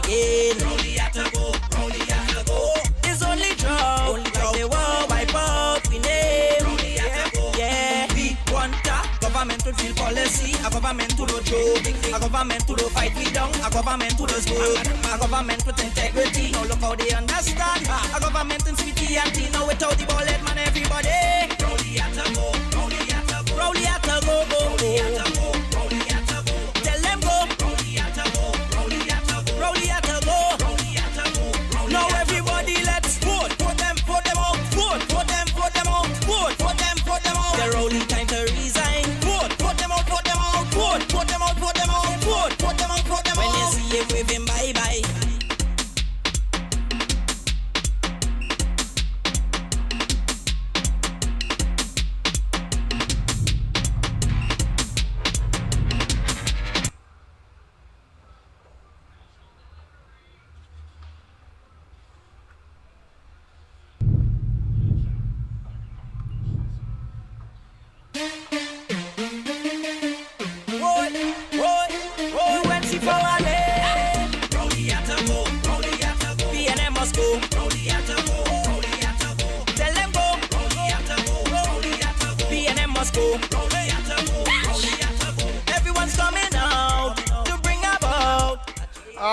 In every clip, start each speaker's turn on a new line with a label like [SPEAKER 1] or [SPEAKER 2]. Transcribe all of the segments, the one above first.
[SPEAKER 1] again. Rowley had to go, Rowley had to go. It's only drug, only like they will wipe out we name. Rowley had to go, yeah. We want a government to deal policy, a government to the joke, a government to the fight we down, a government to the smoke, a government with integrity. Now look how they understand. A government in sweetie and tea, now without the bullet man everybody. Rowley had to go, Rowley had to go, Rowley had to go, Rowley had to go, Rowley had to go. Tell them go, Rowley had to go, Rowley had to go, Rowley had to go, Rowley had to go. Now everybody let's vote, vote them out, vote them out, vote them out. The Rowley time to resign. Vote them out, vote them out, vote them out, vote them out, vote them out, vote them out. When you see him waving bye bye.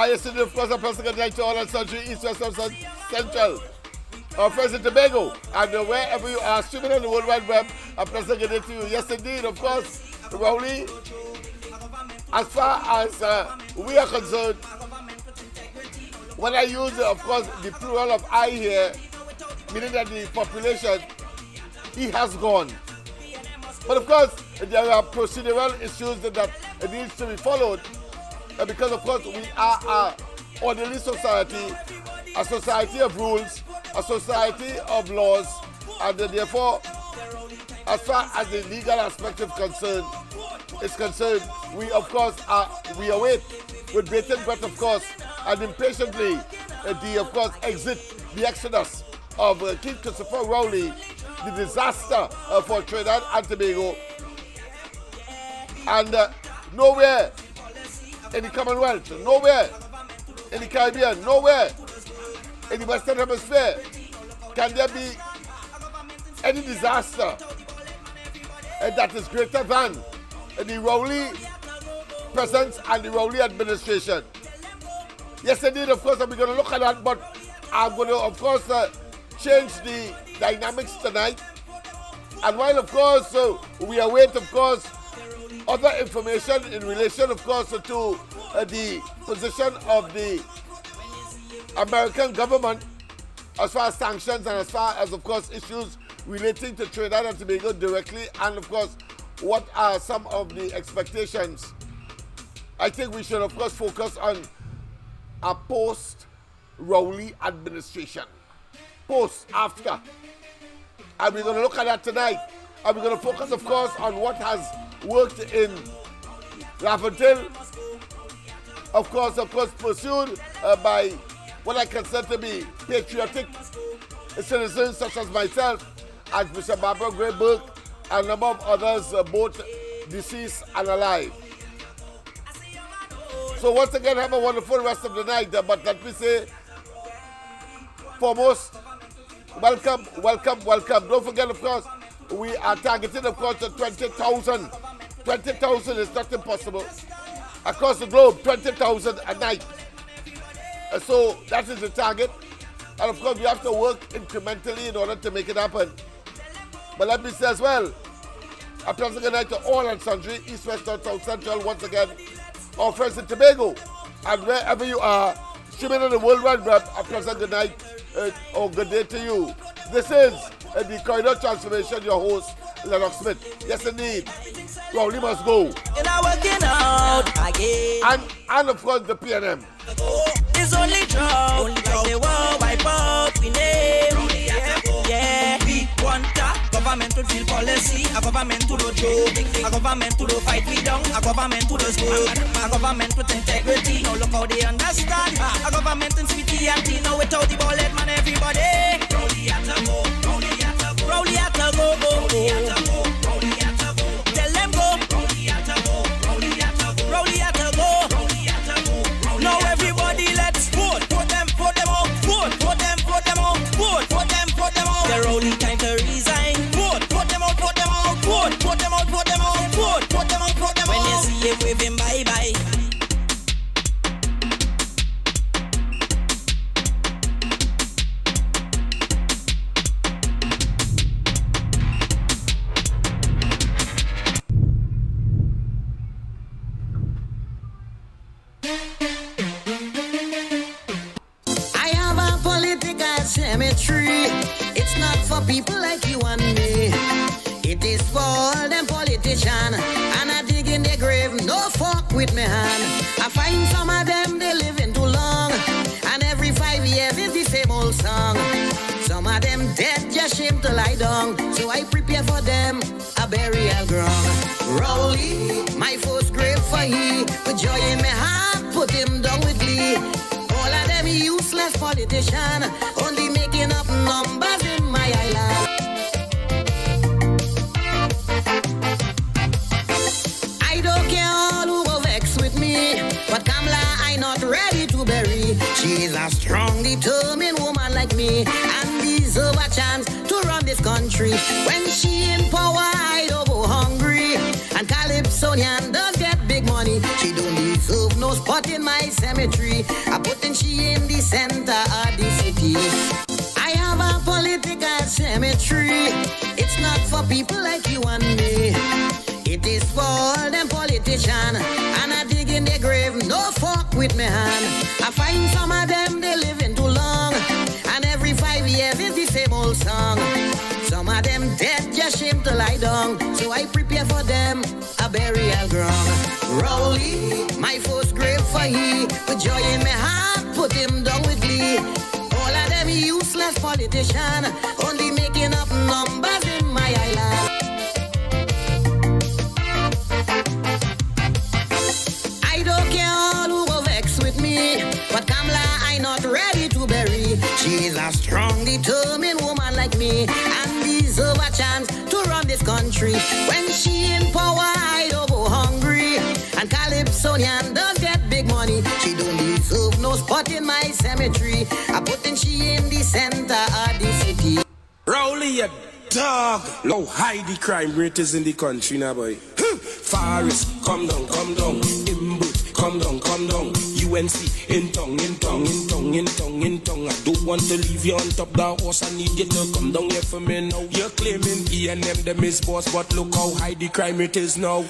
[SPEAKER 2] Yesterday, of course, I pressed good night to all on Surgery, East, West, South, Central. Our President Tobago, and wherever you are, streaming on the World Wide Web, I press good night to you. Yes, indeed, of course, Rowley, as far as we are concerned, when I use, of course, the plural of I here, meaning that the population, he has gone. But of course, there are procedural issues that needs to be followed. Because of course we are an orderly society, a society of rules, a society of laws, and therefore, as far as the legal aspect is concerned, we of course we await with bated breath, of course, and impatiently the exodus of King Christopher Rowley, the disaster for Trinidad and Tobago, and nowhere in the Commonwealth, nowhere in the Caribbean, nowhere in the Western Hemisphere can there be any disaster that is greater than the Rowley presence and the Rowley administration. Yes, indeed, of course, I'm going to look at that, but I'm going to, of course, change the dynamics tonight. And while, of course, we await, of course, other information in relation, of course, to the position of the American government as far as sanctions and as far as, of course, issues relating to Trinidad and Tobago directly, and, of course, what are some of the expectations. I think we should, of course, focus on a post-Rowley administration. After. And we're going to look at that tonight. And we're going to focus, of course, on what has worked in Laventille, of course, pursued by what I consider to be patriotic citizens such as myself, and Bishop Barbara Gray Burke, and a number of others, both deceased and alive. So once again, have a wonderful rest of the night, but let me say, foremost, welcome. Don't forget, of course, we are targeting, of course, 20,000. 20,000 is not impossible. Across the globe, 20,000 a night. So that is the target. And of course, we have to work incrementally in order to make it happen. But let me say as well, a pleasant good night to all and sundry, East, West, North, South, Central, once again, our friends in Tobago. And wherever you are, streaming on the World Wide Web, a pleasant good night or good day to you. This is the Corridor Transformation, your host, Lennox Smith. Yes, indeed. Rowley must go. And of course, the PNM.
[SPEAKER 1] It's only drug, only like they will wipe out we name. Yeah, we want a government to deal policy, a government to the joke, a government to the fight we down, a government to the smoke, a government with integrity. Now look how they understand. A government in sweetie and tea, now without the bullet man everybody. Rowley had to go, Rowley had to go, Rowley had to go, Rowley had to go, Rowley had to go. Tell them go, Rowley had to go, Rowley had to go, Rowley had to go, Rowley had to go. Now everybody let's
[SPEAKER 3] cemetery. It's not for people like you and me. It is for all them politicians. And I dig in their grave, no fuck with me hand. I find some of them, they living too long. And every 5 years is the same old song. Some of them dead, just shame to lie down. So I prepare for them a burial ground. Rowley, my first grave for he. With joy in my heart, put him down with glee. All of them useless politicians, only making up numbers in my island. I don't care all who go vex with me, but Kamala I not ready to bury. She is a strong, determined woman like me, and deserve a chance to run this country. When she in power, I don't go hungry. And Calypsonian does get big money. She don't deserve no spot in my cemetery. I putting she in the center of the city. I have a political cemetery. It's not for people like you and me. It is for all them politicians. And I dig in their grave, no fuck with me hand. I find some of them, they living too long. And every 5 years is the same old song. Some of them dead, just shame to lie down. So I prepare for them a burial ground. Rowley, my first grave for he. With joy in my heart, put him down with glee. All of them useless politicians, only making up numbers in my island. I don't care all who go vex with me, but Kamala I not ready to bury. She is a strong, determined woman like me, and deserve a chance to run this country. When she in power, I don't go hungry. And Calypsonian does get big money. She don't deserve no spot in my cemetery. I putting she in the center of the city.
[SPEAKER 4] Rowley, you dog. Low high the crime rate is in the country now, boy. Forest, come down, come down. Imbu, come down, come down. UNC, in tongue, in tongue, in tongue, in tongue, in tongue. I don't want to leave you on top the horse. I need you to come down here for me now. You're claiming PNM, them is boss, but look how high the crime rate is now.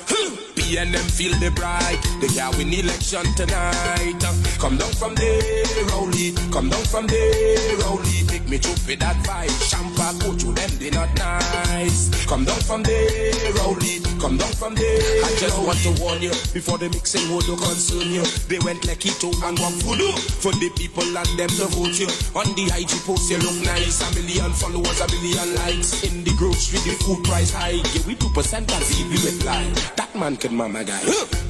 [SPEAKER 4] PNM feel the bright. They can win election tonight. Come down from there, Rowley. Come down from there, Rowley. Make me choke with that vibe. Champa, coach, you them, they not nice. Come down from there, Rowley. Come down from there. I just want to warn you before the mixing would concern you. They went like keto and walk voodoo for the people and them to vote you. On the IG post you look nice. 1 million followers, 1 million likes. In the grocery the food price high. Give we 2% as if we reply. That man can mama guy.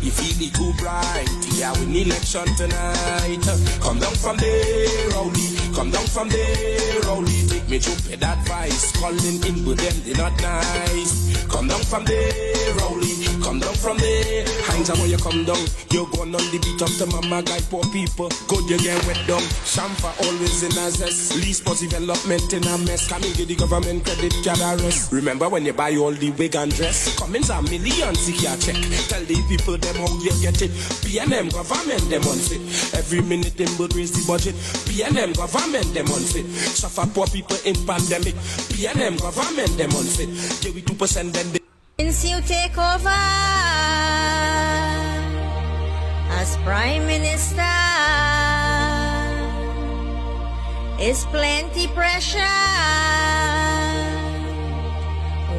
[SPEAKER 4] You feel it too bright. Yeah, we need election tonight. Come down from there, Rowley. Come down from there, Rowley. Take me to pay that vice. Calling in with them, they not nice. Come down from there, Rowley. Come down from there. Hands up when you come down. You're going on the beat of the mama guy, poor people. Good, you get wet down. Champa always in a zest. Least for development in a mess. Coming get the government credit card arrest. Remember when you buy all the wig and dress? Comments a million, see your check. Tell the people them how you get it. PNM government them on it. Every minute them will raise the budget. PNM government them on it. Suffer poor people in pandemic. PNM government them on it. Give we 2% then they.
[SPEAKER 5] Since you take over as Prime Minister, it's plenty pressure.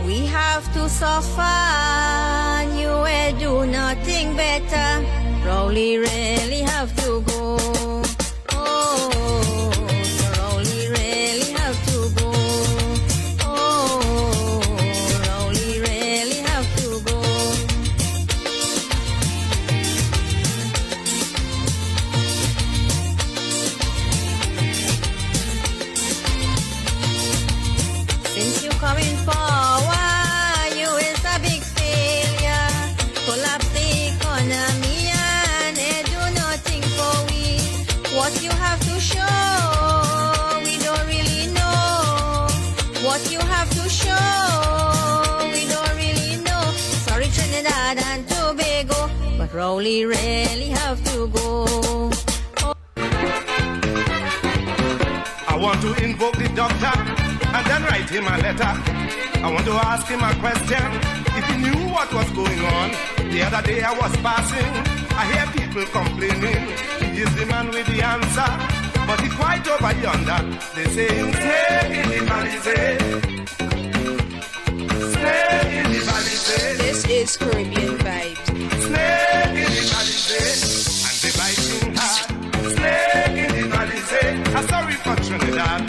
[SPEAKER 5] We have to suffer, and you will do nothing better. Rowley really have to go. Oh, Rowley really have to go. Oh, Rowley really have to go. Since you come in power, you is a big failure. Collapse the economy and they do nothing for we. What you have to show, we don't really know. What you have to show, we don't really know. Sorry Trinidad and Tobago, but Rowley really have to go.
[SPEAKER 6] I want to invoke the doctor and then write him a letter. I want to ask him a question, if he knew what was going on. The other day I was passing, I hear people complaining. He is the man with the answer, but he he quite over yonder. They say, stay in the valley, say. Stay in the valley, say.
[SPEAKER 7] This is Caribbean Vibes.
[SPEAKER 6] Stay in the valley, say. And they biting hard. Stay in the valley, say. I'm sorry for Trinidad.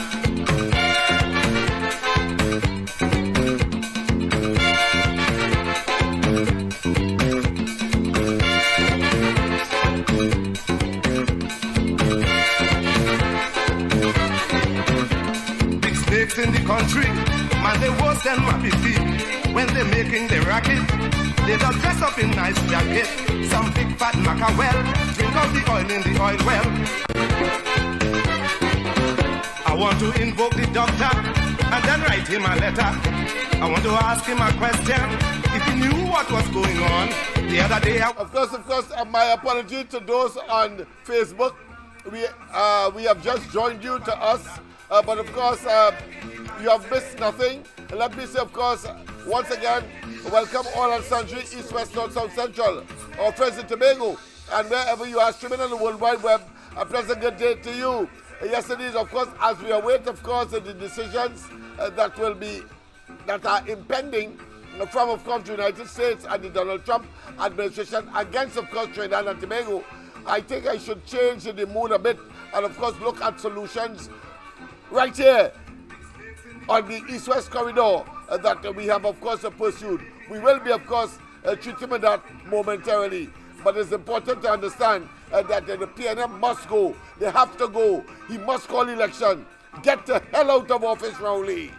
[SPEAKER 6] In the country, man, they worse than Mappy feet. When they making the racket, they just dress up in nice jacket. Some big fat mackerel, drink out the oil in the oil well. I want to invoke the doctor and then write him a letter. I want to ask him a question if he knew what was going on the other day.
[SPEAKER 2] Of course, my apology to those on Facebook. We have just joined you to us. But of course, you have missed nothing. Let me say, of course, once again, welcome all and sundry, East, West, North, South, Central, our friends in Tobago, and wherever you are streaming on the World Wide Web. A pleasant good day to you. Yesterday, of course, as we await, of course, the decisions that are impending from, of course, the United States and the Donald Trump administration against, of course, Trinidad and Tobago. I think I should change the mood a bit and, of course, look at solutions right here on the East-West corridor that we have, of course, pursued. We will be, of course, treating with that momentarily. But it's important to understand that the PNM must go. They have to go. He must call election. Get the hell out of office, Rowley.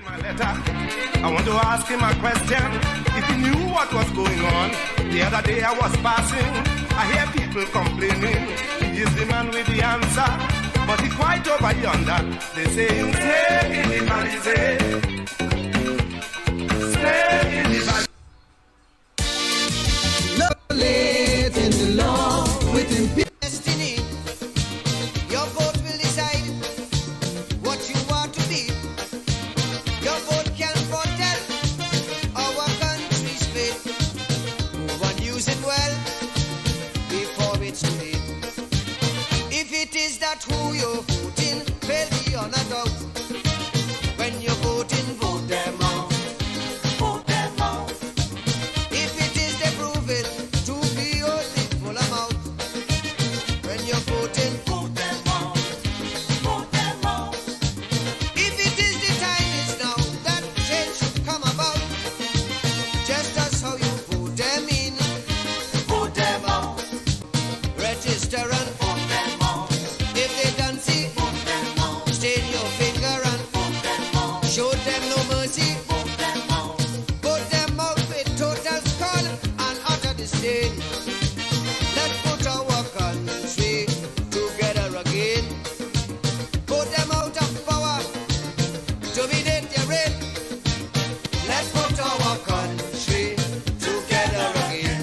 [SPEAKER 6] I want to ask him a question if he knew what was going on. The other day I was passing, I hear people complaining. He is the man with the answer. But he quite over yonder. They say, stay in the valley, say. Stay in the valley.
[SPEAKER 3] Late in the law, within destiny. Your vote will decide what you want to be. Your vote can foretell our country's fate. Move and use it well before it's too late. If it is that who you're voting, fail beyond a doubt. When you're voting, vote them out. Vote them out. If it is they prove it to be only full amount. When you're voting, vote them out. Vote them out. If it is the time is now that change should come about. Just as how you vote them in, vote them out. Register and vote them out. If they don't see, vote them out. Stain your finger and vote them out. Show them no mercy, vote them out. Vote them out with total scorn and utter disdain. Let's put our country together again. Put them out of power, dominate their reign. Let's put our country together again.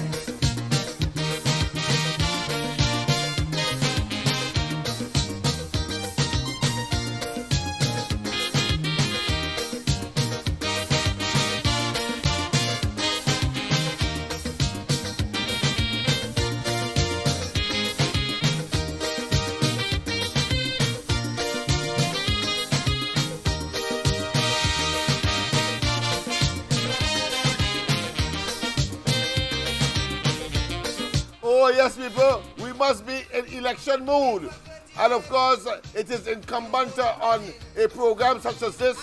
[SPEAKER 2] Oh, yes, people, we must be in election mood. And of course, it is incumbent on a program such as this,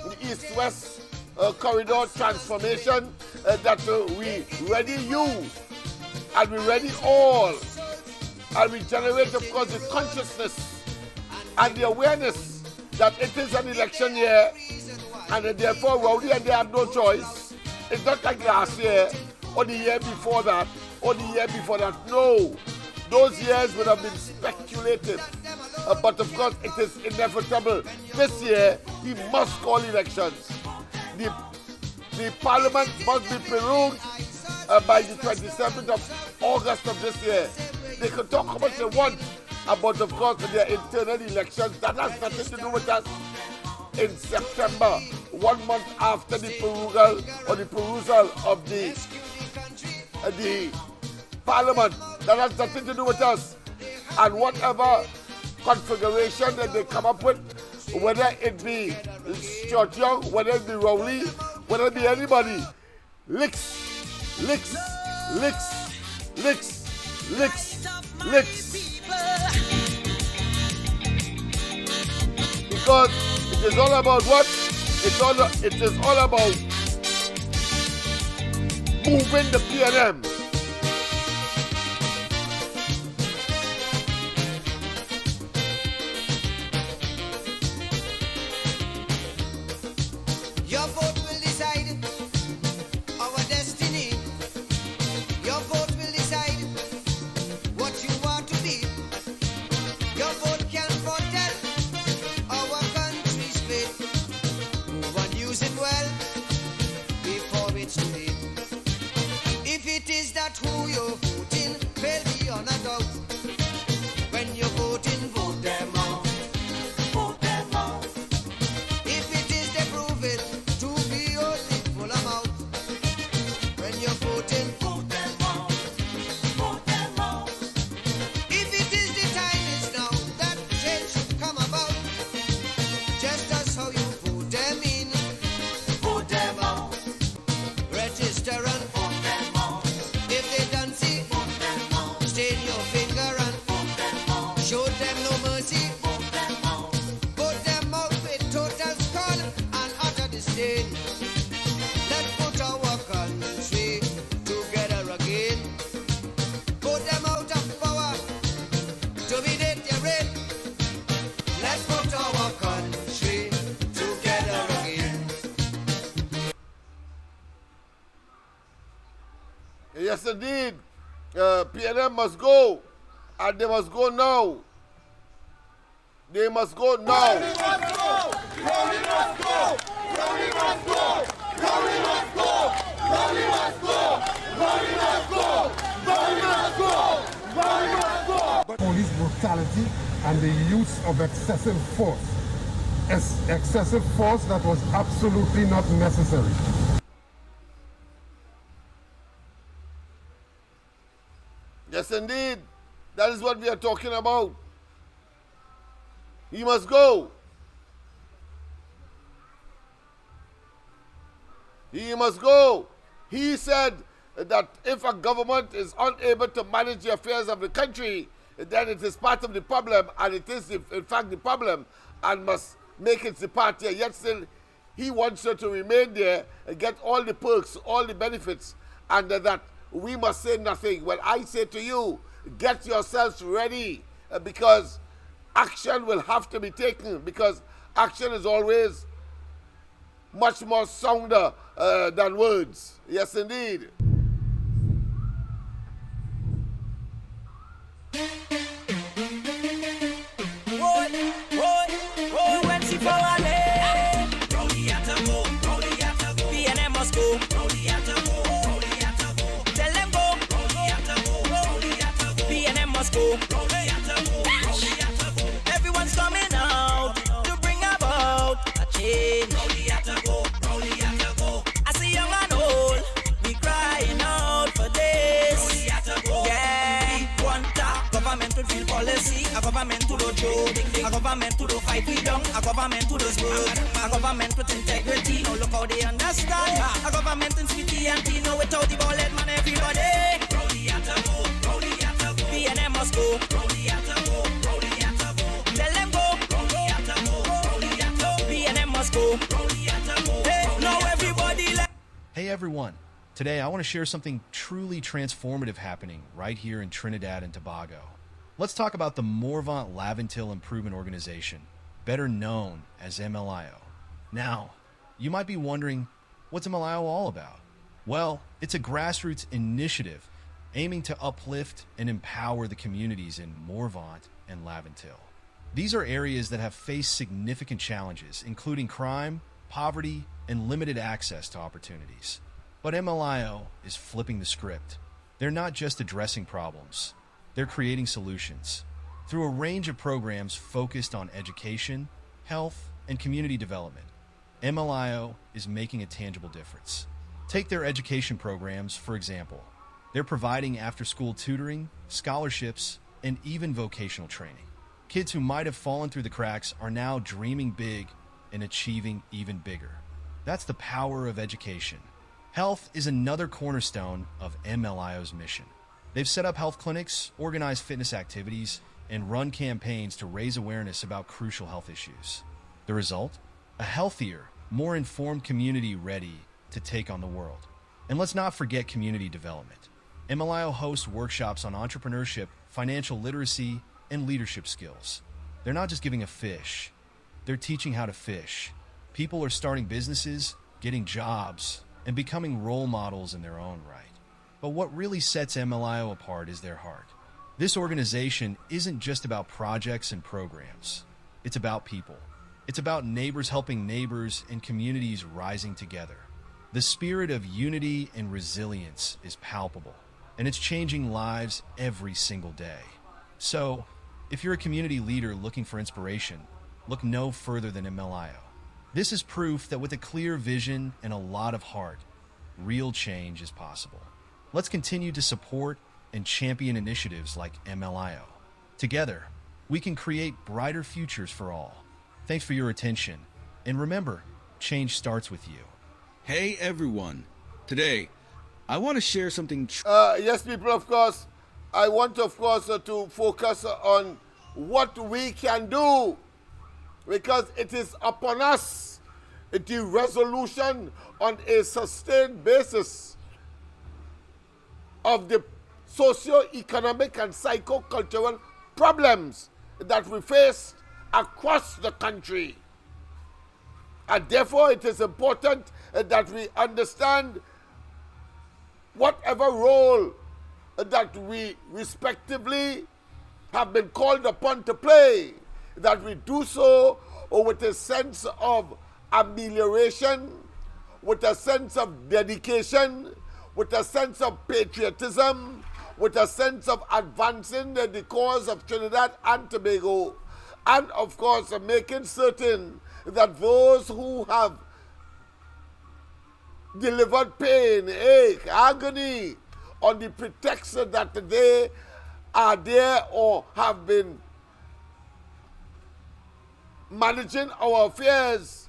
[SPEAKER 2] the East-West Corridor Transformation, that we ready you and we ready all. And we generate, of course, the consciousness and the awareness that it is an election year and therefore Rowdy and they have no choice. It's not like last year or the year before that or the year before that. No, those years would have been speculative. But of course, it is inevitable. This year, he must call elections. The parliament must be prorogued by the 27th of August of this year. They can talk how much they want about, of course, their internal elections. That has nothing to do with us. In September, 1 month after the perusal of the parliament, that has nothing to do with us. And whatever configuration that they come up with, whether it be Short Young, whether it be Rowley, whether it be anybody, licks. Because it is all about what? It is all about moving the PNM.
[SPEAKER 3] Your vote will decide our destiny. Your vote will decide what you want to be. Your vote can foretell our country's fate. Move and use it well before it's too late. If it is that who you're voting, fail beyond a doubt. When you're voting, vote them out. Vote them out. If it is they prove it to be only full amount. When you're voting, vote them out. Vote them out. If it is the time is now that change should come about. Just as how you vote them in, vote them out. Register and vote them out. If they don't see, vote them out. Stain your finger and vote them out. Show them no mercy, vote them out. Vote them out with total scorn and utter disdain. Let's put our country together again. Vote them out of power to be dead their reign. Let's put our country together again.
[SPEAKER 2] Yes, indeed. PNM must go, and they must go now. They must go now.
[SPEAKER 8] Police brutality and the use of excessive force. Excessive force that was absolutely not necessary.
[SPEAKER 2] Yes, indeed. That is what we are talking about. He must go. He must go. He said that if a government is unable to manage the affairs of the country, then it is part of the problem, and it is in fact the problem, and must make its departure. Yet still, he wants her to remain there and get all the perks, all the benefits, and that we must say nothing. Well, I say to you, get yourselves ready, because action will have to be taken, because action is always much more sounder than words. Yes, indeed.
[SPEAKER 1] UNC for a leg. Rowley at a go. PNM must go. Tell them go. PNM must go. Everyone's coming out to bring about a change. I see young and old, we crying out for this. Yeah, we want a government to feel policy, a government to do joke, a government to do fight we down, a government to do work, a government with integrity. Now look how they understand. A government in city and tea, no without the ballhead man everybody. PNM must go. Tell them go. PNM must go. Hey, now everybody let.
[SPEAKER 9] Hey everyone, today I want to share something truly transformative happening right here in Trinidad and Tobago. Let's talk about the Morvant Laventille Improvement Organization, better known as MLIO. Now, you might be wondering, what's MLIO all about? Well, it's a grassroots initiative aiming to uplift and empower the communities in Morvant and Laventille. These are areas that have faced significant challenges, including crime, poverty, and limited access to opportunities. But MLIO is flipping the script. They're not just addressing problems, they're creating solutions. Through a range of programs focused on education, health, and community development, MLIO is making a tangible difference. Take their education programs, for example. They're providing after-school tutoring, scholarships, and even vocational training. Kids who might have fallen through the cracks are now dreaming big and achieving even bigger. That's the power of education. Health is another cornerstone of MLIO's mission. They've set up health clinics, organized fitness activities, and run campaigns to raise awareness about crucial health issues. The result? A healthier, more informed community ready to take on the world. And let's not forget community development. MLIO hosts workshops on entrepreneurship, financial literacy, and leadership skills. They're not just giving a fish, they're teaching how to fish. People are starting businesses, getting jobs, and becoming role models in their own right. But what really sets MLIO apart is their heart. This organization isn't just about projects and programs. It's about people. It's about neighbors helping neighbors and communities rising together. The spirit of unity and resilience is palpable, and it's changing lives every single day. So, if you're a community leader looking for inspiration, look no further than MLIO. This is proof that with a clear vision and a lot of heart, real change is possible. Let's continue to support and champion initiatives like MLIO. Together, we can create brighter futures for all. Thanks for your attention, and remember, change starts with you.
[SPEAKER 10] Hey everyone, today I want to share something
[SPEAKER 2] Yes, people, of course, I want, of course, to focus on what we can do, because it is upon us, the resolution on a sustained basis of the socio-economic and psycho-cultural problems that we face across the country. And therefore, it is important that we understand whatever role that we respectively have been called upon to play, that we do so with a sense of amelioration, with a sense of dedication, with a sense of patriotism, with a sense of advancing the cause of Trinidad and Tobago, and of course making certain that those who have delivered pain, ache, agony on the pretext that they are there or have been managing our affairs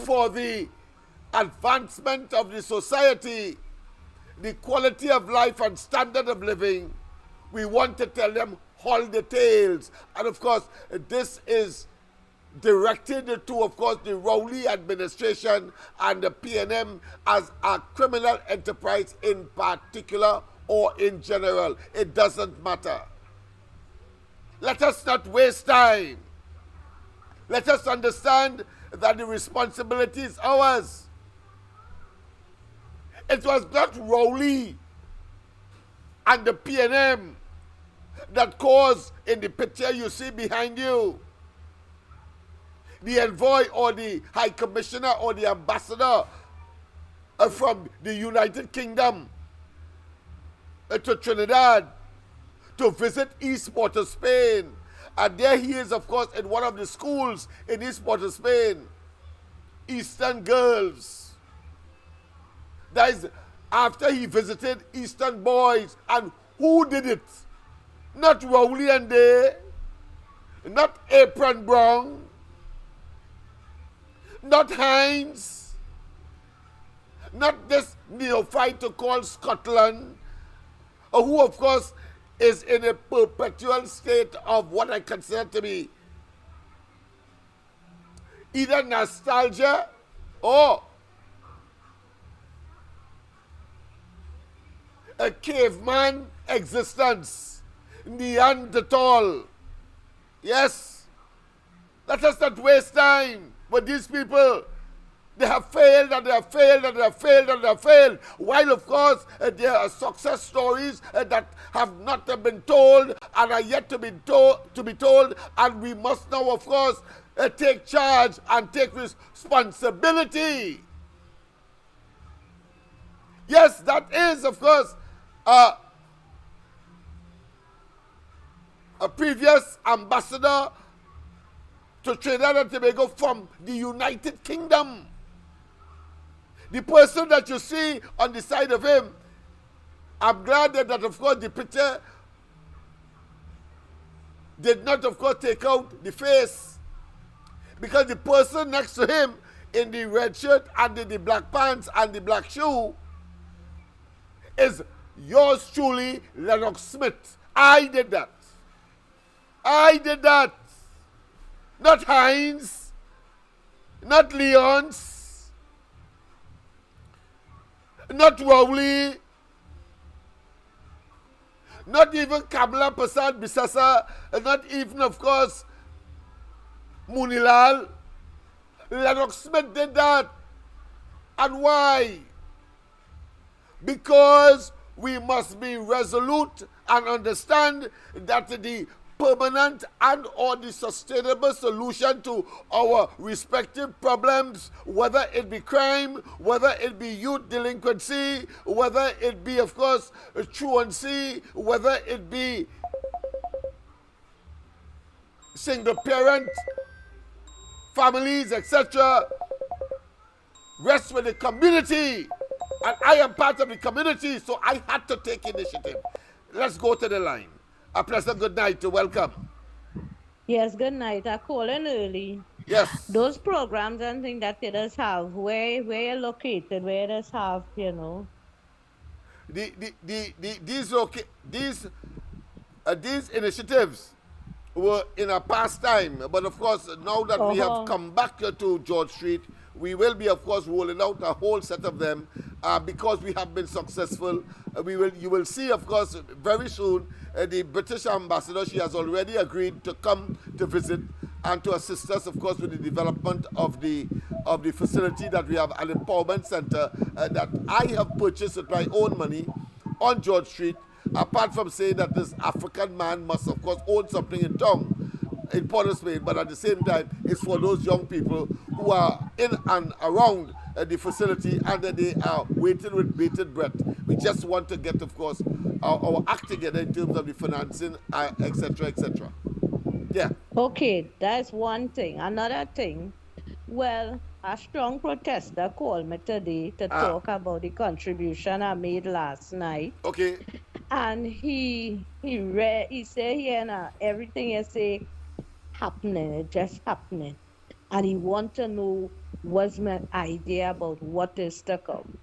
[SPEAKER 2] for the advancement of the society, the quality of life and standard of living, we want to tell them, hold the tails. And of course, this is directed to, of course, the Rowley administration and the PNM as a criminal enterprise in particular or in general. It doesn't matter. Let us not waste time. Let us understand that the responsibility is ours. It was not Rowley and the PNM that caused, in the picture you see behind you, the envoy or the high commissioner or the ambassador from the United Kingdom to Trinidad to visit East Port of Spain. And there he is, of course, in one of the schools in East Port of Spain. Eastern girls. That is after he visited Eastern boys. And who did it? Not Rowley and Day, not Apron Brown, not Hines, not this neophyte to call Scotland, who of course is in a perpetual state of what I consider to be either nostalgia or a caveman existence. Neanderthal. Yes. Let us not waste time. But these people, they have failed and they have failed and they have failed and they have failed. While, of course, there are success stories that have not been told and are yet to be told. And we must now, of course, take charge and take responsibility. Yes, that is, of course, a previous ambassador to Trinidad and Tobago from the United Kingdom. The person that you see on the side of him, I'm glad that of course, the picture did not, of course, take out the face. Because the person next to him in the red shirt and the black pants and the black shoe is yours truly, Lennox Smith. I did that. I did that. Not Hines. Not Leon's. Not Rowley. Not even Kamala Prasad Bisasa. Not even, of course, Munilal. Lennox Smith did that. And why? Because we must be resolute and understand that the permanent and or the sustainable solution to our respective problems, whether it be crime, whether it be youth delinquency, whether it be, of course, truancy, whether it be single parent families, etc., rests with the community. And I am part of the community, so I had to take initiative. Let's go to the line. A pleasant good night to welcome.
[SPEAKER 11] Yes, good night. I call in early.
[SPEAKER 2] Yes.
[SPEAKER 11] Those programs and things that they just have, where you're located, where they just have, you know.
[SPEAKER 2] These initiatives were in a past time, but of course now that we have come back to George Street, we will be, of course, rolling out a whole set of them because we have been successful. You will see, of course, very soon the British ambassador. She has already agreed to come to visit and to assist us, of course, with the development of the facility that we have, an empowerment center that I have purchased with my own money on George Street. Apart from saying that this African man must, of course, own something in town, in Port of Spain, but at the same time, it's for those young people who are in and around the facility and they are waiting with bated breath. We just want to get, of course, our act together in terms of the financing, etc., etc. Yeah.
[SPEAKER 11] Okay, that's one thing. Another thing, well, a strong protester called me today to talk about the contribution I made last night.
[SPEAKER 2] Okay.
[SPEAKER 11] And he said here everything you say happening, it just happening. And he want to know what's my idea about what is to come.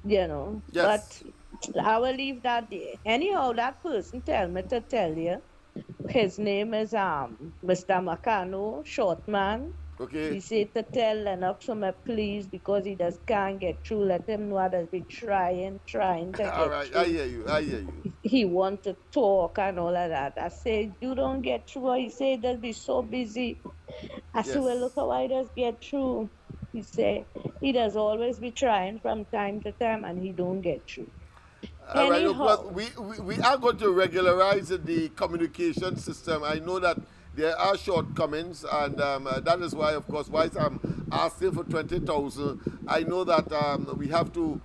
[SPEAKER 11] You know.
[SPEAKER 2] Yes.
[SPEAKER 11] But I will leave that there. Anyhow, that person tell me to tell you. His name is Mr. Macano, short man.
[SPEAKER 2] Okay.
[SPEAKER 11] He said to tell Lennox to me please because he just can't get through. Let him know that be trying to get
[SPEAKER 2] all right,
[SPEAKER 11] through.
[SPEAKER 2] I hear you.
[SPEAKER 11] He want to talk and all of that. I said, you don't get through. He said, they'll be so busy. I said, well, look how I just get through. He said, he does always be trying from time to time and he don't get through.
[SPEAKER 2] All right, look, we are going to regularize the communication system. I know that there are shortcomings, and that is why, of course, why I'm asking for 20,000. I know that we have to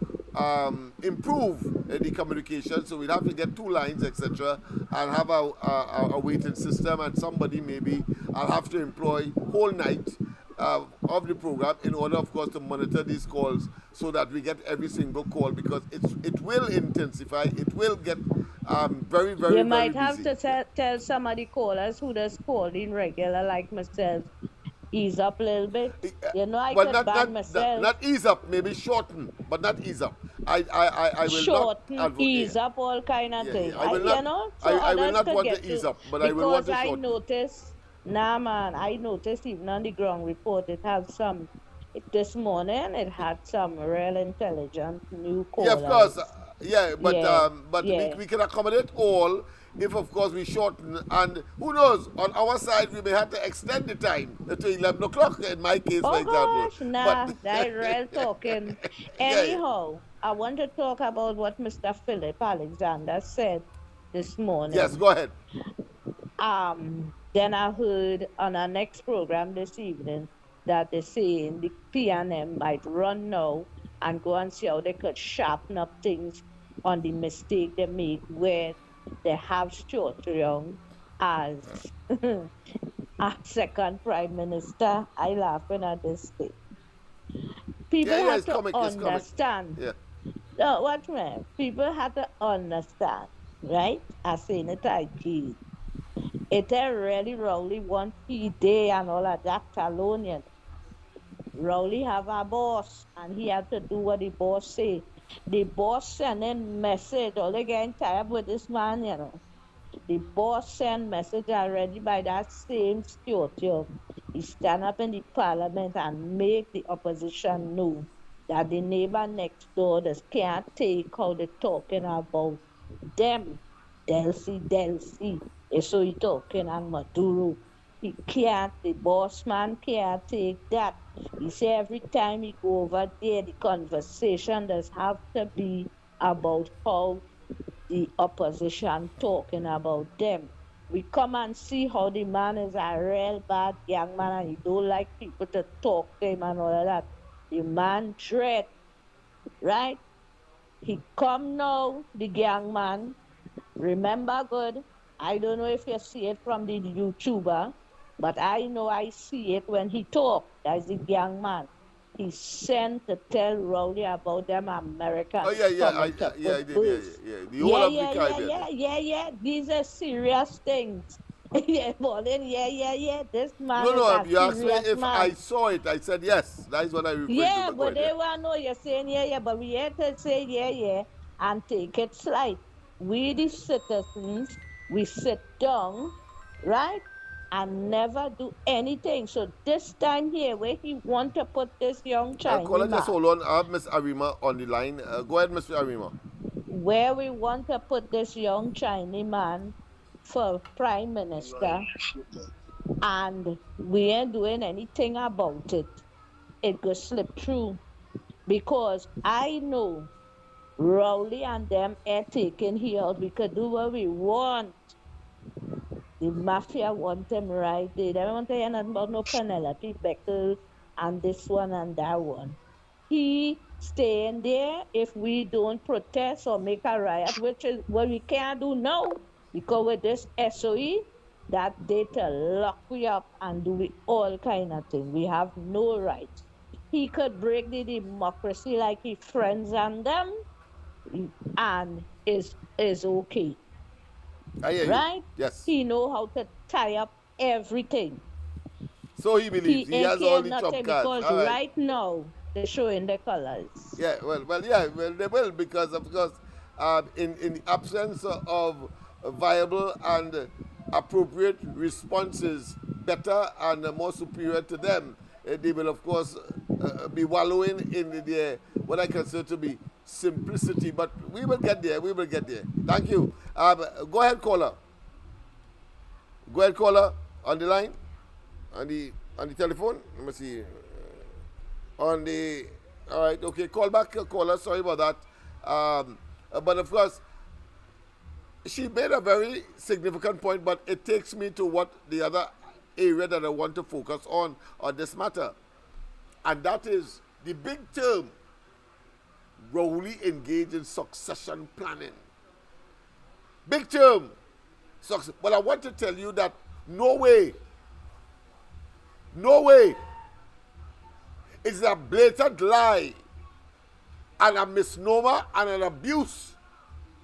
[SPEAKER 2] improve the communication, so we'll have to get 2 lines, etc., and have a waiting system, and somebody maybe I'll have to employ whole night of the program in order, of course, to monitor these calls so that we get every single call, because it will intensify, it will get very, very,
[SPEAKER 11] you might
[SPEAKER 2] very
[SPEAKER 11] have
[SPEAKER 2] busy.
[SPEAKER 11] to tell some of the callers who just called in regular like myself, ease up a little bit. You know, I could ban myself.
[SPEAKER 2] Not ease up, maybe shorten, but not ease up. I will
[SPEAKER 11] shorten,
[SPEAKER 2] not advocate.
[SPEAKER 11] ease up, all kind of things.
[SPEAKER 2] I will not, I will not want to ease up, but I will want to shorten.
[SPEAKER 11] Because I noticed, I noticed even on the ground report, it had some, this morning, it had some real intelligent new callers.
[SPEAKER 2] Yeah, of course. But we can accommodate all if, of course, we shorten. And who knows, on our side, we may have to extend the time to 11 o'clock, in my case, for example.
[SPEAKER 11] That's real talking. Anyhow, I want to talk about what Mr. Philip Alexander said this morning.
[SPEAKER 2] Yes, go ahead.
[SPEAKER 11] Then I heard on our next program this evening that they're saying the PNM might run now and go and see how they could sharpen up things on the mistake they make where they have Stuart Young as a second prime minister. I laughing at this thing. People have to understand. No, watch me. People have to understand, right? I say it again. It ain't really Rowley want he day and all of that alone, you know. Rowley have a boss and he have to do what the boss say. The boss sending message, all they getting tired with this man, you know. The boss send message already by that same steward. He stand up in the parliament and make the opposition know that the neighbor next door just can't take how they talking about them. Delcy. So he talking and Maduro. He can't, the boss man can't take that. He say every time he go over there, the conversation does have to be about how the opposition talking about them. We come and see how the man is a real bad young man and he don't like people to talk to him and all of that. The man dread, right? He come now, the young man. Remember good, I don't know if you see it from the YouTuber, but I know I see it when he talk. That's the young man. He sent to tell Rowley about them Americans.
[SPEAKER 2] Oh, yeah,
[SPEAKER 11] coming to
[SPEAKER 2] yeah, I
[SPEAKER 11] put
[SPEAKER 2] did,
[SPEAKER 11] booze.
[SPEAKER 2] The whole of the Caribbean.
[SPEAKER 11] Yeah. These are serious things. Yeah, Pauline, yeah. This man is
[SPEAKER 2] No,
[SPEAKER 11] a
[SPEAKER 2] you asked me
[SPEAKER 11] serious
[SPEAKER 2] if
[SPEAKER 11] man.
[SPEAKER 2] I saw it. I said yes. That is what I referred to.
[SPEAKER 11] Yeah,
[SPEAKER 2] Go
[SPEAKER 11] but
[SPEAKER 2] ahead,
[SPEAKER 11] they
[SPEAKER 2] yeah.
[SPEAKER 11] want to know you're saying yeah, but we have to say yeah, and take it slight. We the citizens, we sit down, right, and never do anything. So this time here, where he want to put this young Chinese
[SPEAKER 2] Caller,
[SPEAKER 11] man,
[SPEAKER 2] just hold on. I have Miss Arima on the line. Go ahead, Miss Arima.
[SPEAKER 11] where we want to put this young Chinese man for prime minister, and we ain't doing anything about it. It could slip through because I know Rowley and them are taking here out. We could do what we want. The mafia want them right there. They don't want to hear nothing about no Penelope Beckles and this one and that one. He staying there if we don't protest or make a riot, which is what we can't do now. Because with this SOE, that data lock we up and do we all kind of thing. We have no rights. He could break the democracy like his friends and them, and is okay,
[SPEAKER 2] I hear
[SPEAKER 11] right?
[SPEAKER 2] you. Yes.
[SPEAKER 11] He know how to tie up everything.
[SPEAKER 2] So he believes. He
[SPEAKER 11] ain't
[SPEAKER 2] has all
[SPEAKER 11] care
[SPEAKER 2] the trump
[SPEAKER 11] nothing
[SPEAKER 2] cards.
[SPEAKER 11] because
[SPEAKER 2] All right.
[SPEAKER 11] right now they're showing the colors.
[SPEAKER 2] Yeah, well, they will because of course, in the absence of viable and appropriate responses, better and more superior to them, they will of course be wallowing in their what I consider to be simplicity. But we will get there. We will get there. Thank you. Go ahead, caller. Go ahead, caller, on the line, on the telephone. Let me see. On the all right, okay, call back, caller. Sorry about that. But of course, she made a very significant point. But it takes me to what the other area that I want to focus on this matter, and that is the big term. Rowley engaged in succession planning. Big term. But I want to tell you that no way. It's a blatant lie and a misnomer and an abuse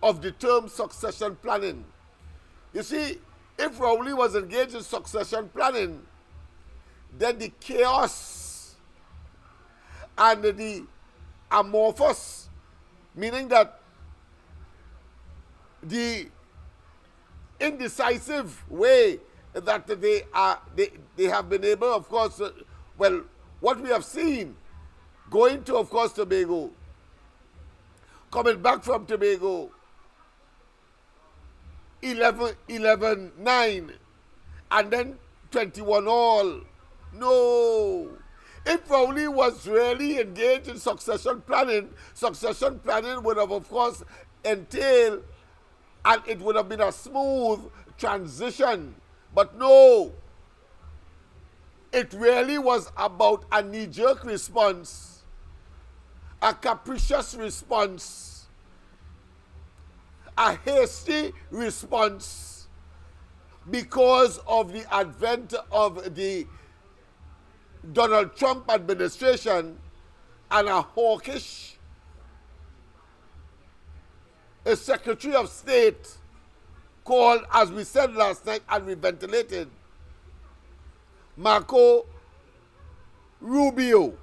[SPEAKER 2] of the term succession planning. You see, if Rowley was engaged in succession planning, then the chaos and the amorphous, meaning that the indecisive way that they have been able, of course, what we have seen, going to, of course, Tobago, coming back from Tobago, 11-9, and then 21 all. No. If Rowley was really engaged in succession planning would have, of course, entailed, and it would have been a smooth transition. But no. It really was about a knee-jerk response, a capricious response, a hasty response because of the advent of the Donald Trump administration and a hawkish Secretary of State called, as we said last night and we ventilated, Marco Rubio.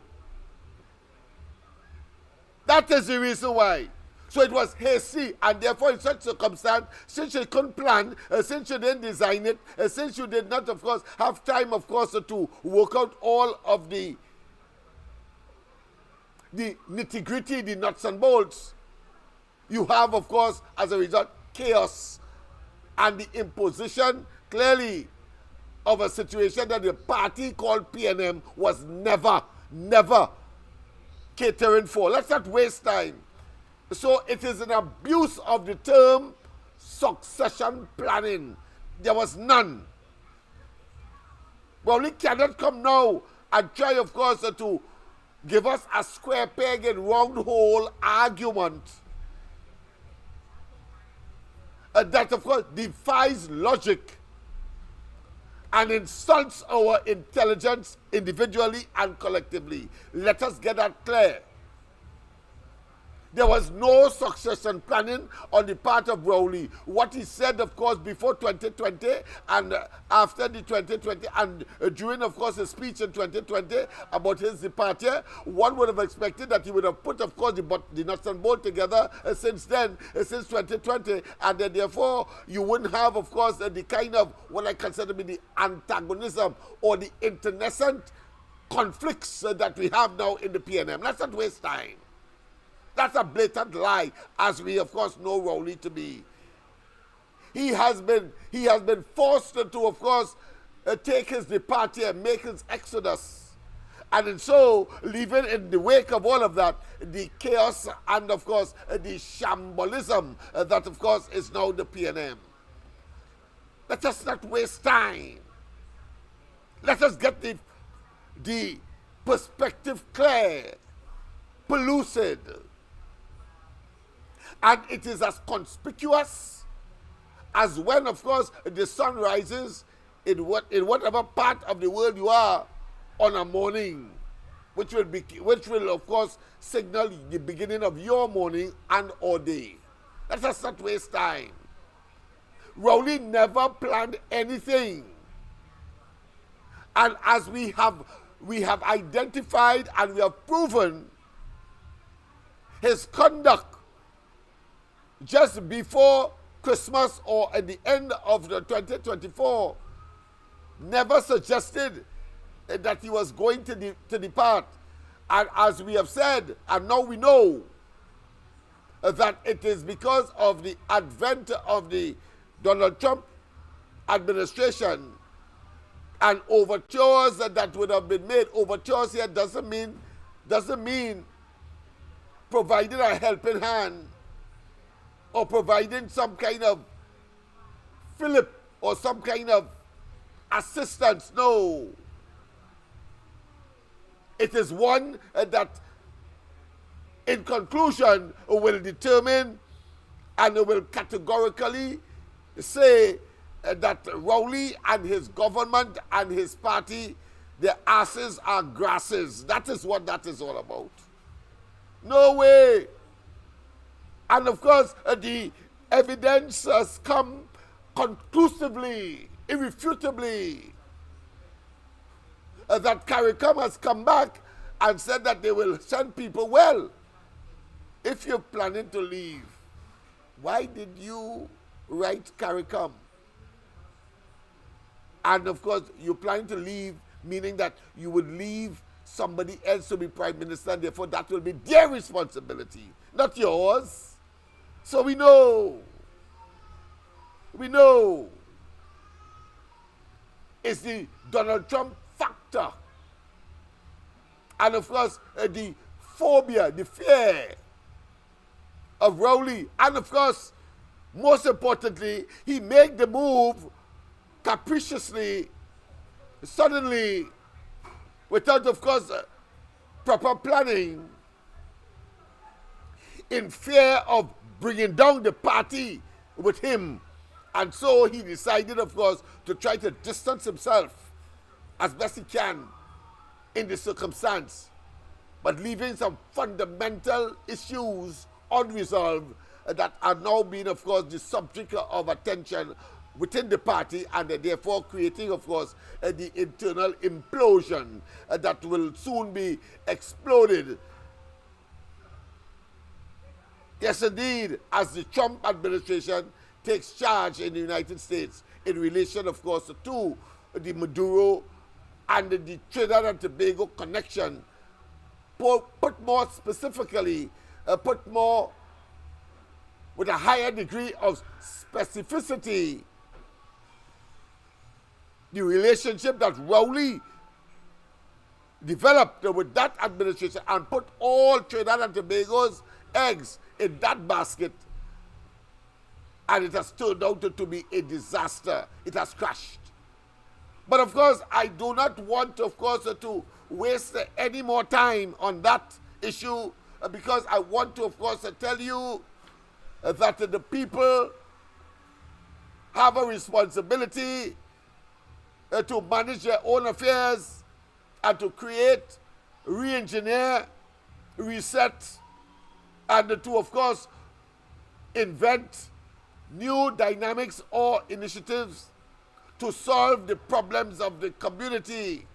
[SPEAKER 2] That is the reason why. So it was hasty, and therefore in such circumstance, since you couldn't plan, since you didn't design it, since you did not, of course, have time, of course, to work out all of the nitty-gritty, the nuts and bolts, you have, of course, as a result, chaos and the imposition, clearly, of a situation that the party called PNM was never catering for. Let's not waste time. So it is an abuse of the term succession planning. There was none. But we cannot come now and try, of course, to give us a square peg and round hole argument that, of course, defies logic and insults our intelligence individually and collectively. Let us get that clear. There was no succession planning on the part of Rowley. What he said, of course, before 2020 and after the 2020 and during, of course, his speech in 2020 about his departure, one would have expected that he would have put, of course, the nuts and bolts together since then, since 2020, and therefore you wouldn't have, of course, the kind of what I consider to be the antagonism or the internecine conflicts that we have now in the PNM. Let's not waste time. That's a blatant lie, as we, of course, know Rowley to be. He has been forced to, of course, take his departure, make his exodus. And in so, leaving in the wake of all of that, the chaos and, of course, the shambolism that, of course, is now the PNM. Let us not waste time. Let us get the perspective clear, pellucid. And it is as conspicuous as when, of course, the sun rises in whatever part of the world you are on a morning, which will, of course, signal the beginning of your morning and or day. Let us not waste time. Rowley never planned anything. And as we have identified and we have proven, his conduct just before Christmas or at the end of the 2024 never suggested that he was going to depart. And as we have said, and now we know that it is because of the advent of the Donald Trump administration and overtures that would have been made. Overtures here doesn't mean providing a helping hand or providing some kind of fillip or some kind of assistance. No. It is one that, in conclusion, will determine and will categorically say that Rowley and his government and his party, their asses are grasses. That is what that is all about. No way. And of course, the evidence has come conclusively, irrefutably, that CARICOM has come back and said that they will send people. Well, if you're planning to leave, why did you write CARICOM? And of course, you're planning to leave, meaning that you would leave somebody else to be prime minister, and therefore that will be their responsibility, not yours. So we know it's the Donald Trump factor. And of course, the phobia, the fear of Rowley. And of course, most importantly, he made the move capriciously, suddenly, without, of course, proper planning, in fear of bringing down the party with him. And so he decided, of course, to try to distance himself as best he can in the circumstance, but leaving some fundamental issues unresolved that are now being, of course, the subject of attention within the party, and therefore creating, of course, the internal implosion that will soon be exploded. Yes, indeed, as the Trump administration takes charge in the United States in relation, of course, to the Maduro and the Trinidad and Tobago connection, put more specifically, put more with a higher degree of specificity, the relationship that Rowley developed with that administration, and put all Trinidad and Tobago's eggs in that basket, and it has turned out to be a disaster. It has crashed. But of course, I do not want, of course, to waste any more time on that issue, because I want to, of course, tell you that the people have a responsibility to manage their own affairs and to create, re-engineer, reset, and to, of course, invent new dynamics or initiatives to solve the problems of the community.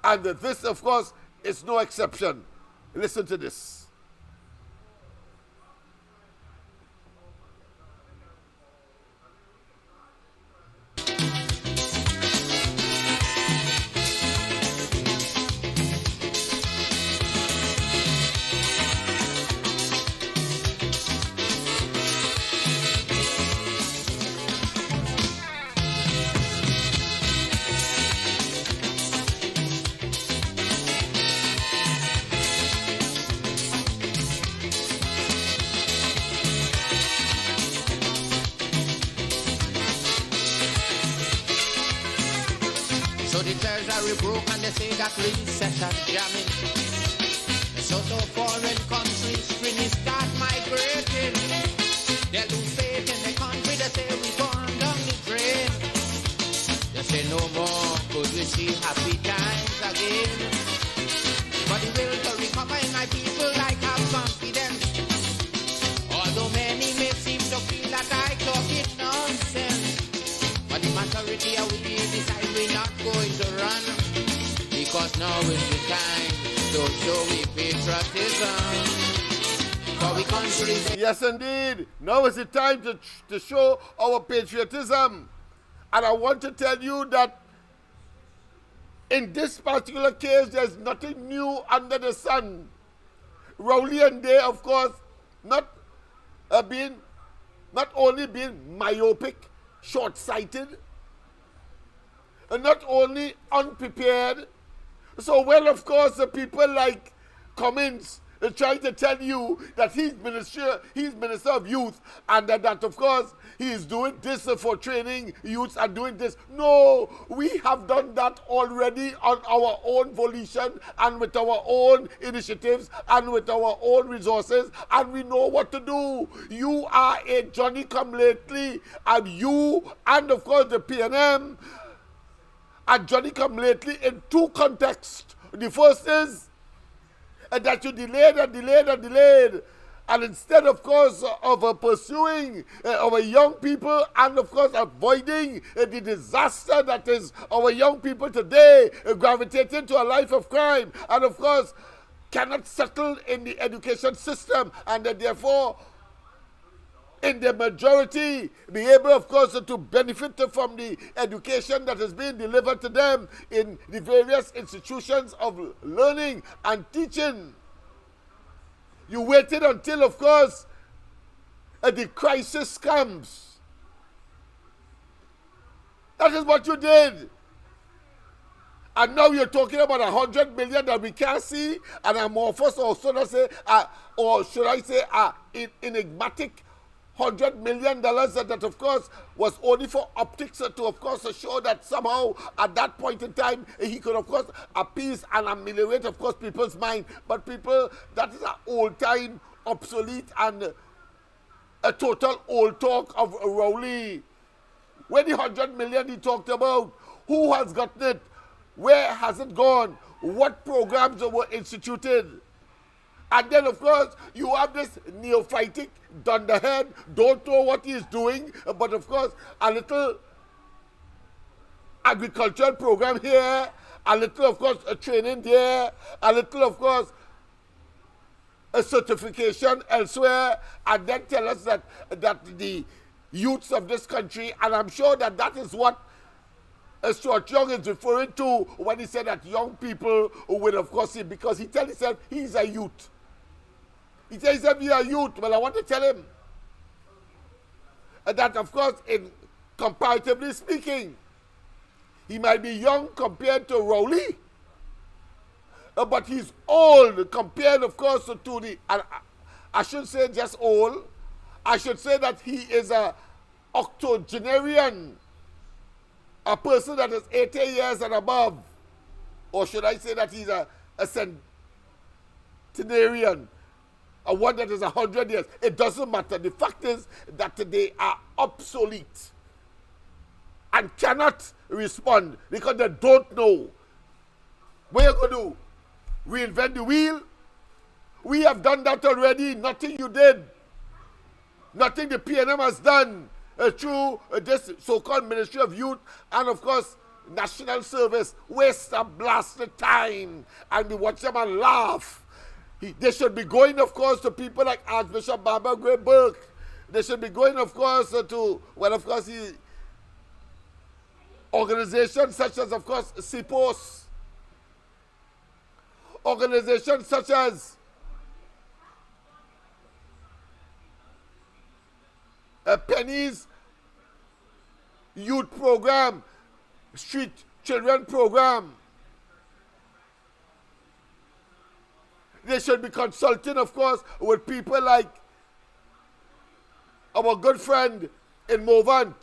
[SPEAKER 2] And this, of course, is no exception. Listen to this.
[SPEAKER 12] So the treasury broke and they say that recession jamming. So foreign countries really start migrating. They lose faith in the country, they say we gone down the drain. They say no more could we see happy times again. But the will to recover in my people like have confidence. Although many may seem to feel that I talk it nonsense. But the majority of we decide we're not going to run, because now is the time to show we patriotism for we country.
[SPEAKER 2] Yes, indeed. Now is the time to show our patriotism. And I want to tell you that in this particular case, there's nothing new under the sun. Rowley and they, of course, not only being myopic, short-sighted, and not only unprepared. So, well, of course, the people like Cummins trying to tell you that he's Minister of Youth, and that of course, he is doing this for training youths and doing this. No, we have done that already on our own volition and with our own initiatives and with our own resources, and we know what to do. You are a Johnny-come-lately, and you and, of course, the PNM and Johnny-come-lately in two contexts. The first is that you delayed and delayed and delayed. And instead, of course, of pursuing our young people and, of course, avoiding the disaster that is our young people today, gravitating to a life of crime and, of course, cannot settle in the education system, and therefore, in the majority, be able, of course, to benefit from the education that is being delivered to them in the various institutions of learning and teaching. You waited until, of course, the crisis comes. That is what you did. And now you're talking about 100 million that we can't see, and amorphous, or so to say, or should I say, enigmatic $100 million that, of course, was only for optics to, of course, show that somehow at that point in time he could, of course, appease and ameliorate, of course, people's mind. But people, that is an old-time, obsolete, and a total old talk of Rowley. Where the 100 million he talked about, who has gotten it? Where has it gone? What programs were instituted? And then, of course, you have this neophytic dunderhead, don't know what he's doing, but of course, a little agricultural program here, a little, of course, a training there, a little, of course, a certification elsewhere, and then tell us that the youths of this country, and I'm sure that is what Stuart Young is referring to when he said that young people will, of course, see, because he tells himself he's a youth. He tells himself he's a youth. Well, I want to tell him that, of course, in comparatively speaking, he might be young compared to Rowley, but he's old compared, of course, to the, I shouldn't say just old, I should say that he is a octogenarian, a person that is 80 years and above, or should I say that he's a centenarian, a one that is 100 years. It doesn't matter. The fact is that they are obsolete and cannot respond because they don't know. What are you going to do? Reinvent the wheel? We have done that already. Nothing you did. Nothing the PNM has done through this so-called Ministry of Youth and, of course, National Service. Waste a blasted time and we watch them and laugh. They should be going, of course, to people like Archbishop Barbara Gray Burke. They should be going, of course, to, well, of course, organizations such as, of course, CPOS. Organizations such as Penny's youth program, street children program. They should be consulting, of course, with people like our good friend in Movant.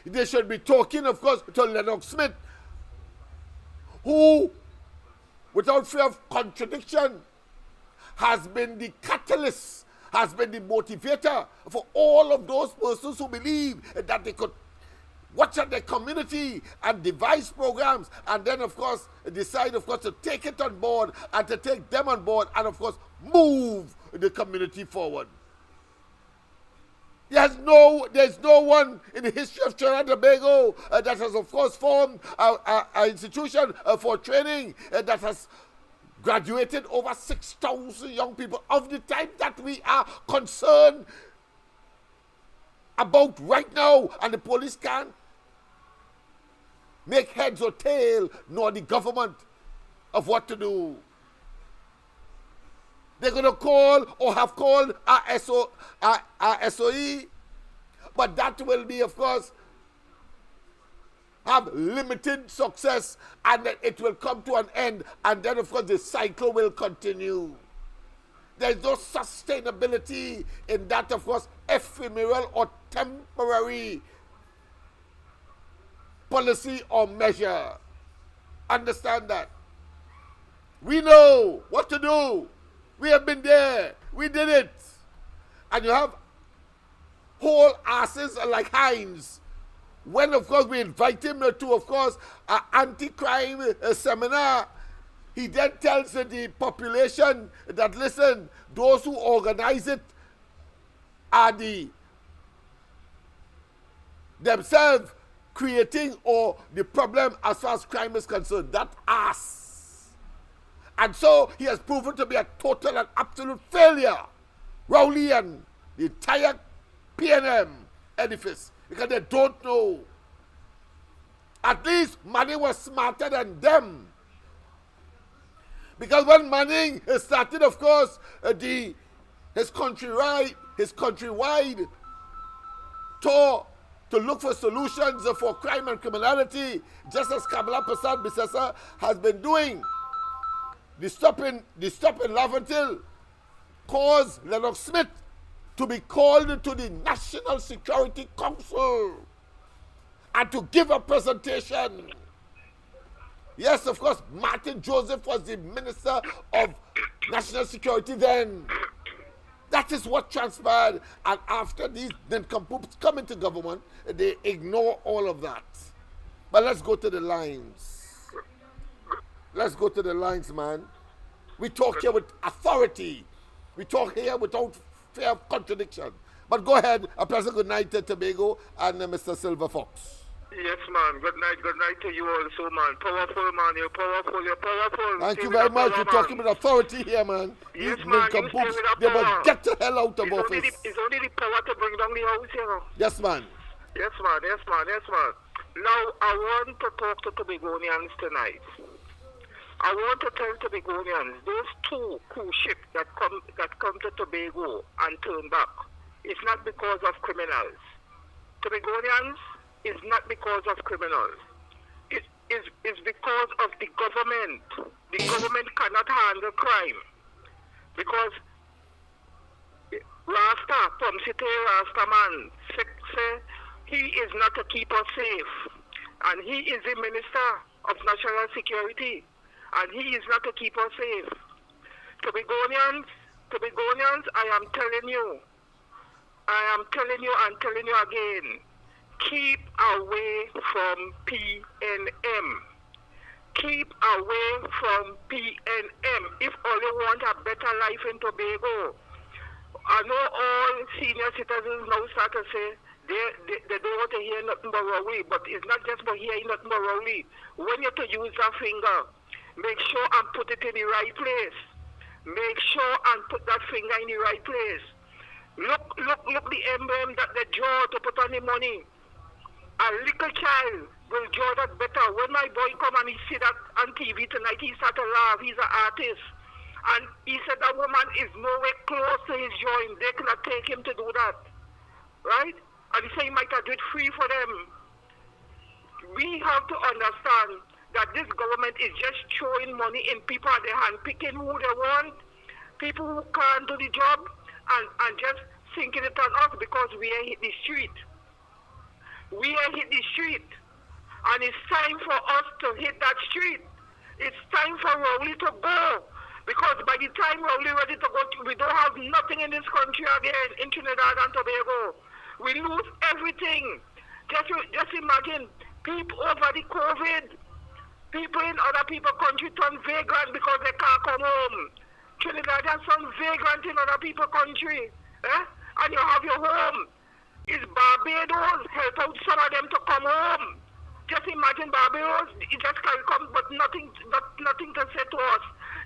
[SPEAKER 2] They should be talking, of course, to Lennox Smith, who, without fear of contradiction, has been the catalyst, has been the motivator for all of those persons who believe that they could watch out their community and devise programs and then, of course, decide, of course, to take it on board and to take them on board and, of course, move the community forward. There's no one in the history of Trinidad and Tobago that has, of course, formed an institution for training that has graduated over 6,000 young people of the type that we are concerned about right now, and the police can't make heads or tail, nor the government, of what to do. They're going to call or have called our SOE, but that will be, of course, have limited success, and then it will come to an end, and then, of course, the cycle will continue. There's no sustainability in that, of course, ephemeral or temporary policy or measure. Understand that. We know what to do. We have been there. We did it. And you have whole asses like Hines. When, of course, we invite him to, of course, an anti-crime seminar, he then tells the population that, listen, those who organize it are themselves creating or the problem as far as crime is concerned. That ass. And so he has proven to be a total and absolute failure. Rowley and the entire PNM edifice, because they don't know. At least Manning was smarter than them. Because when Manning started, of course, his countrywide tour to look for solutions for crime and criminality, just as Kamala Prasad Bisesa has been doing. The stop in Laventille caused Lennox Smith to be called to the National Security Council and to give a presentation. Yes, of course, Martin Joseph was the Minister of National Security then. That is what transpired. And after these nincompoops come into government, they ignore all of that. But let's go to the lines. Let's go to the lines, man. We talk here with authority. We talk here without fear of contradiction. But go ahead, a pleasant good night to Tobago and Mr. Silver Fox.
[SPEAKER 6] Yes, man. Good night to you also, man. Powerful, man. You're powerful.
[SPEAKER 2] Thank you very much. You're talking with authority here, man.
[SPEAKER 6] Yes,
[SPEAKER 2] These
[SPEAKER 6] man.
[SPEAKER 2] nincompoops, they must get the hell out of office.
[SPEAKER 6] It's only the power to bring down the house, you know.
[SPEAKER 2] Yes, man.
[SPEAKER 6] Yes, man. Now, I want to talk to Tobagonians tonight. I want to tell Tobagonians, those two cruise ships that come to Tobago and turn back, it's not because of criminals. Tobagonians, it's not because of criminals. It's because of the government. The government cannot handle crime. Because Rasta, from City Rasta man, say he is not to keep us safe. And he is the Minister of National Security. And he is not to keep us safe. Tobagonians, I am telling you and telling you again, keep away from PNM. Keep away from PNM. If all you want a better life in Tobago, I know all senior citizens now start to say they don't want to hear nothing but Rowley, but it's not just about hearing nothing but Rowley. When you have to use that finger, make sure and put it in the right place. Make sure and put that finger in the right place. Look the emblem that they draw to put on the money. A little child will draw that better. When my boy come and he see that on TV tonight, he start to laugh. He's an artist. And he said that woman is nowhere close to his drawing. They cannot take him to do that. Right? And he said he might have do it free for them. We have to understand that this government is just throwing money in people at their hand, picking who they want, people who can't do the job, and just sinking it on us because we are hit the street. We are hit the street. And it's time for us to hit that street. It's time for Rowley to go. Because by the time Rowley ready to go, we don't have nothing in this country again, in Trinidad and Tobago. We lose everything. Just imagine, people over the COVID, people in other people's country turn vagrant because they can't come home. Trinidad has some vagrant in other people's country. And you have your home. Is Barbados help out some of them to come home? Just imagine Barbados, it just can come, but nothing to say to us.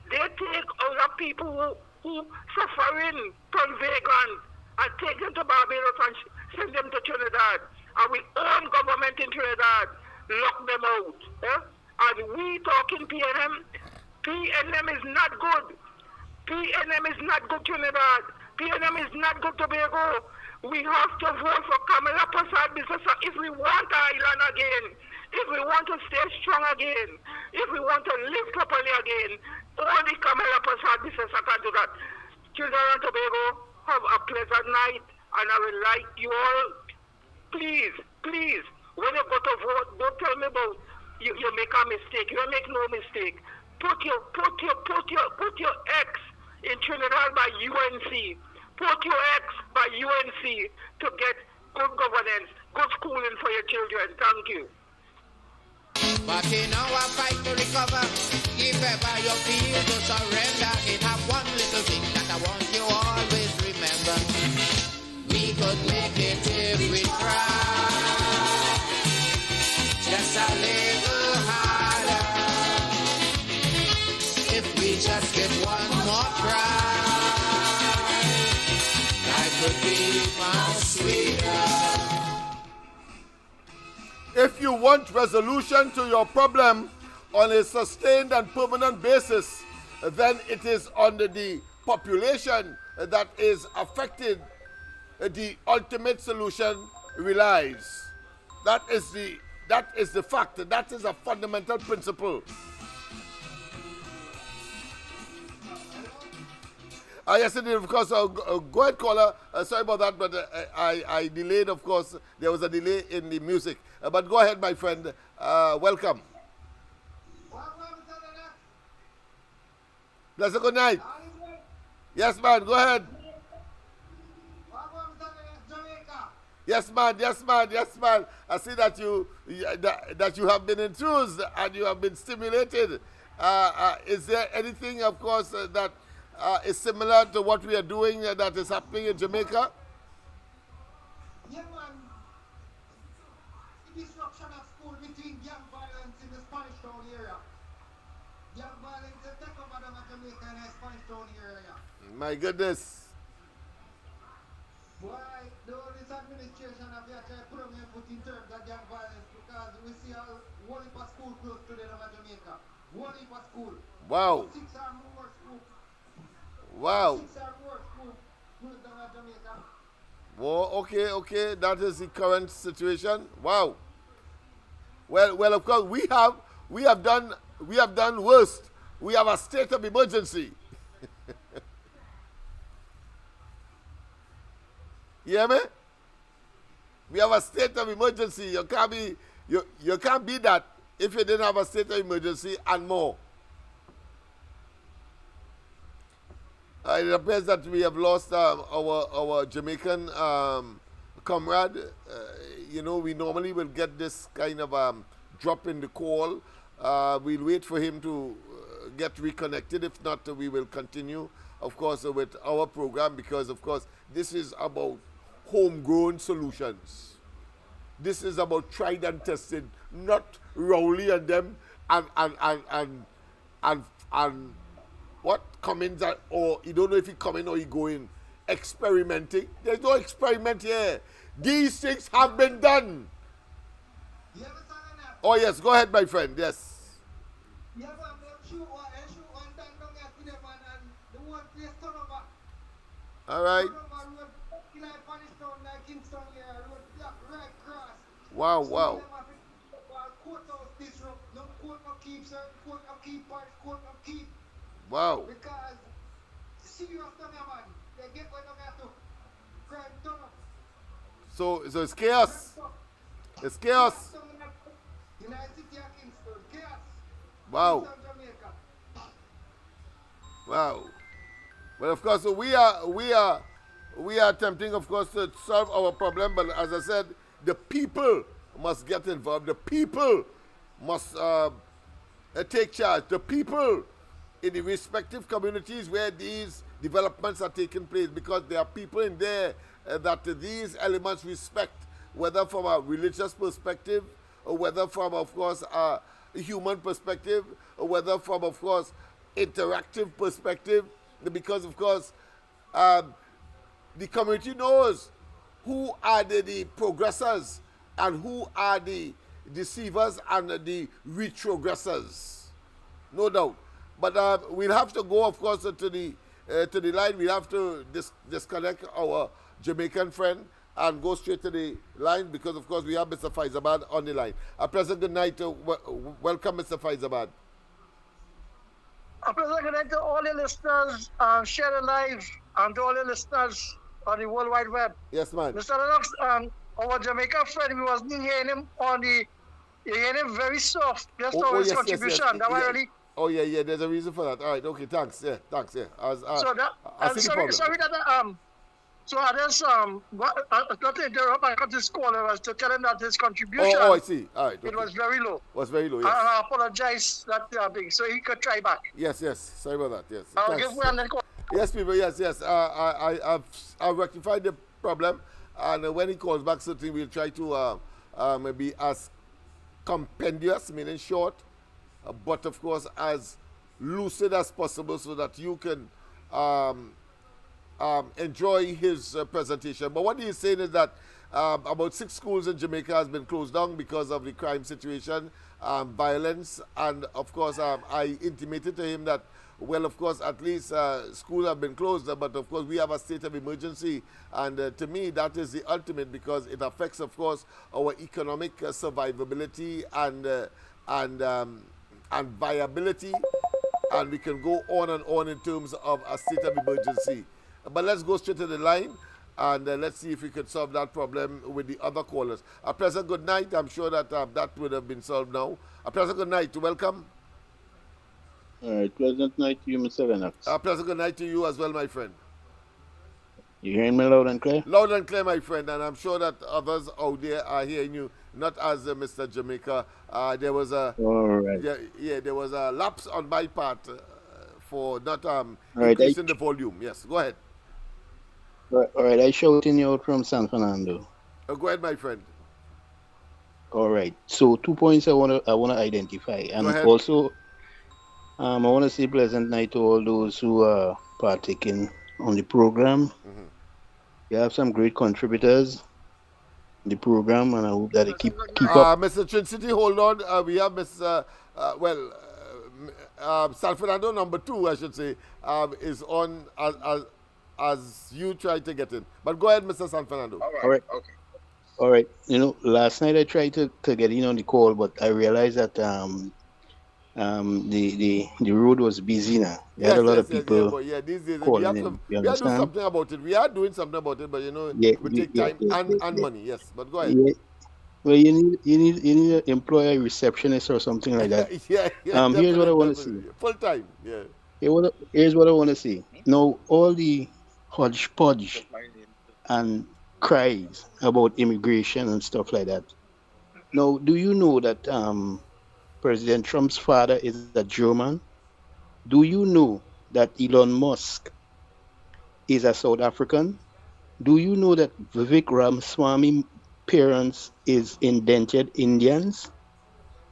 [SPEAKER 6] They take other people who suffering from vagrant and take them to Barbados and send them to Trinidad. And we own government in Trinidad, lock them out. And we talking PNM. PNM is not good. PNM is not good Trinidad. PNM is not good Tobago. We have to vote for Kamala Prasad if we want island again, if we want to stay strong again, if we want to live properly again. Only Kamala Prasad can do that. Children of Tobago, have a pleasant night, and I will like you all. Please, when you go to vote, don't tell me about you make a mistake. You make no mistake. Put your X in Trinidad by UNC. Put your X by UNC to get good governance, good schooling for your children. Thank you.
[SPEAKER 12] But in our fight to recover, if ever you feel to surrender, it have one little thing that I want you always remember. We could make it if we try, just a little harder. If we just get one more try, could be much sweeter.
[SPEAKER 2] If you want resolution to your problem on a sustained and permanent basis, then it is on the population that is affected. The ultimate solution relies. That is the fact. That is a fundamental principle. Yes, indeed, of course. Go ahead, caller. Sorry about that, but I delayed, of course. There was a delay in the music. But go ahead, my friend. Welcome. Bless a good night. Yes, man. Go ahead. Yes, man. I see that you have been enthused and you have been stimulated. Is there anything, of course, that is similar to what we are doing that is happening in Jamaica?
[SPEAKER 8] Yeah, man. The disruption of school between gang violence in the Spanish Town area. Gang violence is take over the Jamaica and the Spanish Town area.
[SPEAKER 2] My goodness.
[SPEAKER 8] Why this administration have to put on their foot in terms of gang violence because we see a whole heap of school close to the Jamaica. Whole heap of school.
[SPEAKER 2] Wow.
[SPEAKER 8] 6 or more school.
[SPEAKER 2] Wow.
[SPEAKER 8] 6 or more school close down in Jamaica.
[SPEAKER 2] Oh, okay. That is the current situation. Wow. Well, of course, we have done worst. We have a state of emergency. You hear me? We have a state of emergency. You can't be that if you didn't have a state of emergency and more. It appears that we have lost our Jamaican comrade. We normally will get this kind of drop in the call. We'll wait for him to get reconnected. If not, we will continue, of course, with our program because, of course, this is about homegrown solutions. This is about tried and tested, not Rowley and them and what Cummins or you don't know if he coming or he going experimenting. There's no experiment here. These things have been done. Oh yes, go ahead, my friend. Yes. All right. Wow. Wow.
[SPEAKER 8] Because serious man, they get when they to crime turn up.
[SPEAKER 2] So it's chaos. It's chaos.
[SPEAKER 8] United City and Kingston, chaos.
[SPEAKER 2] Wow. Wow. Well, of course, so we are attempting, of course, to solve our problem. But as I said, the people must get involved. The people must take charge. The people in the respective communities where these developments are taking place, because there are people in there that these elements respect, whether from a religious perspective, or whether from, of course, a human perspective, or whether from, of course, interactive perspective, because, of course, the community knows who are the progressors and who are the deceivers and the retrogressors. No doubt. But we'll have to go, of course, to the line. We'll have to disconnect our Jamaican friend and go straight to the line because, of course, we have Mr. Faizabad on the line. A pleasant good night. Welcome, Mr. Faizabad.
[SPEAKER 13] A pleasant good night to all your listeners, share the live, and to all your listeners on the World Wide Web.
[SPEAKER 2] Yes, man.
[SPEAKER 13] Mr. Lennox, our Jamaica friend, we wasn't hearing him you hear him very soft, just on his contribution.
[SPEAKER 2] Yes.
[SPEAKER 13] That was really...
[SPEAKER 2] Oh, yeah, there's a reason for that. All right, okay, thanks, yeah. I see the problem.
[SPEAKER 13] Sorry that, so others, not to interrupt, I got this call, I was to tell him that his contribution...
[SPEAKER 2] Oh, I see, all right. Okay.
[SPEAKER 13] It was very low.
[SPEAKER 2] Was very low, yes.
[SPEAKER 13] And I apologize that so he could try back.
[SPEAKER 2] Yes, sorry about that, yes.
[SPEAKER 13] I'll give him another call.
[SPEAKER 2] Yes, people, yes. I've rectified the problem, and when he calls back, certainly we'll try to be as compendious, meaning short, but of course as lucid as possible so that you can enjoy his presentation. But what he's saying is that about 6 schools in Jamaica has been closed down because of the crime situation, violence, and of course I intimated to him that, well, of course, at least schools have been closed, but of course we have a state of emergency, and to me that is the ultimate because it affects, of course, our economic survivability and viability, and we can go on and on in terms of a state of emergency. But let's go straight to the line, and let's see if we can solve that problem with the other callers. A pleasant good night. I'm sure that that would have been solved now. A pleasant good night. Welcome.
[SPEAKER 14] All right, pleasant night to you, Mr. Lennox.
[SPEAKER 2] A pleasant good night to you as well, my friend.
[SPEAKER 14] You hearing me loud and clear?
[SPEAKER 2] Loud and clear, my friend, and I'm sure that others out there are hearing you. Not as Mr. Jamaica. There was a
[SPEAKER 14] All right.
[SPEAKER 2] there was a lapse on my part for not
[SPEAKER 14] All right.
[SPEAKER 2] increasing the volume. Yes, go ahead.
[SPEAKER 14] All right. I shouting you out from San Fernando.
[SPEAKER 2] Go ahead, my friend.
[SPEAKER 14] All right. So 2 points I wanna identify,
[SPEAKER 2] Go
[SPEAKER 14] and
[SPEAKER 2] ahead.
[SPEAKER 14] also I wanna say pleasant night to all those who are partaking on the program. You have some great contributors in the program, and I hope that they keep up.
[SPEAKER 2] Mr. Trincity, hold on. We have Mr. San Fernando number 2, I should say, is on as you try to get in. But go ahead, Mr. San Fernando.
[SPEAKER 14] All right. Okay. All right. Last night I tried to get in on the call, but I realized that the road was busy now. We had a lot of people
[SPEAKER 2] but these days
[SPEAKER 14] calling in. You
[SPEAKER 2] we have to do
[SPEAKER 14] understand?
[SPEAKER 2] something about it. We are doing something about it, but
[SPEAKER 14] Yeah,
[SPEAKER 2] it will take time and money. Yes, but go ahead.
[SPEAKER 14] yeah. Well, you need an employer receptionist or something like that. Here's what I want to see.
[SPEAKER 2] Full time. Yeah.
[SPEAKER 14] Here's what I want to see. Now, all the hodgepodge and cries about immigration and stuff like that. Now, do you know that President Trump's father is a German? Do you know that Elon Musk is a South African? Do you know that Vivek Ramaswamy parents is indented Indians?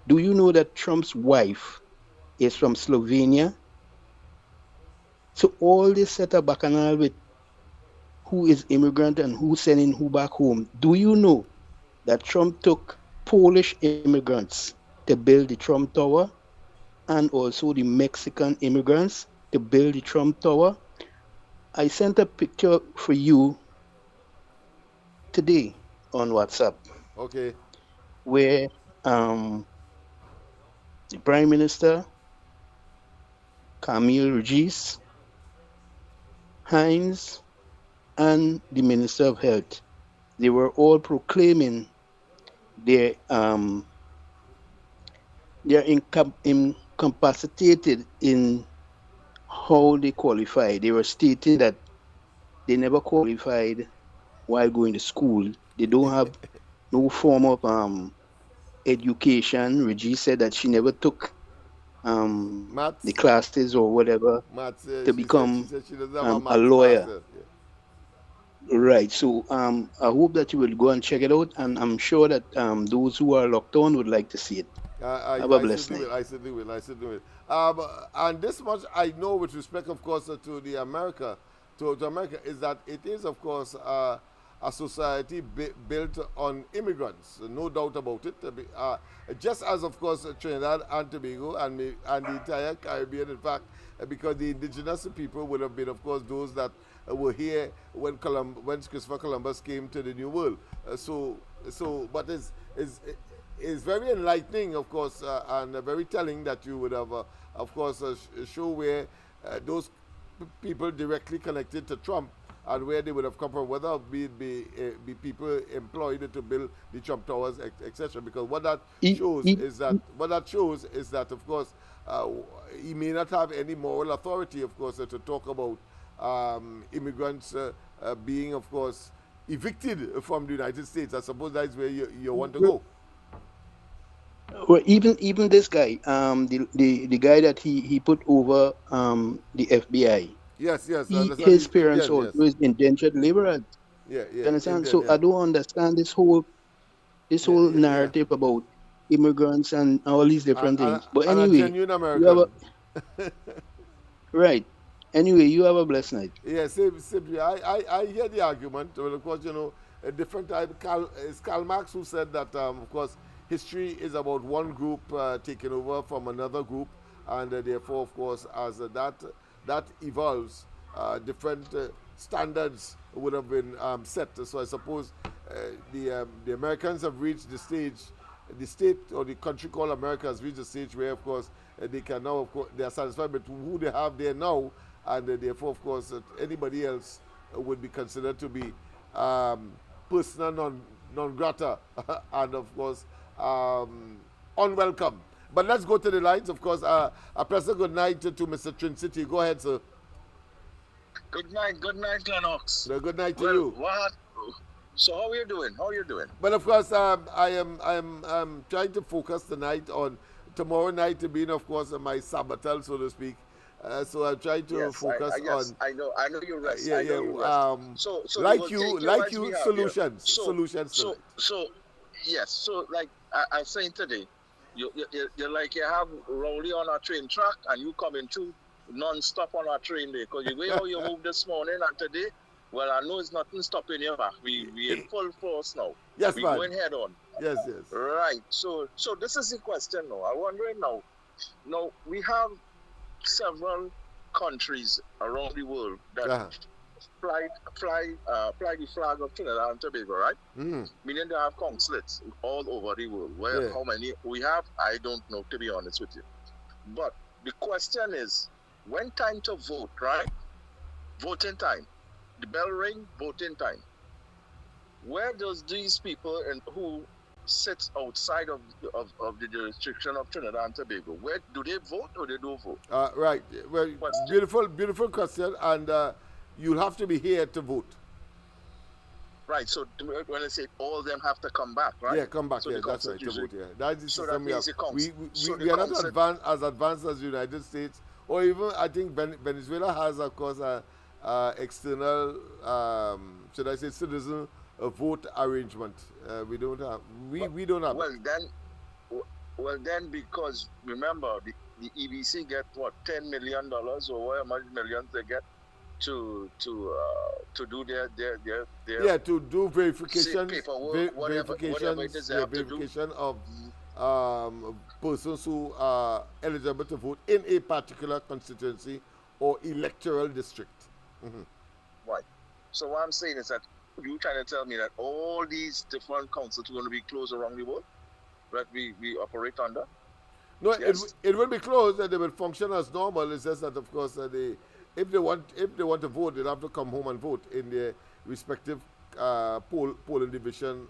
[SPEAKER 14] Do you know that Trump's wife is from Slovenia? So all this set a bacchanal with who is immigrant and who sending who back home. Do you know that Trump took Polish immigrants to build the Trump Tower and also the Mexican immigrants to build the Trump Tower? I sent a picture for you today on WhatsApp.
[SPEAKER 2] Okay.
[SPEAKER 14] Where the Prime Minister, Camille Regis, Hines, and the Minister of Health, they were all proclaiming they're incapacitated in how they qualify. They were stating that they never qualified while going to school. They don't have no form of education. Regis said that she never took the classes or whatever to become a lawyer.
[SPEAKER 2] Master,
[SPEAKER 14] Right. So I hope that you will go and check it out, and I'm sure that those who are locked on would like to see it. Have a blessed night.
[SPEAKER 2] I certainly will. And this much I know with respect, of course, to the America, to America, is that it is, of course, a society built on immigrants, no doubt about it. Just as, of course, Trinidad and Tobago and the entire Caribbean, in fact, because the indigenous people would have been, of course, those that were here when Christopher Columbus came to the New World. But it's very enlightening, of course, and very telling that you would have, of course, a show where those people directly connected to Trump and where they would have come from, whether be people employed to build the Trump Towers, etc. Because what that shows is that, of course, he may not have any moral authority, of course, to talk about immigrants being, of course, evicted from the United States. I suppose that's where you want to go.
[SPEAKER 14] Well, even this guy, the guy that he put over the FBI.
[SPEAKER 2] Yes.
[SPEAKER 14] His parents also is indentured laborers.
[SPEAKER 2] Yeah.
[SPEAKER 14] You understand? So I don't understand this whole narrative about immigrants and all these different things. But anyway,
[SPEAKER 2] a genuine American.
[SPEAKER 14] Right. Anyway, you have a blessed night.
[SPEAKER 2] Yeah, simply, I hear the argument. Well, of course, a different type. It's Karl Marx who said that, of course, history is about one group taking over from another group, and therefore, of course, as that evolves, different standards would have been set. So I suppose the Americans have reached the stage, the state or the country called America has reached the stage where, of course, they can now, of course, they are satisfied with who they have there now, and therefore, of course, anybody else would be considered to be persona non grata, and of course, unwelcome. But let's go to the lines. Of course, a pleasant good night to Mr. Trincity. Go ahead, sir.
[SPEAKER 15] Good night, Lennox.
[SPEAKER 2] No, good night to
[SPEAKER 15] Well,
[SPEAKER 2] you.
[SPEAKER 15] what? So how are you doing?
[SPEAKER 2] But of course, I'm trying to focus tonight on tomorrow night being, of course, my sabbatal, so to speak. So I'm trying to focus on.
[SPEAKER 15] I know you rest.
[SPEAKER 2] Yeah,
[SPEAKER 15] I know
[SPEAKER 2] yeah.
[SPEAKER 15] you rest. So we will take you
[SPEAKER 2] like
[SPEAKER 15] as
[SPEAKER 2] you,
[SPEAKER 15] we have here.
[SPEAKER 2] solutions tonight.
[SPEAKER 15] Yes. So like I saying today, you're like you have Rowley on our train track and you coming through non-stop on our train there because the way how you moved this morning and today, well, I know it's nothing stopping you back. We in full force now.
[SPEAKER 2] Yes,
[SPEAKER 15] we
[SPEAKER 2] man.
[SPEAKER 15] going head on.
[SPEAKER 2] Yes.
[SPEAKER 15] Right. So this is the question now. I'm wondering now. Now we have several countries around the world that fly the flag of Trinidad and Tobago, right? Meaning they have consulates all over the world. Where how many we have, I don't know, to be honest with you. But the question is, when time to vote, right? Voting time. The bell ring, voting time. Where does these people and who sits outside of the jurisdiction of Trinidad and Tobago, where do they vote or they don't vote?
[SPEAKER 2] Right. Well, beautiful question, and you'll have to be here to vote.
[SPEAKER 15] Right. So when I say all of them have to come back, right?
[SPEAKER 2] Yeah, come back.
[SPEAKER 15] So
[SPEAKER 2] yeah, that's right. To vote. Yeah, that's the system we have. We are not advanced as the United States, or even I think Venezuela has, of course, external, should I say, citizen vote arrangement. We don't have. We don't have.
[SPEAKER 15] Well then, because remember the EBC get what $10 million or whatever much millions they get to do their
[SPEAKER 2] to do verification
[SPEAKER 15] verification
[SPEAKER 2] of persons who are eligible to vote in a particular constituency or electoral district.
[SPEAKER 15] Right. So what I'm saying is that you trying to tell me that all these different councils are going to be closed around the world that we operate under?
[SPEAKER 2] No,
[SPEAKER 15] yes.
[SPEAKER 2] it will be closed and they will function as normal. It's just that, of course, if they want to vote, they'll have to come home and vote in their respective polling division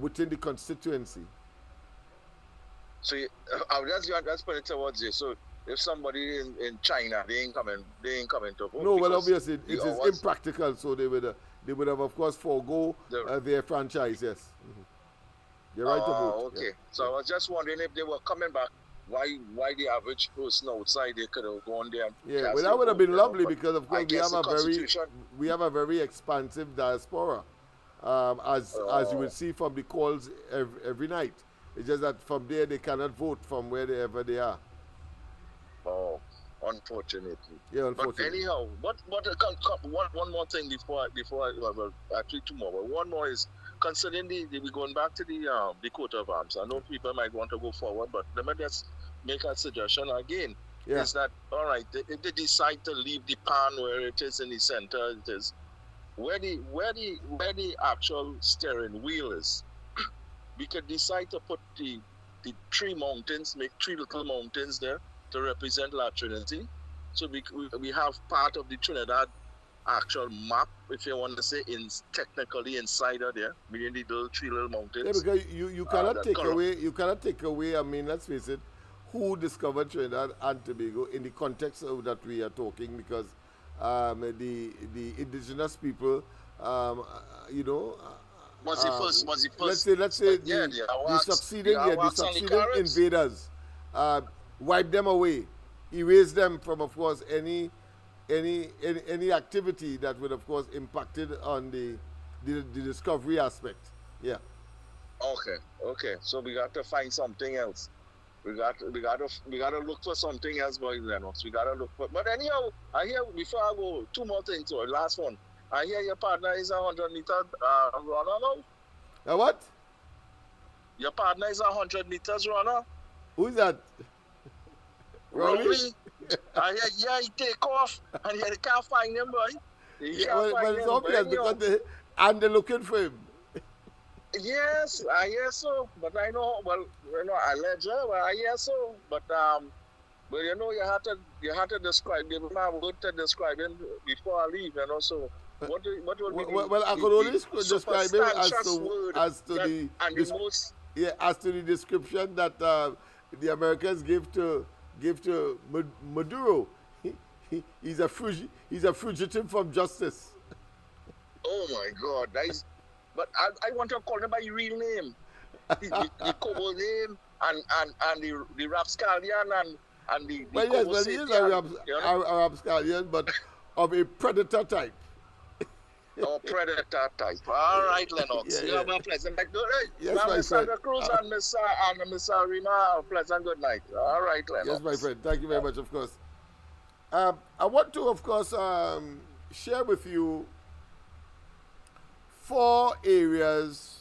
[SPEAKER 2] within the constituency.
[SPEAKER 15] So that's put it towards you. So if somebody in China, they ain't coming to vote.
[SPEAKER 2] No, well, obviously it is impractical. So they would have, of course, forego their franchise. Yes, they're right to vote.
[SPEAKER 15] Okay.
[SPEAKER 2] Yeah.
[SPEAKER 15] So I was just wondering if they were coming back. Why the average person outside they could have gone there?
[SPEAKER 2] Yeah, well, that would have been lovely because of course we have a very expansive diaspora, as you will see from the calls every night. It's just that from there they cannot vote from wherever they are.
[SPEAKER 15] Oh, unfortunately.
[SPEAKER 2] Yeah, unfortunately.
[SPEAKER 15] But anyhow, one more thing before actually two more. But one more is considering we going back to the coat of arms. I know people might want to go forward, but let me just make a suggestion again.
[SPEAKER 2] Yeah.
[SPEAKER 15] Is that all right? If they decide to leave the pan where it is in the center, it is where the actual steering wheel is. We could decide to put the three mountains, make three little mountains there to represent La Trinity. So we have part of the Trinidad actual map, if you want to say, technically inside of there, meaning the three little mountains.
[SPEAKER 2] Yeah, because you cannot take away. I mean, let's face it, who discovered Trinidad and Tobago in the context of that we are talking, because the indigenous people,
[SPEAKER 15] was the first.
[SPEAKER 2] Let's say the succeeding invaders wipe them away, erase them from, of course, any activity that would, of course, impacted on the discovery aspect. Yeah.
[SPEAKER 15] Okay. So we got to find something else. We got to look for something else, boys and Lennox. We got to look for. But anyhow, I hear before I go, two more things. So last one. I hear your partner is a 100-meter runner now.
[SPEAKER 2] A what?
[SPEAKER 15] Your partner is a 100 meters runner.
[SPEAKER 2] Who's that?
[SPEAKER 15] Rowley. I hear he take off and they can't find him, boy.
[SPEAKER 2] Well, it's obvious because they're looking for him.
[SPEAKER 15] Yes, I hear so, but I know. Well, I alleged, but I hear so. But you have to describe. Give him a word to describe him before I leave, So what will be
[SPEAKER 2] well, I could only describe him as to the description that the Americans give to Maduro. He's a fugitive from justice.
[SPEAKER 15] Oh my God, but I want to call him by your real name, the Kobo name, and the rapscallion and the
[SPEAKER 2] Well, yes, well, he is a rapscallion, but of a predator type.
[SPEAKER 15] Oh, predator type. All right, Lennox. You have a pleasant night. Good night.
[SPEAKER 2] Yes, my
[SPEAKER 15] Miss
[SPEAKER 2] friend.
[SPEAKER 15] Santa Cruz and Miss Arena, a pleasant good night. All right, Lennox.
[SPEAKER 2] Yes, my friend. Thank you very much, of course. I want to, of course, share with you 4 areas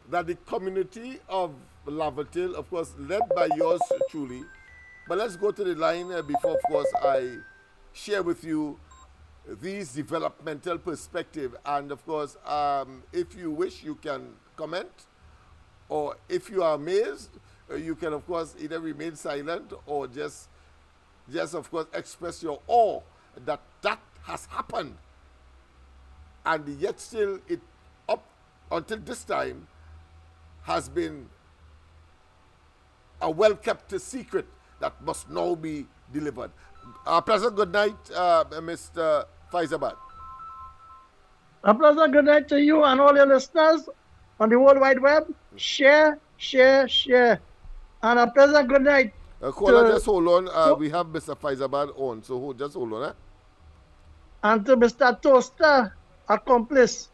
[SPEAKER 2] that the community of Lavatil, of course, led by yours truly. But let's go to the line before, of course, I share with you these developmental perspective. And, of course, if you wish, you can comment. Or if you are amazed, you can, of course, either remain silent or just of course, express your awe that has happened. And yet still, it up until this time has been a well-kept secret that must now be delivered. Pleasant good night, Mr. Faizabad.
[SPEAKER 16] A pleasant good night to you and all your listeners on the World Wide Web. Share. And a pleasant good night.
[SPEAKER 2] Caller, just hold on. We have Mr. Faizabad on, so just hold on.
[SPEAKER 16] And to Mr. Toaster, accomplice,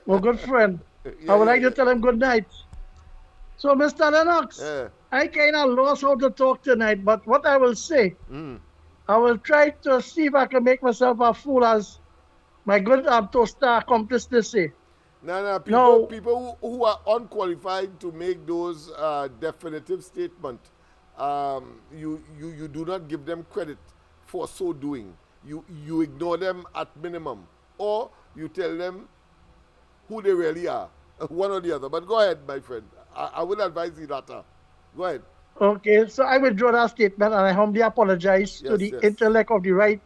[SPEAKER 16] my good friend. I would like to tell him good night. So, Mr. Lennox, I kind of lost how to talk tonight, but what I will say, I will try to see if I can make myself a fool as my good Toaster accomplice to say.
[SPEAKER 2] No, people who are unqualified to make those definitive statements, you do not give them credit for so doing. You ignore them at minimum, or you tell them who they really are, one or the other. But go ahead, my friend. I would advise the latter. Go ahead.
[SPEAKER 16] Okay, so I withdraw that statement, and I humbly apologize to the intellect of the right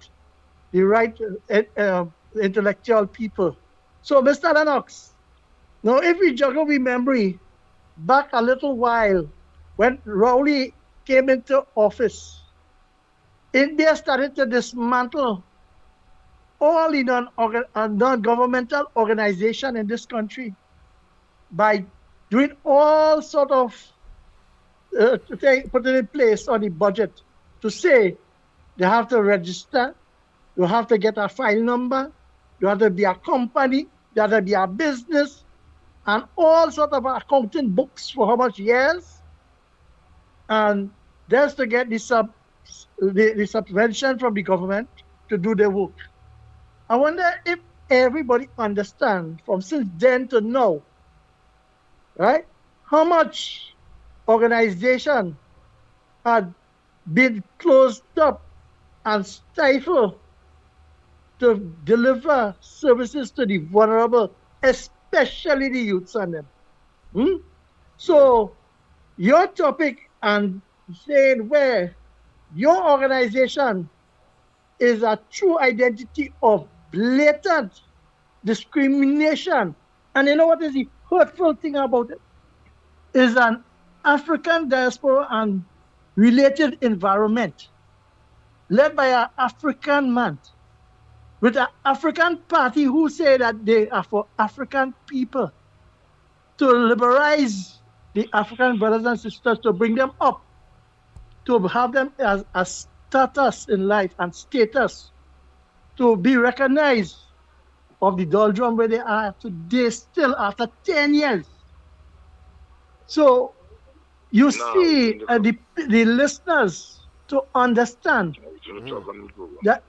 [SPEAKER 16] intellectual people. So, Mr. Lennox, now if we juggle with memory back a little while, when Rowley came into office, India started to dismantle all the non-governmental organization in this country by doing all sort of putting in place on the budget to say they have to register, you have to get a file number, you have to be a company, you have to be a business, and all sort of accounting books for how much years, and just to get the subvention from the government to do their work. I wonder if everybody understands from since then to now, right, how much organization had been closed up and stifled to deliver services to the vulnerable, especially the youths and them. So your topic and saying where your organization is a true identity of blatant discrimination. And you know what is the hurtful thing about it? Is an African diaspora and related environment led by an African man with an African party who say that they are for African people, to liberalize the African brothers and sisters, to bring them up, to have them as a status in life and status, to be recognized of the doldrum where they are today still after 10 years. So you see the listeners to understand that.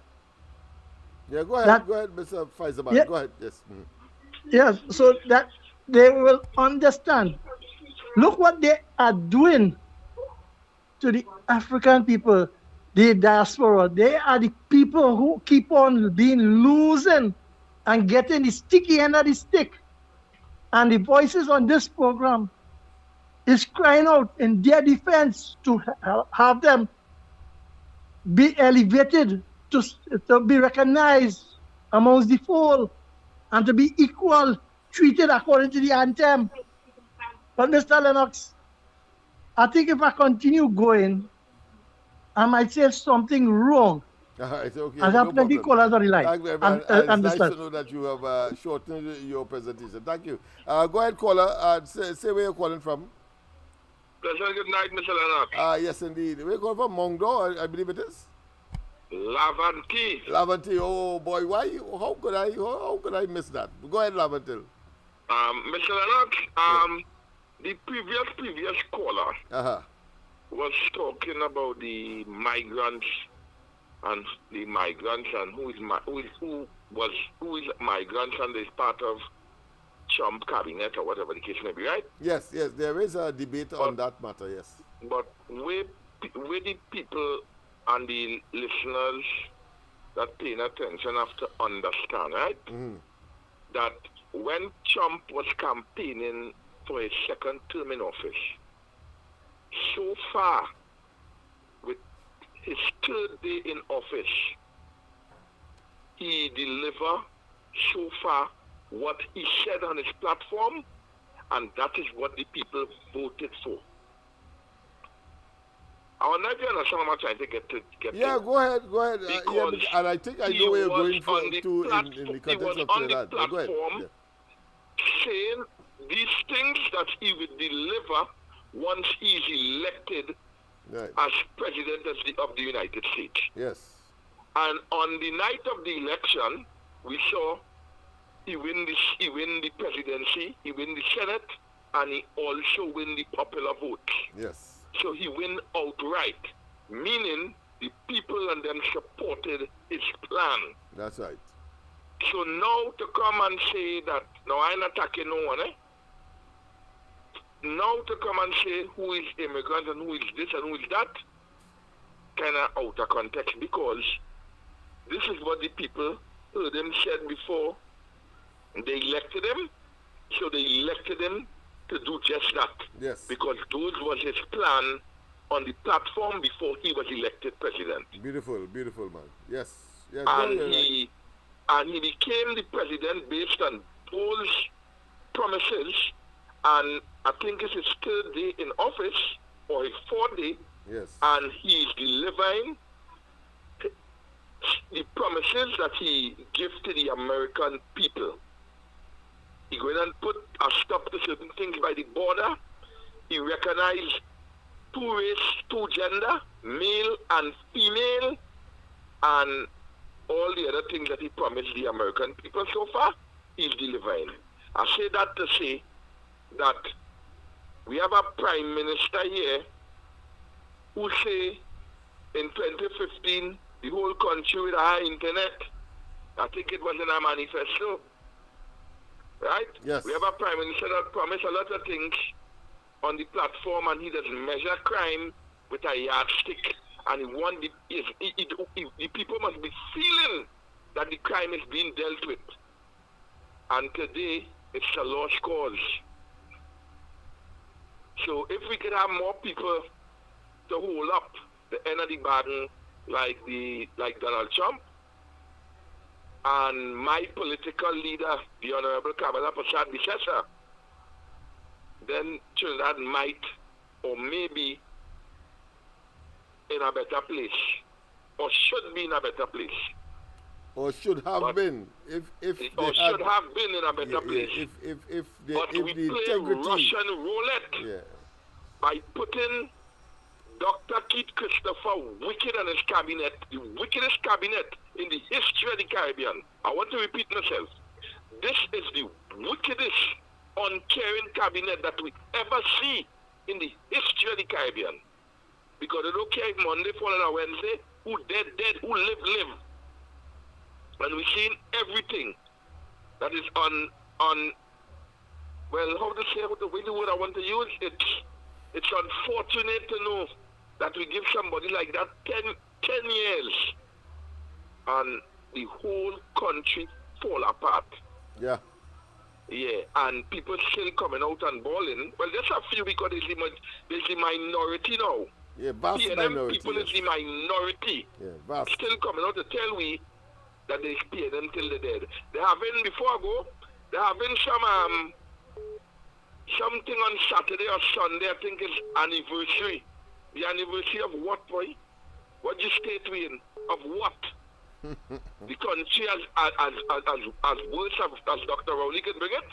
[SPEAKER 2] Yeah, go ahead, Mr. Faizabad.
[SPEAKER 16] Yeah,
[SPEAKER 2] go ahead, yes.
[SPEAKER 16] Yes, so that they will understand. Look what they are doing to the African people, the diaspora. They are the people who keep on being losing and getting the sticky end of the stick. And the voices on this program is crying out in their defense to have them be elevated, to be recognized amongst the fold, and to be equal, treated according to the anthem. But Mr. Lennox, I think if I continue going, I might say something wrong.
[SPEAKER 2] It's okay.
[SPEAKER 16] And there are plenty callers on the line.
[SPEAKER 2] Thank you,
[SPEAKER 16] And,
[SPEAKER 2] it's
[SPEAKER 16] understand.
[SPEAKER 2] nice to know that you have shortened your presentation. Thank you. Go ahead, caller. Say where you're calling from.
[SPEAKER 15] Pleasant good night, Mr. Lennox.
[SPEAKER 2] Yes, indeed. We're calling from Mongdo, I believe it is.
[SPEAKER 15] Lavanti.
[SPEAKER 2] Lavanti. Oh boy, why? How could I miss that? Go ahead, Lavanti.
[SPEAKER 15] Mr. Lennox. The previous caller was talking about the migrants and who is migrants and is part of Trump cabinet or whatever the case may be, right?
[SPEAKER 2] Yes, there is a debate on that matter, yes.
[SPEAKER 15] But where the people and the listeners that paying attention have to understand, right? That when Trump was campaigning for a second term in office, so far, with his third day in office, he delivered so far what he said on his platform, and that is what the people voted for. I wonder if you understand what I'm trying to get to.
[SPEAKER 2] Go ahead. And I think I know where you're going to in the context of Trinidad. Go ahead.
[SPEAKER 15] Saying these things that he will deliver once he's elected as president of the United States.
[SPEAKER 2] Yes.
[SPEAKER 15] And on the night of the election, we saw he win the presidency, he win the Senate, and he also win the popular vote.
[SPEAKER 2] Yes.
[SPEAKER 15] So he win outright, meaning the people and them supported his plan.
[SPEAKER 2] That's right.
[SPEAKER 15] So now to come and say that, now I'm not attacking no one, Now to come and say who is immigrant and who is this and who is that, kind of out of context, because this is what the people heard him said before they elected him. So they elected him to do just that.
[SPEAKER 2] Yes.
[SPEAKER 15] Because those was his plan on the platform before he was elected president.
[SPEAKER 2] Beautiful, man. Yes.
[SPEAKER 15] And he became the president based on those promises, and I think it's his third day in office, or his fourth day, and he's delivering the promises that he gave to the American people. He going and put a stop to certain things by the border. He recognized two race, two gender, male and female, and all the other things that he promised the American people so far, he's delivering. I say that to say that we have a prime minister here who say in 2015 the whole country with a high internet. I think it was in a manifesto. Right?
[SPEAKER 2] Yes.
[SPEAKER 15] We have a prime minister that promised a lot of things on the platform, and he doesn't measure crime with a yardstick. And the people must be feeling that the crime is being dealt with. And today, it's a lost cause. So if we could have more people to hold up the end of the bargain like Donald Trump, and my political leader, the Honorable Kamala Prasad Bisesa, then Trinidad might or maybe in a better place, or should be in a better place.
[SPEAKER 2] Or should have been, if
[SPEAKER 15] should have been in a better place. But we play Russian roulette by putting Dr. Keith Christopher wicked and his cabinet, the wickedest cabinet in the history of the Caribbean. I want to repeat myself. This is the wickedest, uncaring cabinet that we ever see in the history of the Caribbean. Because they don't care if Monday fall on a Wednesday, who dead, who live. And we've seen everything that is on well, how to say, the word I want to use, it's unfortunate to know that we give somebody like that 10 years and the whole country fall apart.
[SPEAKER 2] Yeah.
[SPEAKER 15] Yeah, and people still coming out and balling. Well, there's a few because there's the minority now.
[SPEAKER 2] Yeah, vast
[SPEAKER 15] PNM
[SPEAKER 2] minority.
[SPEAKER 15] people is the minority.
[SPEAKER 2] Yeah, vast.
[SPEAKER 15] Still coming out to tell we that they pay them till they're dead. They having, before I go, they having some something on Saturday or Sunday, I think it's anniversary. The anniversary of what, boy? What you state we in? Of what? The country as worse as Dr. Rowley can bring it?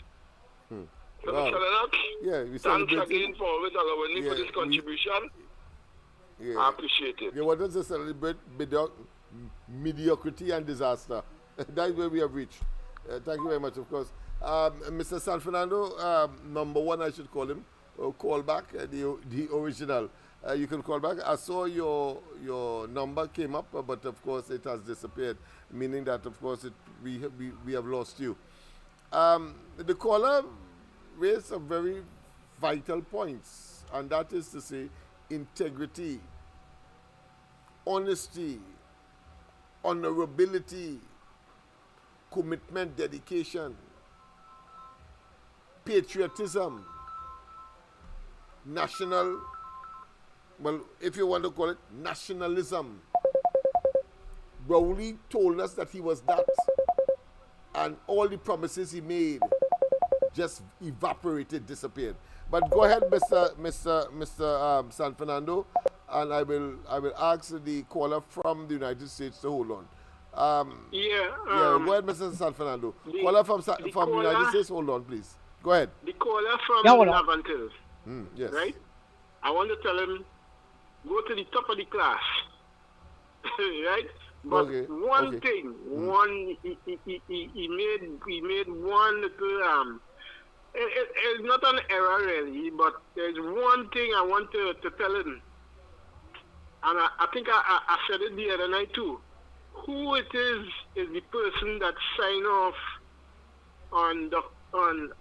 [SPEAKER 2] Wow. Yeah, we
[SPEAKER 15] thanks again for always allowing me for this contribution. I appreciate it.
[SPEAKER 2] They want us to celebrate mediocrity and disaster. That's where we have reached. Thank you very much, of course. Mr. San Fernando, number one, I should call him. Call back, the original. You can call back. I saw your number came up, but of course it has disappeared, meaning that, of course, we have lost you. The caller raised some very vital points, and that is to say integrity, honesty, honorability, commitment, dedication, patriotism, national, well, if you want to call it nationalism. Rowley told us that he was that, and all the promises he made just evaporated, disappeared. But go ahead, Mr. San Fernando, and I will ask the caller from the United States to hold on. Go ahead, Mr. San Fernando. Caller from the United States, hold on, please. Go ahead.
[SPEAKER 17] The caller from Levantil,
[SPEAKER 2] yes.
[SPEAKER 17] right? I want to tell him, go to the top of the class, right? But one thing, he made one little it's not an error really, but there's one thing I want to tell him, and I think I said it the other night too. Who it is the person that sign off on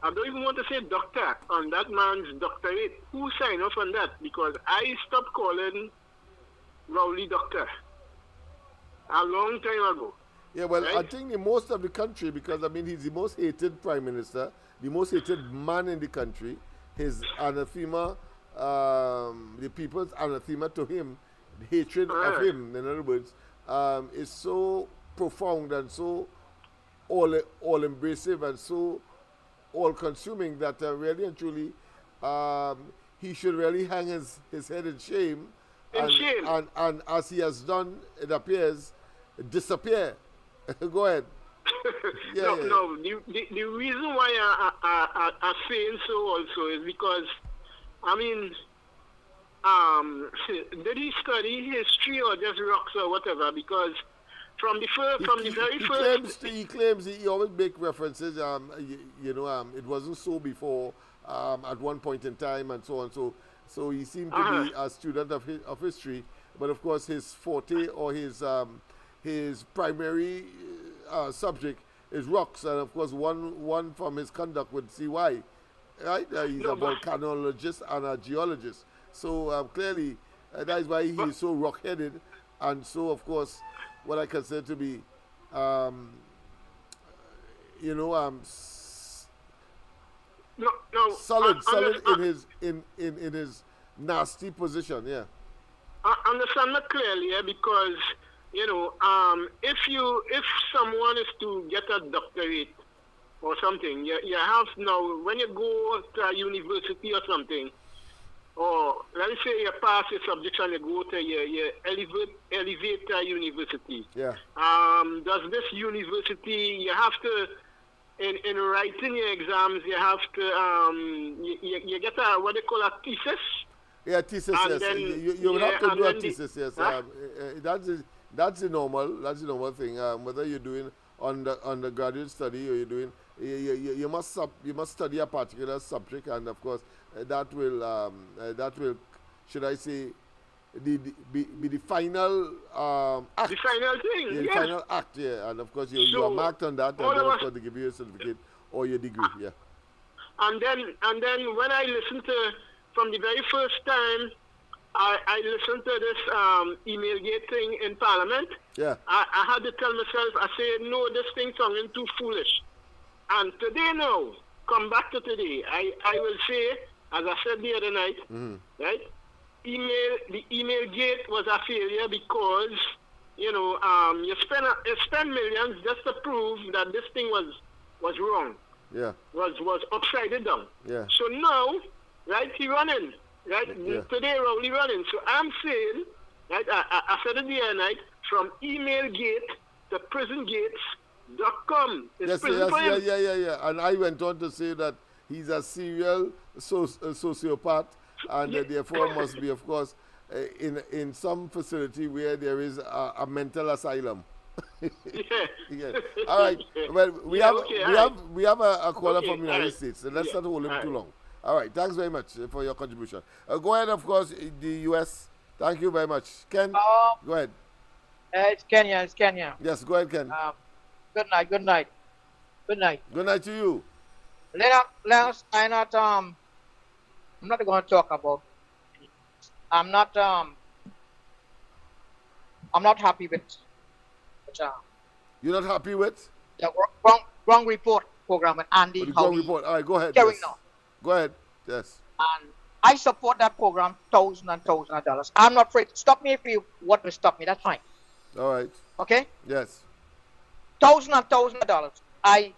[SPEAKER 17] I don't even want to say doctor, on that man's doctorate. Who sign off on that? Because I stopped calling Rowley doctor a long time ago.
[SPEAKER 2] Yeah, well,
[SPEAKER 17] right?
[SPEAKER 2] I think in most of the country, because I mean he's the most hated prime minister, the most hated man in the country. His anathema, the people's anathema to him, the hatred of him, in other words, is so profound and so all-embracive and so all-consuming that really and truly he should really hang his head in shame. And as he has done, it appears, disappear. Go ahead.
[SPEAKER 17] No. The reason why I'm saying so also is because, I mean, did he study history or just rocks or whatever? Because from the very first,
[SPEAKER 2] he claims he always make references. It wasn't so before. At one point in time, and so on. So he seemed to be a student of history, but of course his forte or his primary subject is rocks, and of course one from his conduct would see why, right? He's a volcanologist and a geologist, so clearly that is why he is so rock-headed, and so of course what I consider to be, solid in his nasty position, yeah.
[SPEAKER 17] I understand that clearly, because if someone is to get a doctorate or something, you have now, when you go to a university or something, or let me say you pass your subjects and you go to your elevator university.
[SPEAKER 2] Yeah.
[SPEAKER 17] Does this university, you have to, in writing your exams, you have to, you get a, what they call a thesis?
[SPEAKER 2] Yeah, thesis,
[SPEAKER 17] and
[SPEAKER 2] yes.
[SPEAKER 17] Then,
[SPEAKER 2] you have to do a thesis, yes. That's the normal thing. Whether you're doing undergraduate study or you're doing, you must study a particular subject, and of course that will, should I say, be the final act.
[SPEAKER 17] The final thing,
[SPEAKER 2] yeah, the final act, yeah. And of course you are marked on that, and then of course they give you a certificate or your degree, yeah.
[SPEAKER 17] And then when I listened to, from the very first time, I listened to this email gate thing in Parliament.
[SPEAKER 2] Yeah.
[SPEAKER 17] I had to tell myself, I said, no, this thing sounding too foolish. And today now, come back to today, I will say, as I said the other night, right? The email gate was a failure because, you spend millions just to prove that this thing was wrong.
[SPEAKER 2] Yeah.
[SPEAKER 17] Was upside down.
[SPEAKER 2] Yeah.
[SPEAKER 17] So now, right, he running. Right?
[SPEAKER 2] Yeah.
[SPEAKER 17] Today Rowley running. So I'm saying Right? I said it there, right? From email gate to prisongates.com. It's
[SPEAKER 2] Yes,
[SPEAKER 17] prison for him.
[SPEAKER 2] yeah. And I went on to say that he's a serial sociopath, and therefore must be, of course, in some facility where there is a mental asylum. Yeah. All right. Well, we have a caller from the United States, so let's not hold him too long. All right. Thanks very much for your contribution. Go ahead, of course, the U.S. Thank you very much. Ken, go ahead.
[SPEAKER 18] It's Kenya.
[SPEAKER 2] Yes, go ahead, Ken.
[SPEAKER 18] Good night.
[SPEAKER 2] Good night to you.
[SPEAKER 18] Lennox, I'm not going to talk about. I'm not happy with.
[SPEAKER 2] You're not happy with
[SPEAKER 18] the wrong report program with Andy?
[SPEAKER 2] Wrong report. All right, go ahead.
[SPEAKER 18] Carrying
[SPEAKER 2] yes.
[SPEAKER 18] on.
[SPEAKER 2] Go ahead. Yes.
[SPEAKER 18] And I support that program, thousands of dollars. I'm not afraid. Stop me if you want to stop me. That's fine.
[SPEAKER 2] All right.
[SPEAKER 18] Okay?
[SPEAKER 2] Yes.
[SPEAKER 18] Thousands of dollars. I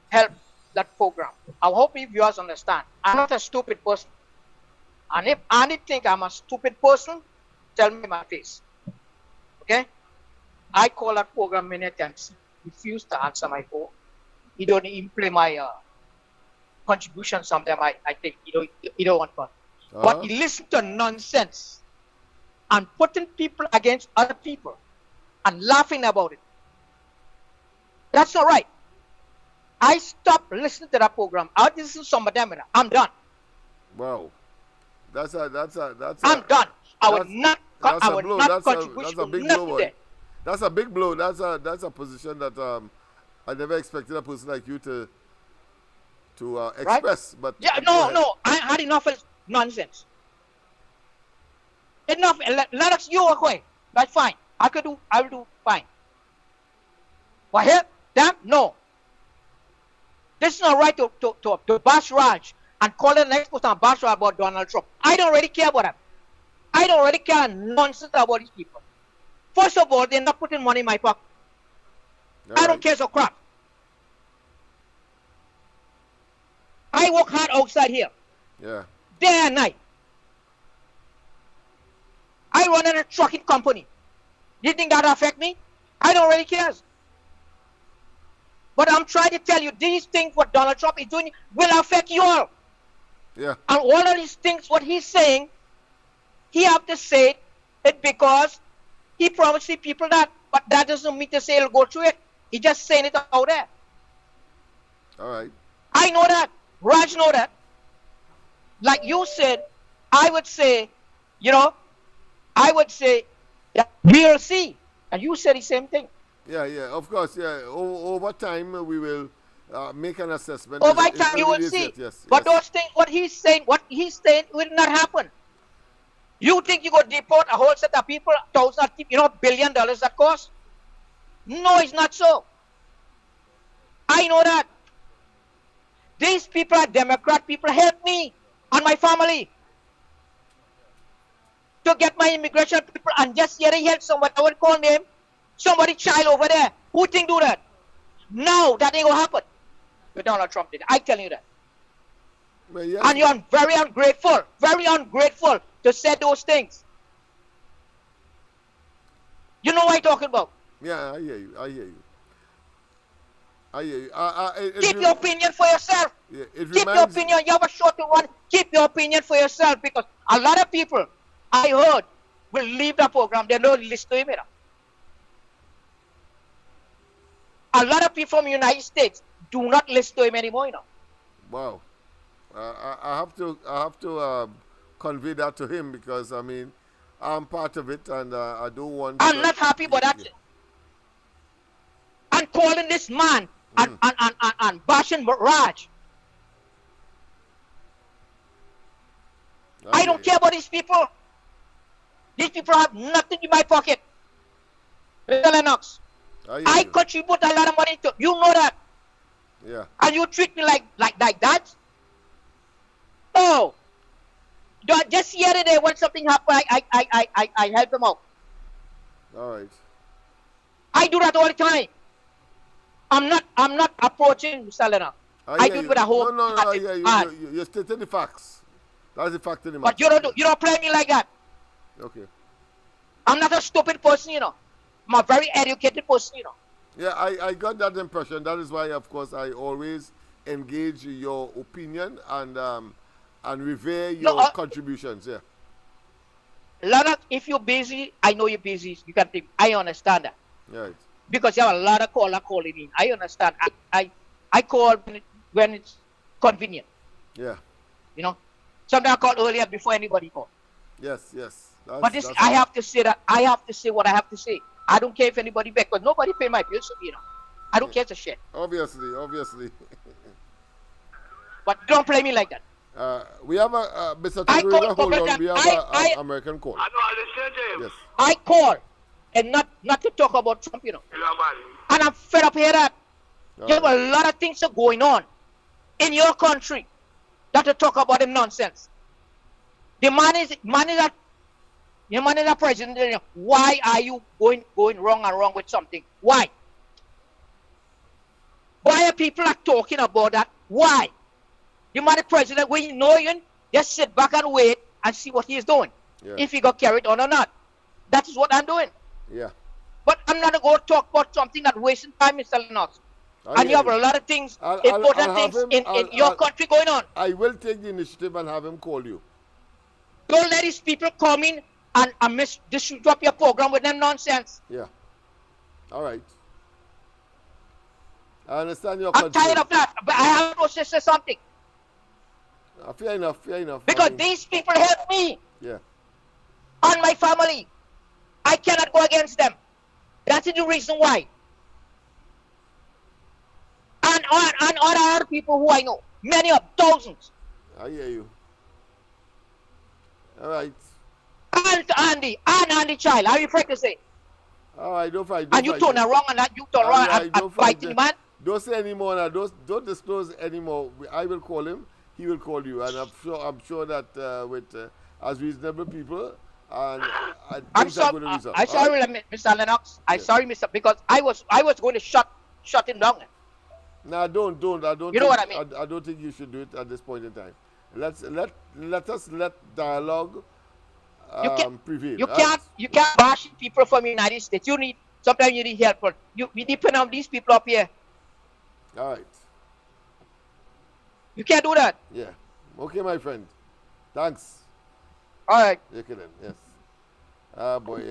[SPEAKER 18] help that program. I hope you viewers understand. I'm not a stupid person. And if Andy think I'm a stupid person, tell me my face. Okay? I call that program many times. He refused to answer my phone. He don't even play my contribution sometimes. I think he don't want fun. But he listen to nonsense and putting people against other people and laughing about it. That's not right. I stopped listening to that program. I listen to some of them. I'm done.
[SPEAKER 2] Wow. I'm
[SPEAKER 18] done. I would not contribute.
[SPEAKER 2] That's a big blow, boy. That's a big blow. That's a position that I never expected a person like you to express. Right? But
[SPEAKER 18] yeah, no. I had enough of nonsense. Enough. Lennox, you are quiet. That's fine. I will do fine. But here, damn, no. This is not right to bash Raj and call the next person and bash Raj about Donald Trump. I don't really care about that. I don't really care nonsense about these people. First of all, they're not putting money in my pocket. I don't care so crap. I work hard outside here.
[SPEAKER 2] Yeah.
[SPEAKER 18] Day and night. I run a trucking company. Do you think that affect me? I don't really care. But I'm trying to tell you, these things what Donald Trump is doing will affect you all.
[SPEAKER 2] Yeah.
[SPEAKER 18] And all of these things, what he's saying, he have to say it because he promised the people that, but that doesn't mean to say he'll go through it. He just saying it out there.
[SPEAKER 2] All right.
[SPEAKER 18] I know that. Raj know that. Like you said, I would say that we'll see. And you said the same thing.
[SPEAKER 2] Yeah, of course, yeah. Over time, we will make an assessment.
[SPEAKER 18] Over time, you will see.
[SPEAKER 2] Yes,
[SPEAKER 18] but those things, what he's saying will not happen. You think you go deport a whole set of people, thousands of people, $1 billion that cost? No, it's not so. I know that. These people are Democrat people. Help me and my family to get my immigration people. And just here they help somebody. I would call name somebody child over there. Who think do that? No, that ain't gonna happen. But Donald Trump did. I tell you that.
[SPEAKER 2] Well, yes.
[SPEAKER 18] And you're very ungrateful to say those things. You know what I'm talking about?
[SPEAKER 2] Yeah, I hear you.
[SPEAKER 18] Keep your opinion for yourself.
[SPEAKER 2] Yeah,
[SPEAKER 18] keep your opinion. You have a short one. Keep your opinion for yourself, because a lot of people I heard will leave the program. They don't listen to him. A lot of people from the United States do not listen to him anymore.
[SPEAKER 2] Wow. I have to convey that to him, because I mean I'm part of it, and I don't want.
[SPEAKER 18] I'm not happy about that. And calling this man and bashing Raj. I don't care about these people. These people have nothing in my pocket. Lennox, I contribute a lot of money to you. Know that.
[SPEAKER 2] Yeah.
[SPEAKER 18] And you treat me like that? Oh. Just yesterday when something happened, I help them out.
[SPEAKER 2] All right.
[SPEAKER 18] I do that all the time. I'm not approaching Mr. Lennox. I do it with a whole.
[SPEAKER 2] No. You're stating the facts. That's the fact in the matter.
[SPEAKER 18] But you don't play me like that.
[SPEAKER 2] Okay.
[SPEAKER 18] I'm not a stupid person, you know. I'm a very educated person, you know.
[SPEAKER 2] Yeah, I got that impression. That is why, of course, I always engage your opinion and revere your contributions. Yeah.
[SPEAKER 18] Lennox, if you're busy, I know you're busy. You can think. I understand that.
[SPEAKER 2] Right.
[SPEAKER 18] Because you have a lot of caller calling in. I understand. I call when it's convenient.
[SPEAKER 2] Yeah.
[SPEAKER 18] You know, sometimes I call earlier before anybody called.
[SPEAKER 2] Yes.
[SPEAKER 18] But this, I have to say that I have to say what I have to say. I don't care if anybody back, because nobody pay my bills, you know. I don't care a shit.
[SPEAKER 2] Obviously.
[SPEAKER 18] But don't play me like that.
[SPEAKER 2] We have a Mr. Tagriga, hold on. We have an American call.
[SPEAKER 17] I don't understand him.
[SPEAKER 2] Yes.
[SPEAKER 18] I call and not to talk about Trump, you know. And I'm fed up here that you have a lot of things are going on in your country that to talk about him nonsense. The man is a president. Why are you going wrong with something? Why? Why are people are talking about that? Why? The man is president, when you know you just sit back and wait and see what he is doing.
[SPEAKER 2] Yeah.
[SPEAKER 18] If he got carried on or not. That is what I'm doing.
[SPEAKER 2] Yeah.
[SPEAKER 18] But I'm not going to talk about something that wasting time, Mr. Lennox. And you have a lot of things, important things in your country going on.
[SPEAKER 2] I will take the initiative and have him call you.
[SPEAKER 18] Don't let these people come in and disrupt your program with them nonsense.
[SPEAKER 2] Yeah. All right. I understand your
[SPEAKER 18] I'm tired of that, but I have to say something.
[SPEAKER 2] Fair enough.
[SPEAKER 18] Because these people help me.
[SPEAKER 2] Yeah.
[SPEAKER 18] And my family. I cannot go against them. That is the reason why. And other people who I know. Many of thousands.
[SPEAKER 2] I hear you. All right.
[SPEAKER 18] And Andy Child, are you afraid to say?
[SPEAKER 2] All right, don't fight.
[SPEAKER 18] And you turn around and that you turn around and fighting the man?
[SPEAKER 2] Don't say anymore now. Don't disclose anymore. I will call him. He will call you, and I'm sure that with as reasonable people, and things are going to resolve.
[SPEAKER 18] I'm sorry, Mr. Lennox. I'm sorry, Mr. Because I was going to shut him down.
[SPEAKER 2] No, don't. I don't.
[SPEAKER 18] You know what I mean?
[SPEAKER 2] I don't think you should do it at this point in time. Let us let dialogue prevail.
[SPEAKER 18] You can't bash people from the United States. Sometimes you need help. But we depend on these people up here.
[SPEAKER 2] All right.
[SPEAKER 18] You can't do that.
[SPEAKER 2] Yeah. Okay, my friend. Thanks.
[SPEAKER 18] All right.
[SPEAKER 2] Okay then. Yes. Boy.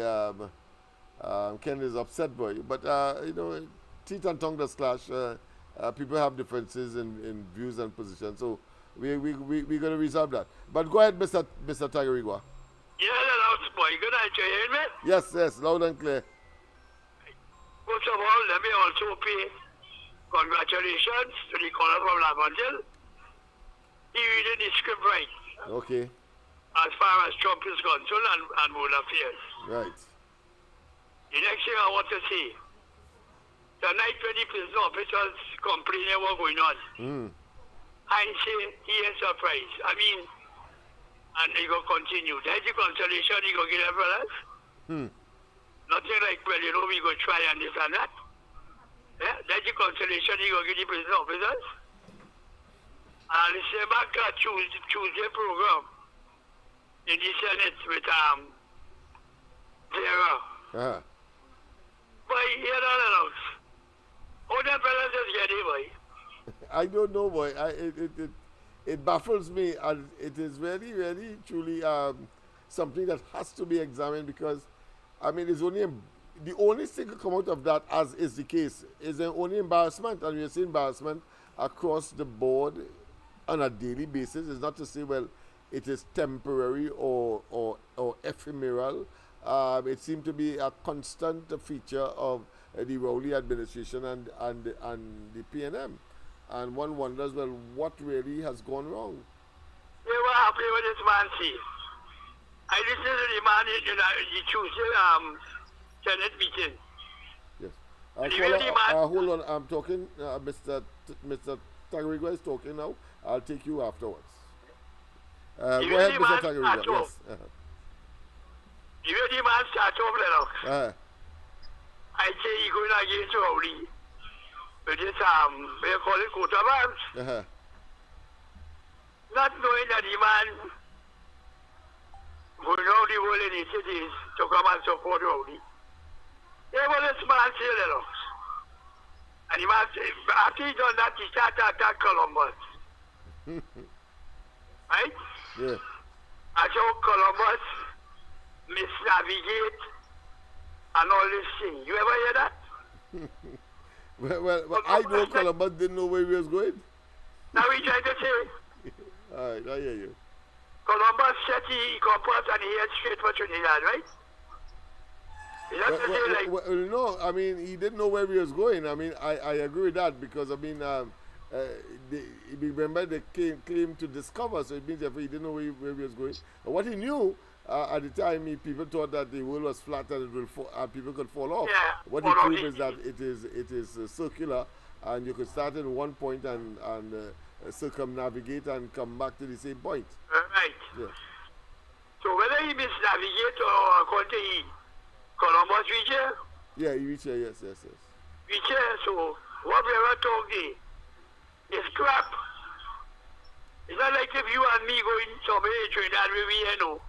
[SPEAKER 2] Ken is upset, boy. But teeth and tongue does clash. People have differences in views and positions. So we're gonna resolve that. But go ahead, Mr. Tagarigua.
[SPEAKER 17] Yeah, Lennox, boy. Good night, you hear me?
[SPEAKER 2] Yes, loud and clear.
[SPEAKER 17] First of all, let me also pay congratulations to the caller from Lavandale. He reading the script right.
[SPEAKER 2] Okay.
[SPEAKER 17] As far as Trump is concerned and world affairs.
[SPEAKER 2] Right.
[SPEAKER 17] The next thing I want to say, tonight when the prison officers complaining what going on, I say he is surprised. I mean, and he go continue. That's the consolation he go give everyone else. Nothing like, well, we go try and this and that. Yeah, that's the consolation he go give the prison officers. And the same back Tuesday program in the Senate with Vera. Boy, here else. How the fellas just get it, boy?
[SPEAKER 2] I don't know, boy. It baffles me, and it is very, very truly something that has to be examined, because I mean, it's only the only thing to come out of that, as is the case, is the only embarrassment, and we are seeing embarrassment across the board on a daily basis. It's not to say, well, it is temporary or ephemeral. It seemed to be a constant feature of the Rowley administration and the PNM. And one wonders, well, what really has gone wrong?
[SPEAKER 17] Yeah, what happened with this man, see? I listened to the man in the Tuesday Senate meeting.
[SPEAKER 2] Yes. Hold on, I'm talking, Mr. Tagarigua is talking now. I'll take you afterwards. Go ahead, Mr. Tagarigua. Yes.
[SPEAKER 17] You hear the man start off, Lennox? I say he's going against Rowley. With this, they call it coat of arms. Not knowing that the man going around the world any cities to come and support Rowley. There was this man say Lennox. And he man say, after he done that, he started to attack Columbus. Right?
[SPEAKER 2] Yeah.
[SPEAKER 17] And so Columbus misnavigate and all this thing. You ever hear that?
[SPEAKER 2] well, I know Columbus didn't know where he was going.
[SPEAKER 17] Now we trying to say,
[SPEAKER 2] All right, I hear you.
[SPEAKER 17] Columbus set the compass and he head straight for Trinidad, right? Is that to say, like,
[SPEAKER 2] No, I mean, he didn't know where he was going. I mean, I agree with that because, I mean, remember they claimed to discover, so it means that he didn't know where he was going. And what he knew at the time, people thought that the world was flat and it will people could fall off.
[SPEAKER 17] Yeah,
[SPEAKER 2] what he proved is that it is circular, and you could start in one point and circumnavigate and come back to the same point.
[SPEAKER 17] Right.
[SPEAKER 2] Yeah.
[SPEAKER 17] So whether he misnavigate or continue, Columbus reach here?
[SPEAKER 2] Yeah, you reach here, yes.
[SPEAKER 17] Reach here, so what we ever talk there is crap. It's not like if you and me going somewhere in Trinidad where we here know.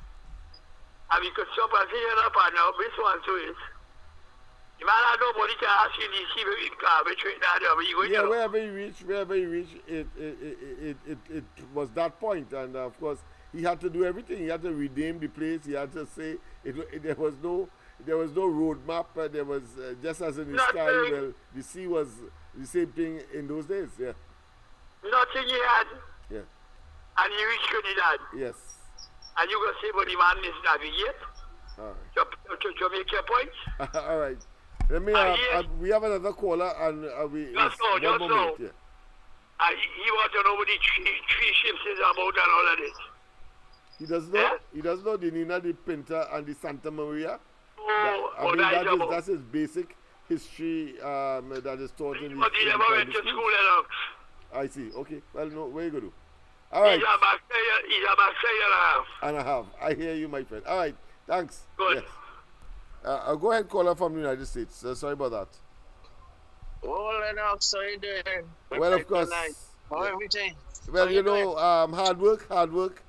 [SPEAKER 17] And we could stop and say, up and now, this one so is. The man had nobody to ask you, you see where we Trinidad where you going to.
[SPEAKER 2] Wherever you reach, it was that point, and of course he had to do everything. He had to rename the place. He had to say there was no road map. There was just as in the sky. Well, the sea was the same thing in those days. Yeah.
[SPEAKER 17] Nothing he had.
[SPEAKER 2] Yeah.
[SPEAKER 17] And you reach Trinidad.
[SPEAKER 2] Yes.
[SPEAKER 17] And you go say, but the man misnavigate.
[SPEAKER 2] All
[SPEAKER 17] right. To make your point.
[SPEAKER 2] All right. Let me. We have another caller, and we.
[SPEAKER 17] Just now.
[SPEAKER 2] Yeah.
[SPEAKER 17] He want to know what the three ships is about and all of this.
[SPEAKER 2] He does know. Yeah? He does know the Nina, the Pinta, and the Santa Maria. That's his basic history that is taught in the
[SPEAKER 17] But he never went to school enough.
[SPEAKER 2] I see. Okay. Well, no. Where you go do? All right.
[SPEAKER 17] He's a backside
[SPEAKER 2] and a half. I hear you, my friend. All right. Thanks.
[SPEAKER 17] Good.
[SPEAKER 2] Yes. Go ahead, caller from the United States. Sorry about that.
[SPEAKER 15] Oh, Lennox, how you doing?
[SPEAKER 2] Well, of course.
[SPEAKER 15] How everything?
[SPEAKER 2] Well, hard work.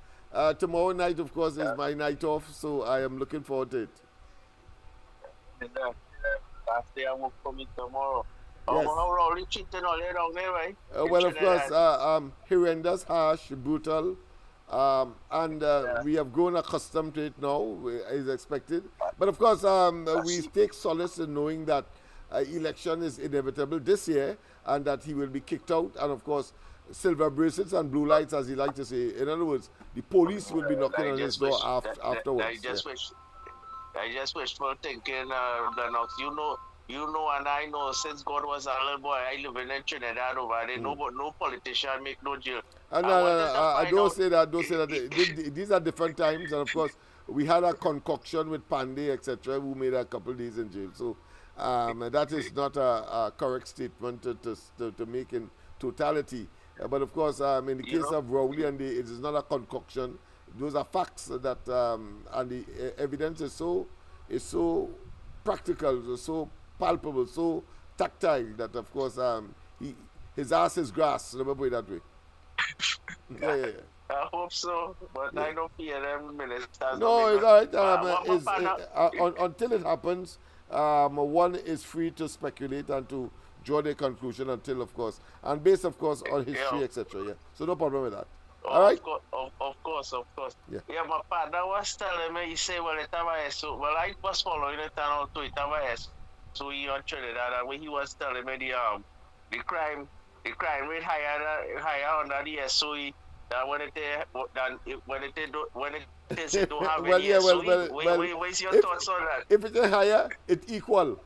[SPEAKER 2] Tomorrow night, of course, is my night off, so I am looking forward to it.
[SPEAKER 15] Last day I work for me tomorrow.
[SPEAKER 2] Yes.
[SPEAKER 15] How Rowley cheating all day down there, right?
[SPEAKER 2] Well, of course, horrendous, harsh, brutal, and we have grown accustomed to it now, as expected. But of course, we take solace in knowing that election is inevitable this year and that he will be kicked out. And of course, silver bracelets and blue lights, as he likes to say. In other words, the police will be knocking on his door afterwards.
[SPEAKER 15] I just wishful thinking, Lennox, you know, and I know since God was a little boy, I live in Trinidad over there. No politician make no deal.
[SPEAKER 2] No, don't say that. These are different times, and of course, we had a concoction with Pandey, etc., who made a couple of days in jail. So that is not a correct statement to make in totality. But of course, in the case of Rowley, and it is not a concoction. Those are facts that, and the evidence is so practical, so palpable, so tactile that of course his ass is grass. Remember it that way. Yeah.
[SPEAKER 15] I hope so, but I don't fear them ministers.
[SPEAKER 2] No, it's all right. Until it happens, one is free to speculate and to draw their conclusion until, of course, and based, of course, on history, etc. Yeah. So no problem with that. All right.
[SPEAKER 15] Of course.
[SPEAKER 2] Yeah.
[SPEAKER 15] My partner was telling me, he said, well, I was following it and all too. It was so he on Trinidad, and when he was telling me the crime rate higher under the SOE than when it don't have any SOE. What's your thoughts on that?
[SPEAKER 2] If it is higher, it's equal.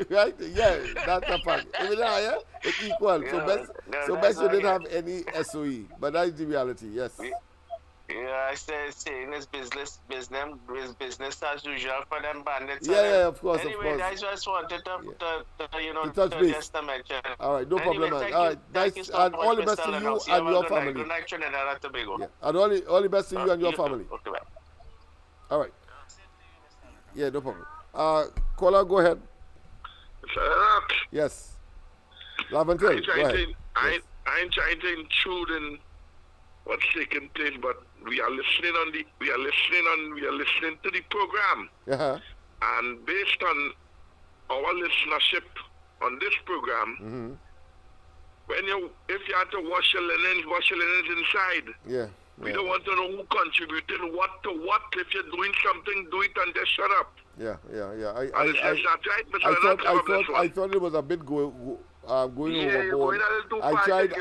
[SPEAKER 2] Right? Yeah, that's a fact. If it is higher, it's equal. Yeah, so best you didn't have any SOE. But that's the reality, yes.
[SPEAKER 15] Yeah, I saying it's business as usual for them bandits.
[SPEAKER 2] Yeah, of course,
[SPEAKER 15] anyway,
[SPEAKER 2] of course.
[SPEAKER 15] I just wanted to
[SPEAKER 2] touch base.
[SPEAKER 15] Just to mention.
[SPEAKER 2] All right, no problem, man. All right, nice, and all the best to you and your family.
[SPEAKER 15] Good night, Trinidad and Tobago.
[SPEAKER 2] Yeah, and all the best to you and your family.
[SPEAKER 15] Okay, bye.
[SPEAKER 2] All right. Yeah, no problem. Caller, go ahead. Yes. Laventil, go ahead.
[SPEAKER 17] I ain't trying to intrude in what's taking place, but
[SPEAKER 19] we are listening to the program, and based on our listenership on this program, if you had to wash your linens inside. We don't want to know who contributed what to what. If you're doing something, do it and just shut up.
[SPEAKER 2] I thought it was a bit going overboard. I tried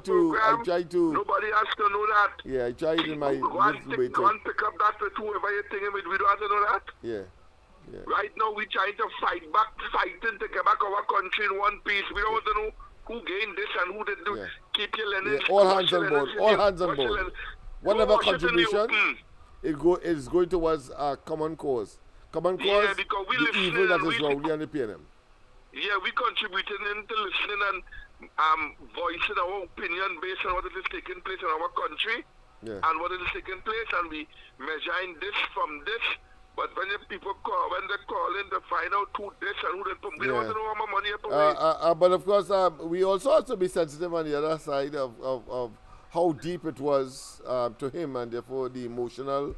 [SPEAKER 2] to.
[SPEAKER 19] Nobody has to know that.
[SPEAKER 2] Yeah, I tried in my
[SPEAKER 19] go and pick up that with whoever you're thinking with. We don't have to know that.
[SPEAKER 2] Yeah.
[SPEAKER 19] Right now, we're trying to fighting to get back our country in one piece. We don't want to know who gained this and who didn't do. Keep your linens.
[SPEAKER 2] All hands on board. All hands on board. Whatever contribution, it is going towards a common cause. Common cause,
[SPEAKER 19] because we
[SPEAKER 2] the evil that is wrongly on the PNM.
[SPEAKER 19] Yeah, we contributing into listening and voicing our opinion based on what is taking place in our country and what is taking place, and we measuring this from this. But when the people call, when they call in to find out who this and who that, we don't want to know how much money is
[SPEAKER 2] but of course, we also have to be sensitive on the other side of how deep it was to him, and therefore the emotional,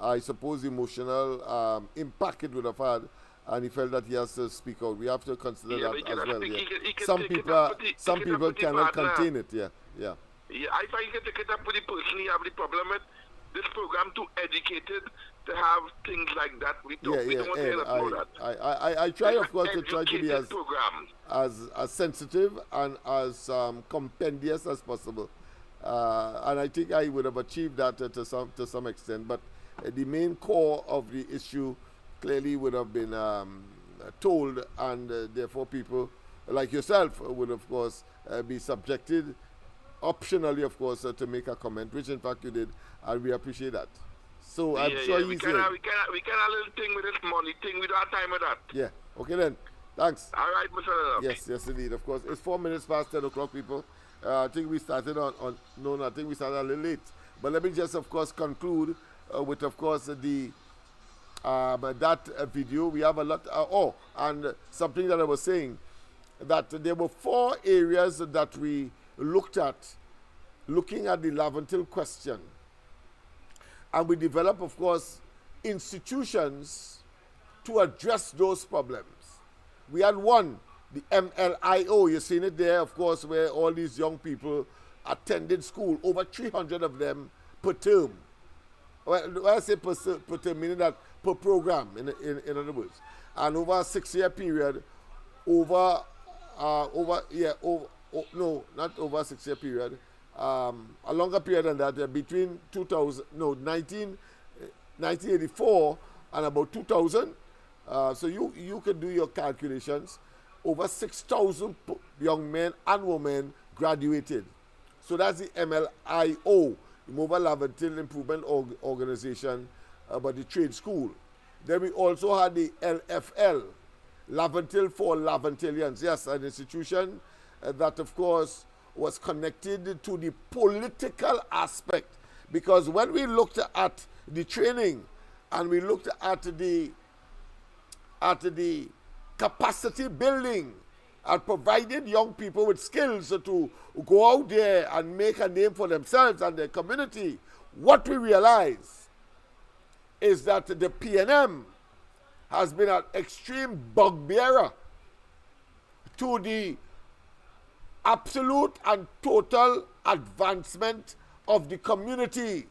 [SPEAKER 2] I suppose, impact it would have had, and he felt that he has to speak out. We have to consider that as well. Some people cannot contain it. Yeah,
[SPEAKER 19] I find you can take it up with the person you have the problem with. This program too educated to have things like that. We don't want to hear about that.
[SPEAKER 2] I try, of course, to try to be as sensitive and as compendious as possible. And I think I would have achieved that to some extent. But the main core of the issue clearly would have been told, and therefore people like yourself would, of course, be subjected, optionally, of course, to make a comment, which in fact you did, and we appreciate that. So I'm sure
[SPEAKER 19] we can have a little thing with this money thing. We don't have time with that.
[SPEAKER 2] Yeah. Okay then. Thanks.
[SPEAKER 19] All right, Mr.
[SPEAKER 2] Yes, indeed. Of course. It's 4 minutes past 10 o'clock, people. I think we started I think we started a little late. But let me just, of course, conclude with, of course, the that video. We have a lot. And something that I was saying, that there were 4 areas that we looked at, looking at the Laventil question. And we develop, of course, institutions to address those problems. We had one, the MLIO. You've seen it there, of course, where all these young people attended school, over 300 of them per term. When I say per term, meaning that per program, in other words. And over a 6-year period, not over a 6-year period, a longer period than that, between 1984 and about 2000. So you can do your calculations. Over 6,000 young men and women graduated. So that's the MLIO, the Mobile Laventil Improvement Organization, but the trade school. Then we also had the LFL, Laventil for Laventilians. Yes, an institution that, of course, was connected to the political aspect. Because when we looked at the training and we looked at the capacity building and provided young people with skills to go out there and make a name for themselves and their community, what we realize is that the PNM has been an extreme bugbearer to the absolute and total advancement of the community.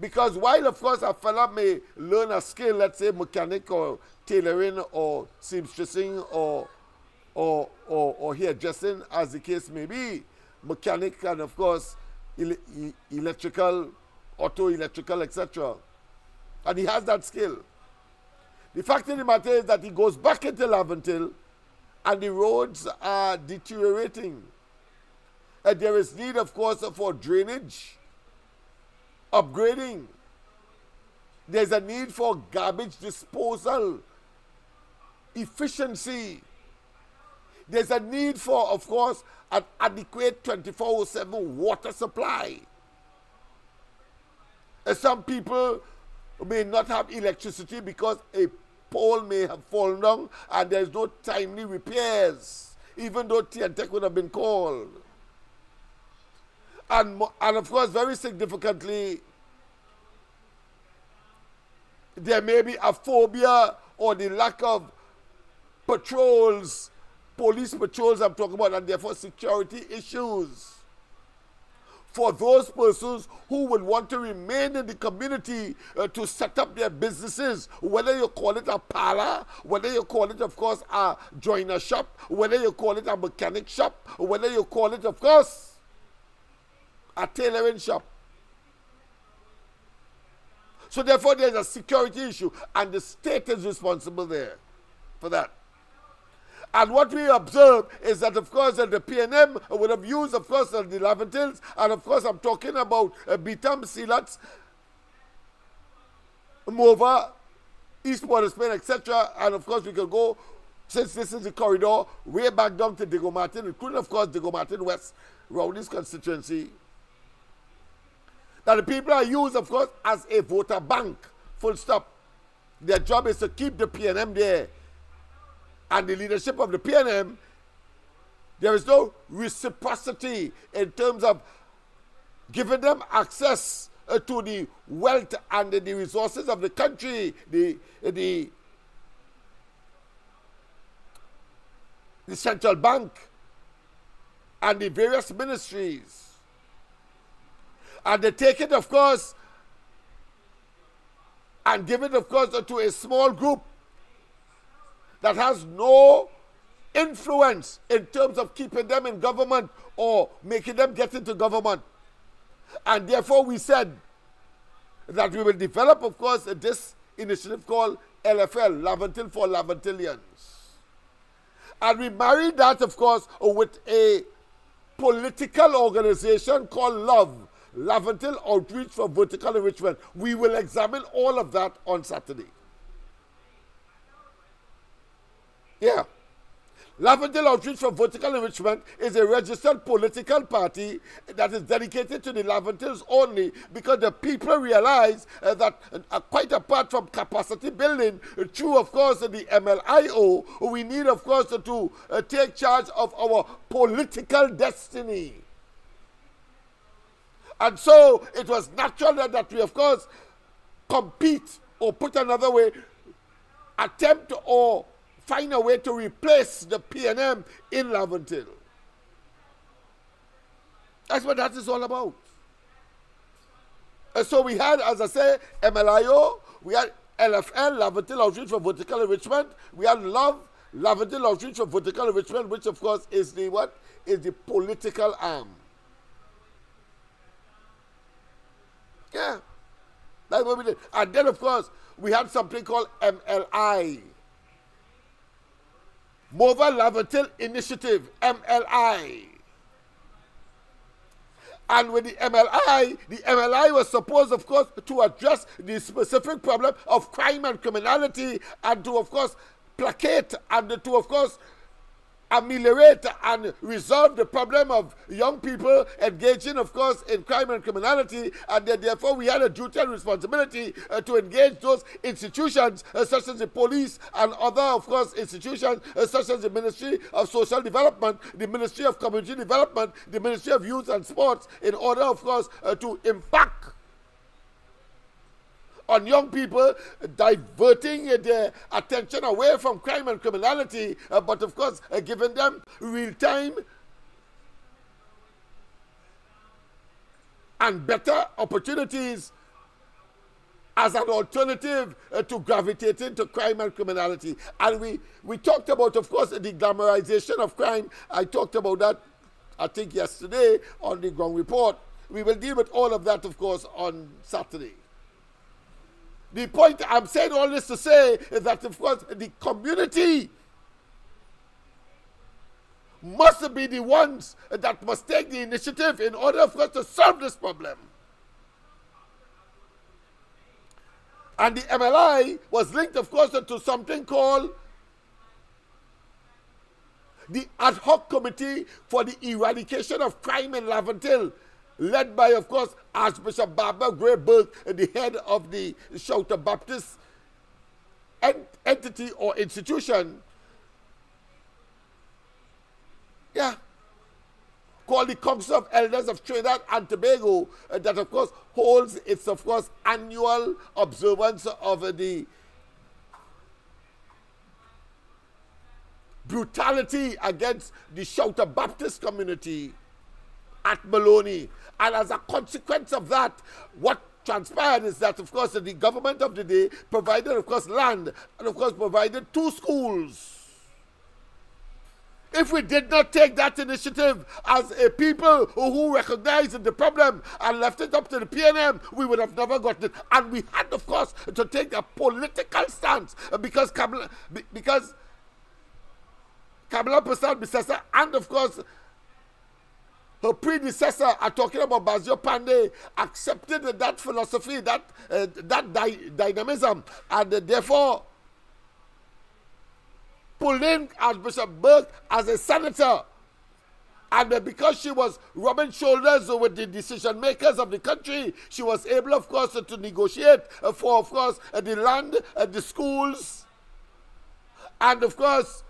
[SPEAKER 2] Because while, of course, a fella may learn a skill, let's say mechanic or tailoring or seamstressing or hairdressing, as the case may be, mechanic and, of course, electrical, auto-electrical, etc. And he has that skill. The fact of the matter is that he goes back into Laventil and the roads are deteriorating. And there is need, of course, for drainage, upgrading. There's a need for garbage disposal, efficiency. There's a need for, of course, an adequate 24/7 water supply. Some people may not have electricity because a pole may have fallen down and there's no timely repairs, even though TNTech would have been called. And of course, very significantly, there may be a phobia or the lack of patrols, police patrols I'm talking about, and therefore security issues. For those persons who would want to remain in the community to set up their businesses, whether you call it a parlor, whether you call it, of course, a joiner shop, whether you call it a mechanic shop, whether you call it, of course, a tailoring shop. So therefore, there's a security issue, and the state is responsible there for that. And what we observe is that, of course, the PNM would have used, of course, the Laventils, and of course, I'm talking about Bitam, Silats, Mova, East Port of Spain, etc. And of course, we can go, since this is the corridor, way back down to Diego Martin, including, of course, Diego Martin West, Rowley's constituency. That the people are used, of course, as a voter bank, full stop. Their job is to keep the PNM there. And the leadership of the PNM, there is no reciprocity in terms of giving them access to the wealth and the resources of the country, the central bank, and the various ministries. And they take it, of course, and give it, of course, to a small group that has no influence in terms of keeping them in government or making them get into government. And therefore we said that we will develop, of course, this initiative called LFL, Laventil for Laventilians. And we married that, of course, with a political organization called LOVE, Laventil Outreach for Vertical Enrichment. We will examine all of that on Saturday. Yeah. Laventil Outreach for Vertical Enrichment is a registered political party that is dedicated to the Laventils only, because the people realize that quite apart from capacity building, through, of course, the MLIO, we need, of course, to take charge of our political destiny. And so it was natural that we, of course, compete, or put another way, attempt or find a way to replace the PNM in Laventil. That's what that is all about. And so we had, as I say, MLIO, we had LFL, Laventil Outreach for Vertical Enrichment, we had LOVE, Laventil Outreach for Vertical Enrichment, which of course is the what? Is the political arm. Yeah. That's what we did. And then, of course, we had something called MLI. Mova Laventil Initiative, MLI. And with the MLI was supposed, of course, to address the specific problem of crime and criminality, and to, of course, placate and to, of course, ameliorate and resolve the problem of young people engaging, of course, in crime and criminality. And therefore we had a duty and responsibility to engage those institutions such as the police and other, of course, institutions such as the Ministry of Social Development, the Ministry of Community Development, the Ministry of Youth and Sports, in order, of course, to impact on young people, diverting their attention away from crime and criminality, but of course giving them real-time and better opportunities as an alternative to gravitating to crime and criminality. And we talked about, of course, the glamorization of crime. I talked about that, I think, yesterday on the Ground Report. We will deal with all of that, of course, on Saturday. The point I'm saying all this to say is that, of course, the community must be the ones that must take the initiative in order, of course, to solve this problem. And the MLI was linked, of course, to something called the Ad Hoc Committee for the Eradication of Crime in Laventil, led by, of course, Archbishop Barbara Grayberg, the head of the Shouter Baptist entity or institution. Yeah. called the Council of Elders of Trinidad and Tobago that, of course, holds its, of course, annual observance of the brutality against the Shouter Baptist community at Maloney. And as a consequence of that, what transpired is that, of course, the government of the day provided, of course, land and, of course, provided 2 schools. If we did not take that initiative as a people who recognized the problem and left it up to the PNM, we would have never gotten it. And we had, of course, to take a political stance because Kamala Prasad Bisesa and, of course, her predecessor are talking about Bazio Pandey accepted that philosophy, that dynamism, and therefore pulled in Archbishop Burke as a senator. And because she was rubbing shoulders with the decision makers of the country, she was able, of course, to negotiate for, of course, the land, the schools, and, of course,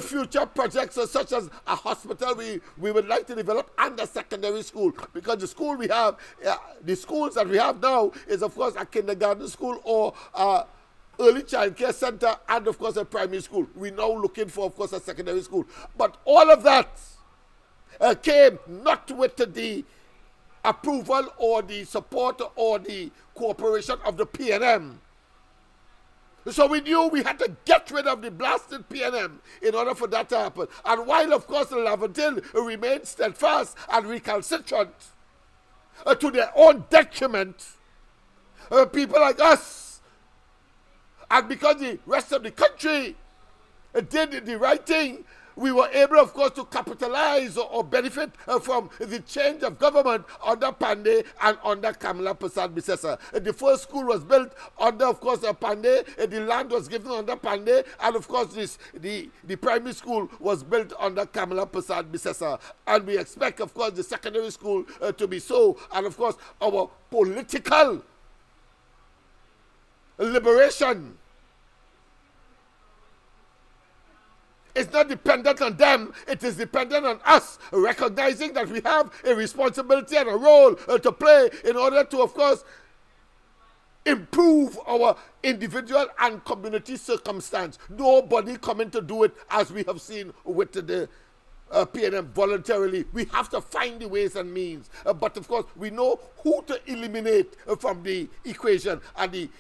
[SPEAKER 2] future projects such as a hospital we would like to develop and a secondary school, because the school we have, the schools that we have now is, of course, a kindergarten school or early child care center and, of course, a primary school. We're now looking for, of course, a secondary school. But all of that came not with the approval or the support or the cooperation of the PNM. So we knew we had to get rid of the blasted PNM in order for that to happen. And while, of course, the Laventille remained steadfast and recalcitrant to their own detriment, people like us, and because the rest of the country did the right thing, we were able, of course, to capitalize or benefit from the change of government under Pandey and under Kamala Prasad Bisesa. The first school was built under, of course, Pandey. The land was given under Pandey. And, of course, the primary school was built under Kamala Prasad Bisesa. And we expect, of course, the secondary school to be so. And, of course, our political liberation it's not dependent on them, it is dependent on us, recognizing that we have a responsibility and a role to play in order to, of course, improve our individual and community circumstance. Nobody coming to do it as we have seen with the PNM voluntarily. We have to find the ways and means. But, of course, we know who to eliminate from the equation, and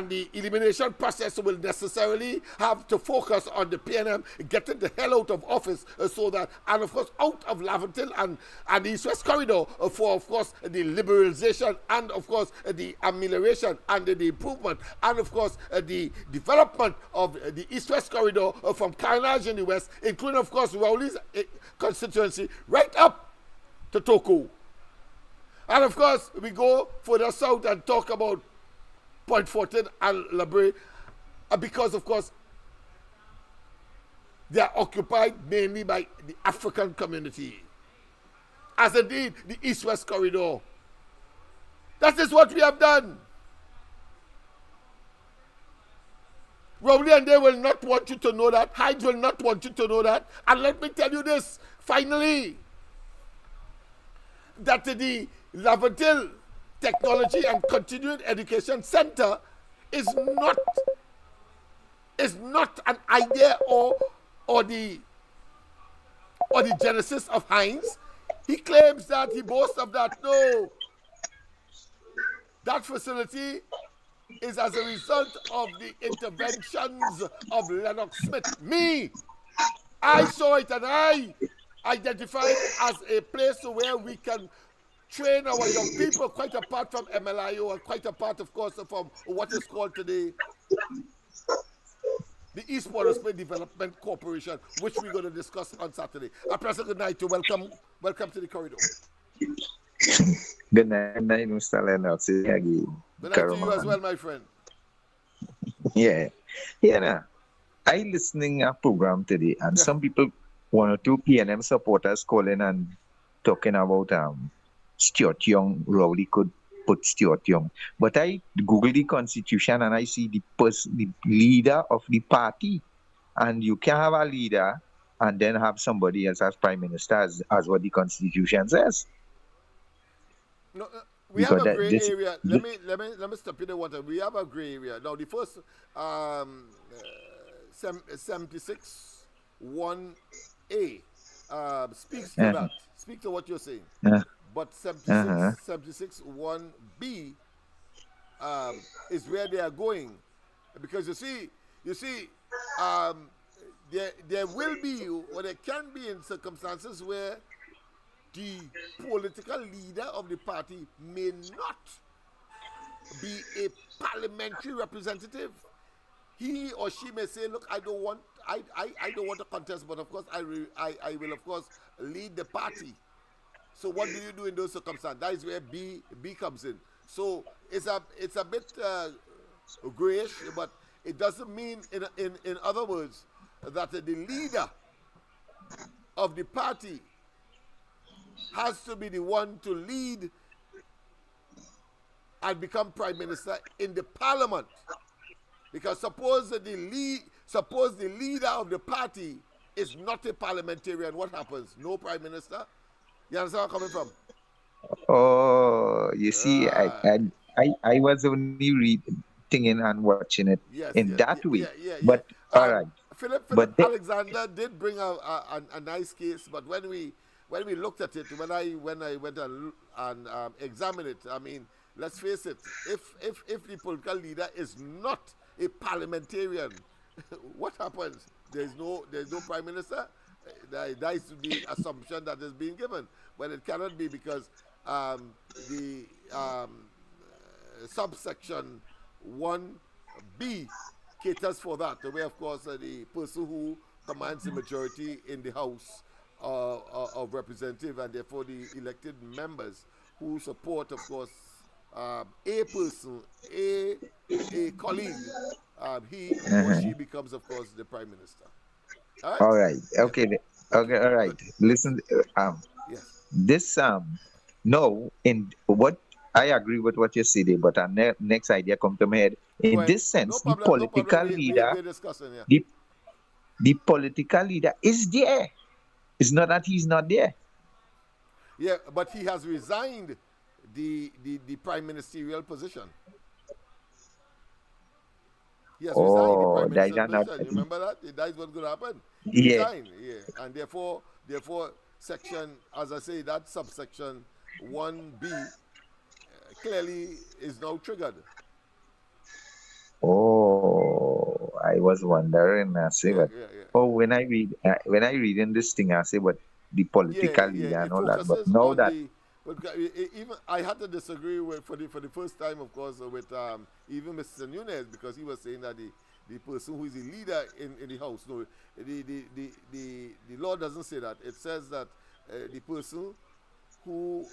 [SPEAKER 2] the elimination process will necessarily have to focus on the PNM getting the hell out of office so that, and of course, out of Laventille and the East-West Corridor for, of course, the liberalization and, of course, the amelioration and the improvement and, of course, the development of the East-West Corridor from Carnage in the West, including, of course, Rowley's constituency, right up to Toko. And, of course, we go further south and talk about Point Fortin and Labre, because, of course, they are occupied mainly by the African community, as indeed the East-West Corridor. That is what we have done. Rowley and they will not want you to know that. Hyde will not want you to know that. And let me tell you this, finally, that the Laventille Technology and Continuing Education Center is not an idea or the genesis of Heinz. He claims that, he boasts of that. No, that facility is as a result of the interventions of Lennox Smith. I saw it and I identified it as a place where we can train our young people, quite apart from MLIO and quite apart, of course, from what is called today the East Port of Spain Development Corporation, which we're going to discuss on Saturday. A pleasant good night to welcome to the corridor.
[SPEAKER 20] Good night, Mr. Lennox. Good night
[SPEAKER 2] to you as well, my friend.
[SPEAKER 20] Yeah. Nah. I listening a program today, and some people, 1 or 2 PNM supporters calling and talking about Stuart Young, Rowley could put Stuart Young. But I Google the constitution and I see the leader of the party. And you can have a leader and then have somebody else as prime minister, as what the constitution says.
[SPEAKER 2] No, we have
[SPEAKER 20] Because
[SPEAKER 2] a gray
[SPEAKER 20] this,
[SPEAKER 2] area. Let me stop you there. Water. We have a gray area now. The first 76 1A speaks to that. Speak to what you're saying. But 76 1B is where they are going, because you see, there will be, or there can be, in circumstances where the political leader of the party may not be a parliamentary representative. He or she may say, look, I don't want to contest, but of course I will of course lead the party. So what do you do in those circumstances? That is where B comes in. So it's a bit grayish, but it doesn't mean, in other words, that the leader of the party has to be the one to lead and become prime minister in the parliament. Because suppose the leader of the party is not a parliamentarian, what happens? No prime minister? You understand where I'm coming from?
[SPEAKER 20] oh, you see, I was only reading and watching it that way. But all right.
[SPEAKER 2] Philip Alexander did bring a nice case, but when we looked at it, when I went and examined it, I mean, let's face it, if the political leader is not a parliamentarian, what happens? There's no prime minister. That is the assumption that is being given, but it cannot be, because the subsection 1B caters for that. The way, of course, the person who commands the majority in the House of Representatives, and therefore the elected members who support, of course, a person, a colleague, he or she becomes, of course, the prime minister.
[SPEAKER 20] All right. Okay. All right. Listen.
[SPEAKER 2] Yes.
[SPEAKER 20] This no. In what I agree with what you said, but our next idea come to my head. In this sense, the political leader, the political leader is there. It's not that he's not there.
[SPEAKER 2] Yeah, but he has resigned the prime ministerial position. He has resigned the prime ministerial position. You remember that? That is what's going to happen. He resigned, and therefore, section, as I say, that subsection 1B clearly is now triggered.
[SPEAKER 20] Oh, I was wondering. I say, when I read in this thing, I say, but the political leader and all that. But now that
[SPEAKER 2] even I had to disagree with for the first time, of course, with even Mr. Nunez, because he was saying that the person who is the leader in the House, no, the law doesn't say that. It says that the person who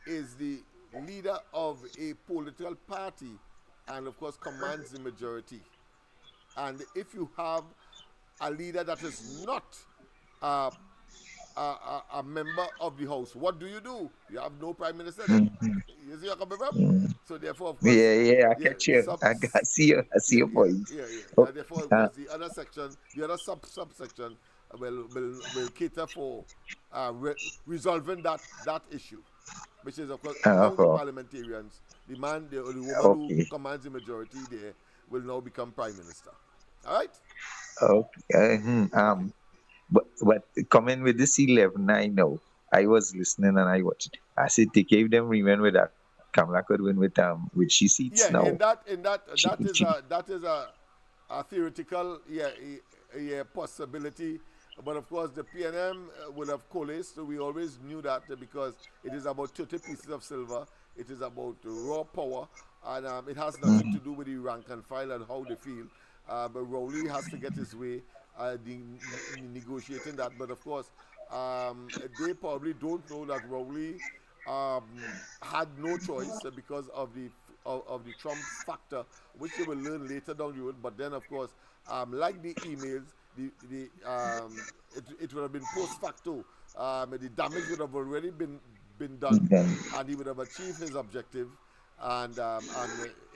[SPEAKER 2] is the leader of a political party and, of course, commands the majority. And if you have a leader that is not a member of the House, what do? You have no prime minister then. You see what I'm coming from? So therefore, of course,
[SPEAKER 20] I catch you. I see your point.
[SPEAKER 2] And therefore, of course, the other section, the other subsection will cater for resolving that issue, which is, of course, among the parliamentarians, the man, the woman who commands the majority there will now become prime minister. All right?
[SPEAKER 20] Okay. But coming with this 11, I know. I was listening and I watched. I said they gave them remember that Kamala could win with she seats now.
[SPEAKER 2] that is a theoretical possibility. But of course, the PNM would have coalesced. So we always knew that, because it is about 30 pieces of silver. It is about raw power, and it has nothing to do with the rank and file and how they feel. But Rowley has to get his way negotiating that. But of course, they probably don't know that Rowley had no choice because of the Trump factor, which they will learn later down the road. But then, of course, like the emails, it would have been post facto. The damage would have already been done, and he would have achieved his objective. And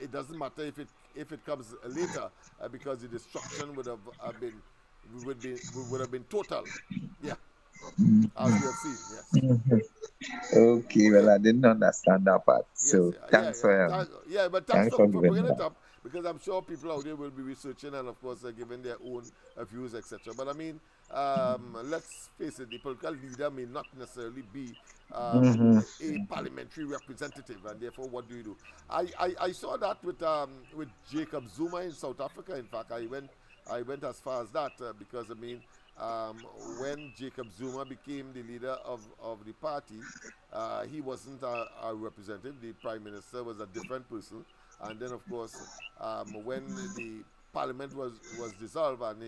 [SPEAKER 2] it doesn't matter if it comes later, because the destruction would have been would have been total. Yeah, as we have seen. Yes.
[SPEAKER 20] Mhm. Okay, well, I didn't understand that part. So thanks for
[SPEAKER 2] But thanks
[SPEAKER 20] thanks for
[SPEAKER 2] for
[SPEAKER 20] giving me
[SPEAKER 2] bringing it
[SPEAKER 20] that.
[SPEAKER 2] up, because I'm sure people out there will be researching and, of course, giving their own views, etc. But I mean, let's face it, the political leader may not necessarily be
[SPEAKER 20] Mm-hmm.
[SPEAKER 2] a parliamentary representative, and therefore, what do you do? I saw that with Jacob Zuma in South Africa. In fact, I went as far as that because I mean, when Jacob Zuma became the leader of the party, he wasn't a representative. The prime minister was a different person. And then, of course, when the parliament was dissolved and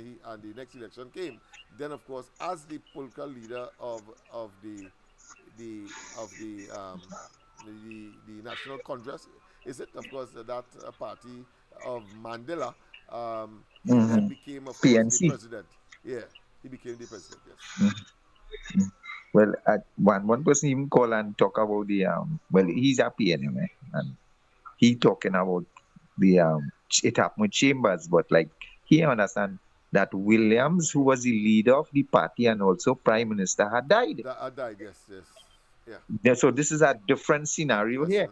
[SPEAKER 2] the next election came, then, of course, as the political leader of the National Congress, is it, of course, that party of Mandela, he then
[SPEAKER 20] Mm-hmm.
[SPEAKER 2] became, of course, the
[SPEAKER 20] PNC.
[SPEAKER 2] president. Yeah, he became the president. Yes.
[SPEAKER 20] Mhm. Well, one person even call and talk about the well, he's a PNM, and he talking about the it happened with Chambers, but like he understand that Williams, who was the leader of the party and also prime minister, had died.
[SPEAKER 2] I died. Yes. Yeah.
[SPEAKER 20] Yeah, so this is a different scenario here.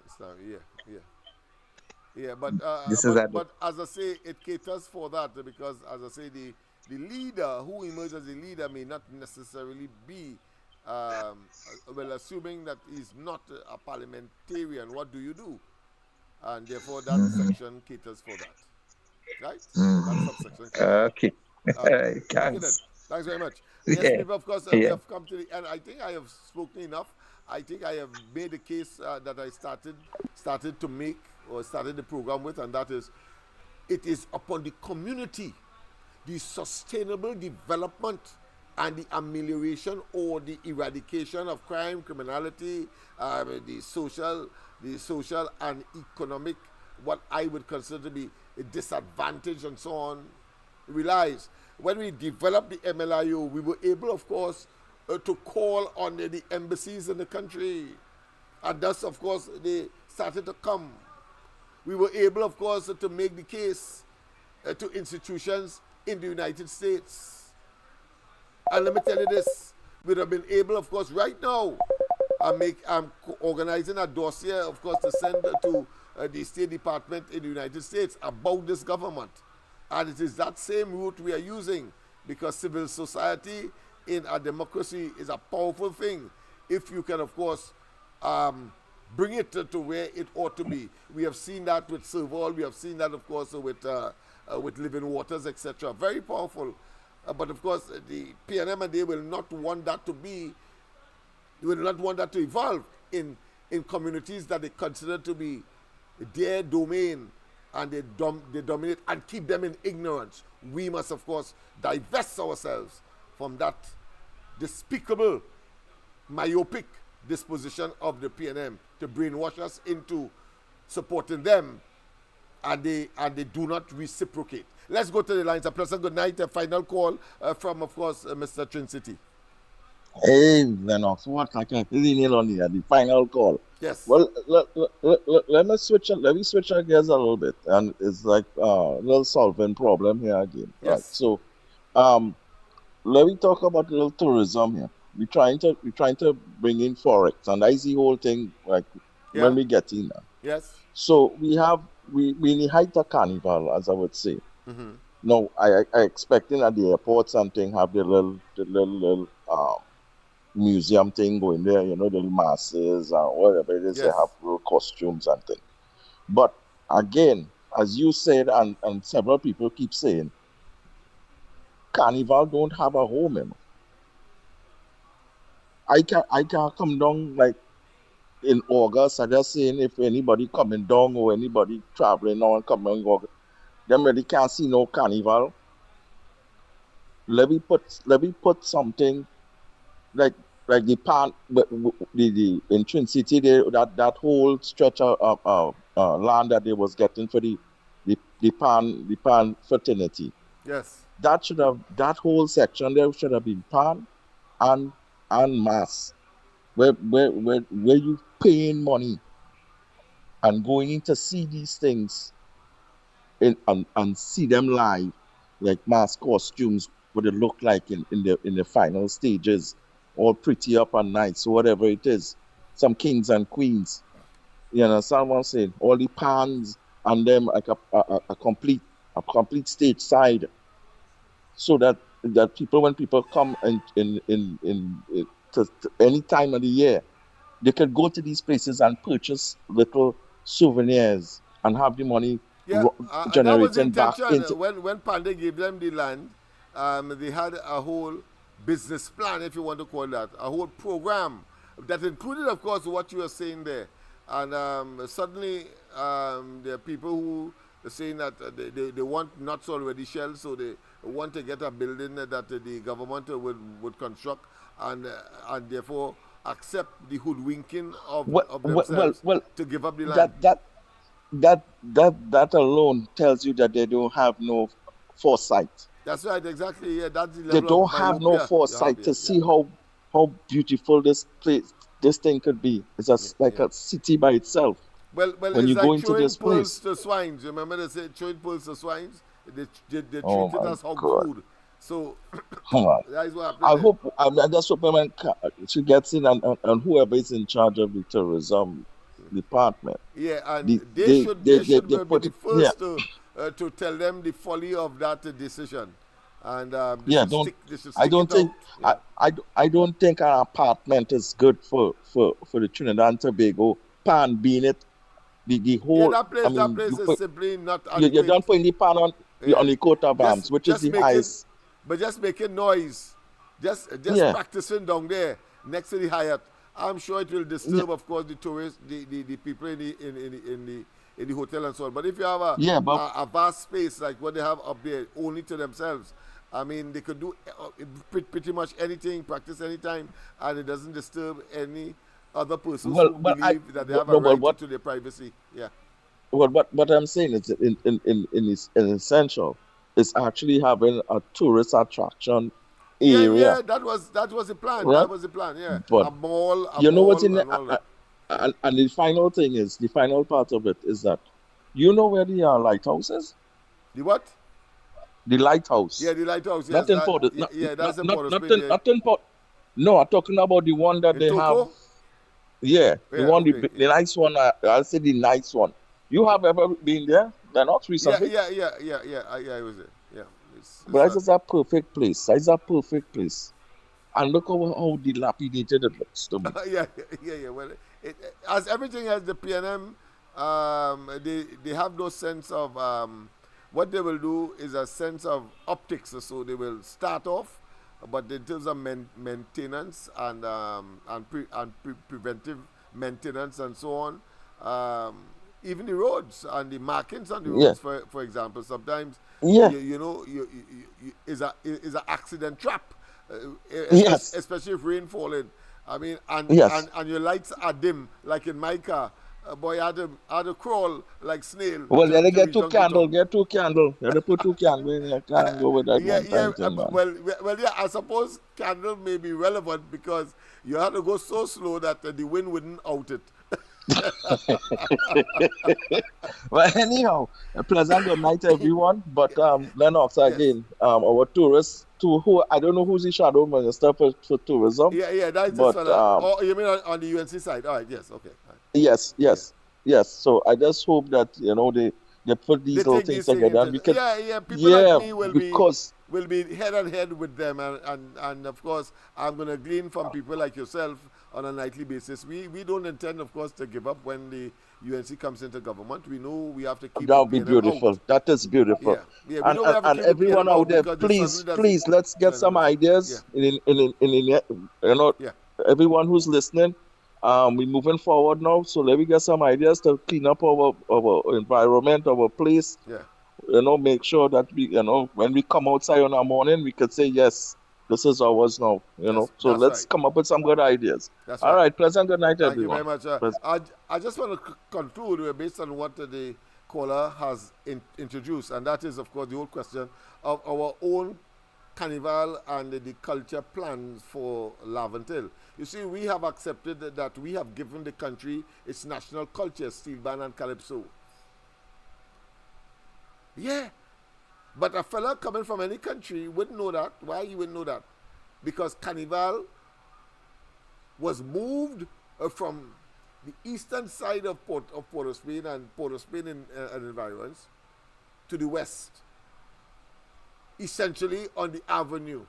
[SPEAKER 2] Yeah, but
[SPEAKER 20] This is a
[SPEAKER 2] as I say, it caters for that, because, as I say, the leader who emerges as a leader may not necessarily be well, assuming that he's not a parliamentarian. What do you do? And therefore, that section caters for that, right? That subsection caters.
[SPEAKER 20] Okay.
[SPEAKER 2] Okay then.
[SPEAKER 20] Thanks.
[SPEAKER 2] Thanks very much. Yes,
[SPEAKER 20] Yeah.
[SPEAKER 2] people, of course, we
[SPEAKER 20] Yeah.
[SPEAKER 2] have come to the end. I think I have spoken enough. I think I have made the case that I started to make, or started the program with, and that is, it is upon the community, the sustainable development and the amelioration or the eradication of crime, criminality, the social and economic, what I would consider to be a disadvantage and so on, relies. When we developed the MLIO, we were able, of course, to call on the embassies in the country, and thus, of course, they started to come. We were able, of course, to make the case to institutions in the United States. And let me tell you this, we'd have been able, of course, right now, I'm organizing a dossier, of course, to send to the State Department in the United States about this government. And it is that same route we are using, because civil society in a democracy is a powerful thing if you can, of course, bring it to where it ought to be. We have seen that with Serval. We have seen that, of course, with Living Waters, etc. Very powerful. But, of course, the PNM, and they will not want that to be, they will not want that to evolve in communities that they consider to be their domain, and they dominate and keep them in ignorance. We must, of course, divest ourselves from that despicable, myopic disposition of the PNM to brainwash us into supporting them, and they do not reciprocate. Let's go to the lines. A pleasant good night. A final call from, of course, Mr. Trincity.
[SPEAKER 21] Hey, Lennox, what I can nail on here, the final call.
[SPEAKER 2] Yes.
[SPEAKER 21] Well, let me switch our gears a little bit, and it's like a little solving problem here again.
[SPEAKER 2] Yes.
[SPEAKER 21] Right. So, let me talk about a little tourism here. We're trying to bring in forex, and I see the whole thing like when we get in there.
[SPEAKER 2] Yes.
[SPEAKER 21] So we in the height of carnival, as I would say.
[SPEAKER 2] Mm-hmm.
[SPEAKER 21] No, I expecting at the airport something have the little museum thing going there, the little masses or whatever it is.
[SPEAKER 2] Yes.
[SPEAKER 21] They have little costumes and things. But again, as you said, and several people keep saying, carnival don't have a home, I can't come down like in August. I just saying if anybody coming down or anybody traveling now and coming in August, them really can't see no carnival. Let me put something like the pan the in Trincity there, that whole stretch of land that they was getting for the pan fraternity.
[SPEAKER 2] Yes.
[SPEAKER 21] That whole section there should have been pan and mass, where you paying money and going in to see these things and see them live, like mass costumes, would it look like in the final stages, all pretty up and nice, whatever it is. Some kings and queens. You understand what I'm saying? All the pans and them like a complete stage side, so that people, when people come in to any time of the year, they can go to these places and purchase little souvenirs and have the money
[SPEAKER 2] Yeah, that was the
[SPEAKER 21] generating back
[SPEAKER 2] intention.
[SPEAKER 21] into.
[SPEAKER 2] When Pandey gave them the land, they had a whole business plan, if you want to call that, a whole program that included, of course, what you were saying there. And suddenly, there are people who are saying that they want nuts already shelled, so they want to get a building that the government would construct, and therefore accept the hoodwinking of themselves to give up the land.
[SPEAKER 21] That alone tells you that they don't have no foresight.
[SPEAKER 2] That's right, exactly. Yeah, that's the level
[SPEAKER 21] They don't
[SPEAKER 2] of
[SPEAKER 21] have no
[SPEAKER 2] myopia
[SPEAKER 21] foresight to see how beautiful this thing could be. It's just like a city by itself.
[SPEAKER 2] Well,
[SPEAKER 21] when
[SPEAKER 2] it's
[SPEAKER 21] you
[SPEAKER 2] like
[SPEAKER 21] go into
[SPEAKER 2] throwing
[SPEAKER 21] this
[SPEAKER 2] pearls
[SPEAKER 21] place.
[SPEAKER 2] to swines. Remember they say throwing pearls to swines? They treat
[SPEAKER 21] Oh
[SPEAKER 2] it
[SPEAKER 21] my
[SPEAKER 2] as hog
[SPEAKER 21] God.
[SPEAKER 2] food. So that is what happened.
[SPEAKER 21] I
[SPEAKER 2] there.
[SPEAKER 21] hope I just hope when she gets in and whoever is in charge of the tourism department.
[SPEAKER 2] Yeah, and they should be the
[SPEAKER 21] yeah.
[SPEAKER 2] first to tell them the folly of that decision, and they
[SPEAKER 21] Yeah,
[SPEAKER 2] should
[SPEAKER 21] I
[SPEAKER 2] stick
[SPEAKER 21] don't
[SPEAKER 2] it
[SPEAKER 21] think
[SPEAKER 2] out.
[SPEAKER 21] I don't think an apartment is good for the Trinidad and Tobago pan being it the whole.
[SPEAKER 2] That place,
[SPEAKER 21] I mean,
[SPEAKER 2] is simply not
[SPEAKER 21] you
[SPEAKER 2] adequate.
[SPEAKER 21] don't put the pan on the coat of arms, which is the highest.
[SPEAKER 2] But just making noise, just practicing down there next to the Hyatt. I'm sure it will disturb, of course, the tourists, the people in the hotel and so on. But if you have a vast space like what they have up there, only to themselves, I mean, they could do pretty much anything, practice anytime, and it doesn't disturb any other persons who believe that they have a right to their privacy. Yeah.
[SPEAKER 21] Well, what I'm saying is in essential is actually having a tourist attraction area.
[SPEAKER 2] Yeah, that was the plan.
[SPEAKER 21] Right?
[SPEAKER 2] That was the plan. Yeah,
[SPEAKER 21] But
[SPEAKER 2] a mall,
[SPEAKER 21] what's in
[SPEAKER 2] and all that.
[SPEAKER 21] And the final thing is, the final part of it is that you know where the lighthouse is?
[SPEAKER 2] The what?
[SPEAKER 21] The lighthouse.
[SPEAKER 2] Yeah, the lighthouse.
[SPEAKER 21] Not
[SPEAKER 2] Yes,
[SPEAKER 21] in Port.
[SPEAKER 2] that's in Port.
[SPEAKER 21] Not in Port. No, I'm talking about the one that
[SPEAKER 2] in
[SPEAKER 21] they
[SPEAKER 2] Toko?
[SPEAKER 21] have. Yeah, the one, the nice one. I'll say the nice one. You have ever been there? They're not recently.
[SPEAKER 2] Yeah. I was there. Yeah.
[SPEAKER 21] But it's a perfect place. It's a perfect place. And look how dilapidated it looks to me.
[SPEAKER 2] Yeah. Well, as everything as the PNM, they have no sense of what they will do is a sense of optics. So they will start off, but in terms of maintenance and preventive maintenance and so on, even the roads and the markings on the roads, for example, sometimes is an accident trap. Especially if rain falling. I mean, and your lights are dim, like in my car. Boy, I had to crawl like snail.
[SPEAKER 21] Well, then they get two candles. Get 2 candles. They put 2 candles in. You can't go with that.
[SPEAKER 2] Yeah. I suppose candle may be relevant because you have to go so slow that the wind wouldn't out it.
[SPEAKER 21] Well, anyhow, a pleasant good night, everyone. But Lennox again, our tourists. Who I don't know who's the shadow minister for tourism.
[SPEAKER 2] Yeah, that's just you mean on the UNC side? All right, yes, okay.
[SPEAKER 21] Right. Yes. So I just hope that they put these little things together.
[SPEAKER 2] People like me will be head on head with them, and of course I'm going to glean from people like yourself on a nightly basis. We don't intend, of course, to give up when the UNC comes into government. We know we have to keep.
[SPEAKER 21] That would be beautiful.
[SPEAKER 2] Out.
[SPEAKER 21] That is beautiful.
[SPEAKER 2] Yeah.
[SPEAKER 21] And everyone out there, please, let's get some ideas. Everyone who's listening, we're moving forward now. So let me get some ideas to clean up our environment, our place.
[SPEAKER 2] Yeah.
[SPEAKER 21] Make sure that we, when we come outside on our morning, we could say yes. This is ours now, So let's come up with some good ideas. All right. Pleasant good night, everyone.
[SPEAKER 2] Thank you very much. I just want to conclude based on what the caller has introduced, and that is, of course, the whole question of our own carnival and the culture plans for Laventille. You see, we have accepted that we have given the country its national culture, steel band and calypso. Yeah. But a fella coming from any country wouldn't know that. Why he wouldn't know that? Because Carnival was moved from the eastern side of Port of Spain and Port of Spain and environs to the west, essentially on the avenue,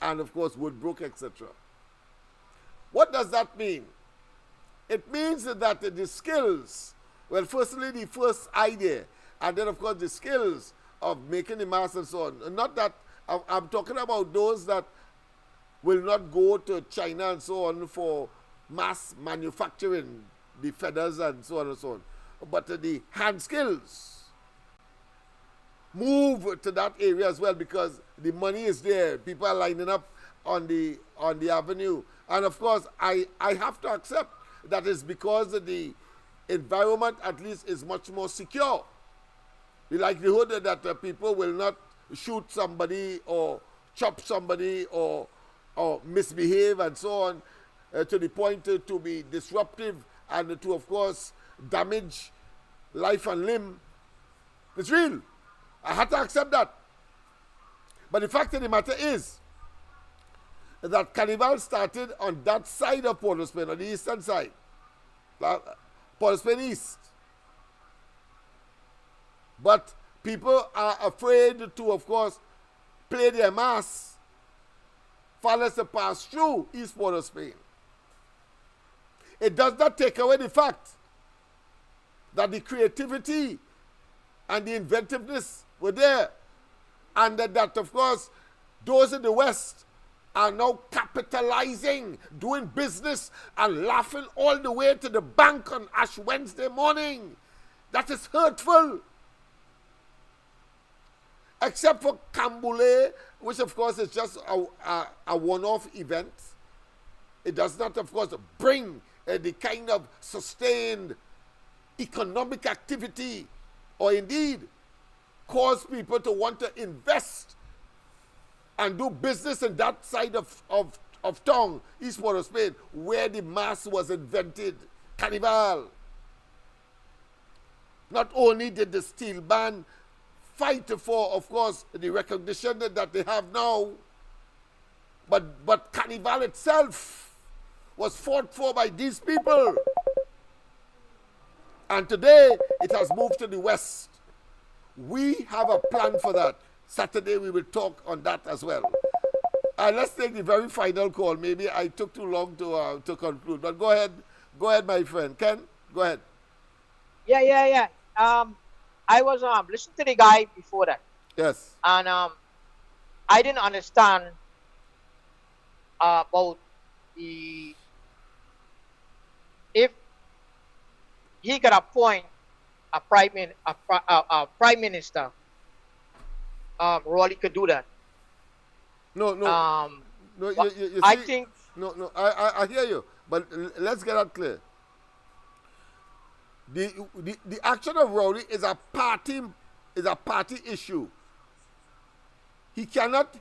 [SPEAKER 2] and of course Woodbrook, etc. What does that mean? It means that the skills, well, firstly the first idea, and then of course the skills of making the mask and so on. Not that, I'm talking about those that will not go to China and so on for mass manufacturing, the feathers and so on and so on. But the hand skills move to that area as well, because the money is there. People are lining up on the avenue. And of course, I have to accept that is because the environment at least is much more secure. The likelihood that people will not shoot somebody or chop somebody or misbehave and so on to the point to be disruptive and to, of course, damage life and limb. It's real. I had to accept that. But the fact of the matter is that Carnival started on that side of Port of Spain, on the eastern side. Port of Spain East. But people are afraid to, of course, play their mass far less to pass through East Port of Spain. It does not take away the fact that the creativity and the inventiveness were there, and that of course, those in the West are now capitalizing, doing business, and laughing all the way to the bank on Ash Wednesday morning. That is hurtful. Except for Cambule, which of course is just a one-off event. It does not, of course, bring the kind of sustained economic activity or indeed cause people to want to invest and do business in that side of town, East Port of Spain, where the mass was invented, Carnival. Not only did the steel band fight for, of course, the recognition that they have now, but Carnival itself was fought for by these people. And today, it has moved to the West. We have a plan for that. Saturday, we will talk on that as well. Let's take the very final call. Maybe I took too long to conclude, but go ahead, my friend. Ken, go ahead.
[SPEAKER 18] Yeah. I was listening to the guy before that.
[SPEAKER 2] Yes.
[SPEAKER 18] And I didn't understand about if he could appoint a prime minister, Raleigh could do that.
[SPEAKER 2] No. You see,
[SPEAKER 18] I think.
[SPEAKER 2] No. I hear you, but let's get that clear. The action of Rowley is a party issue. He cannot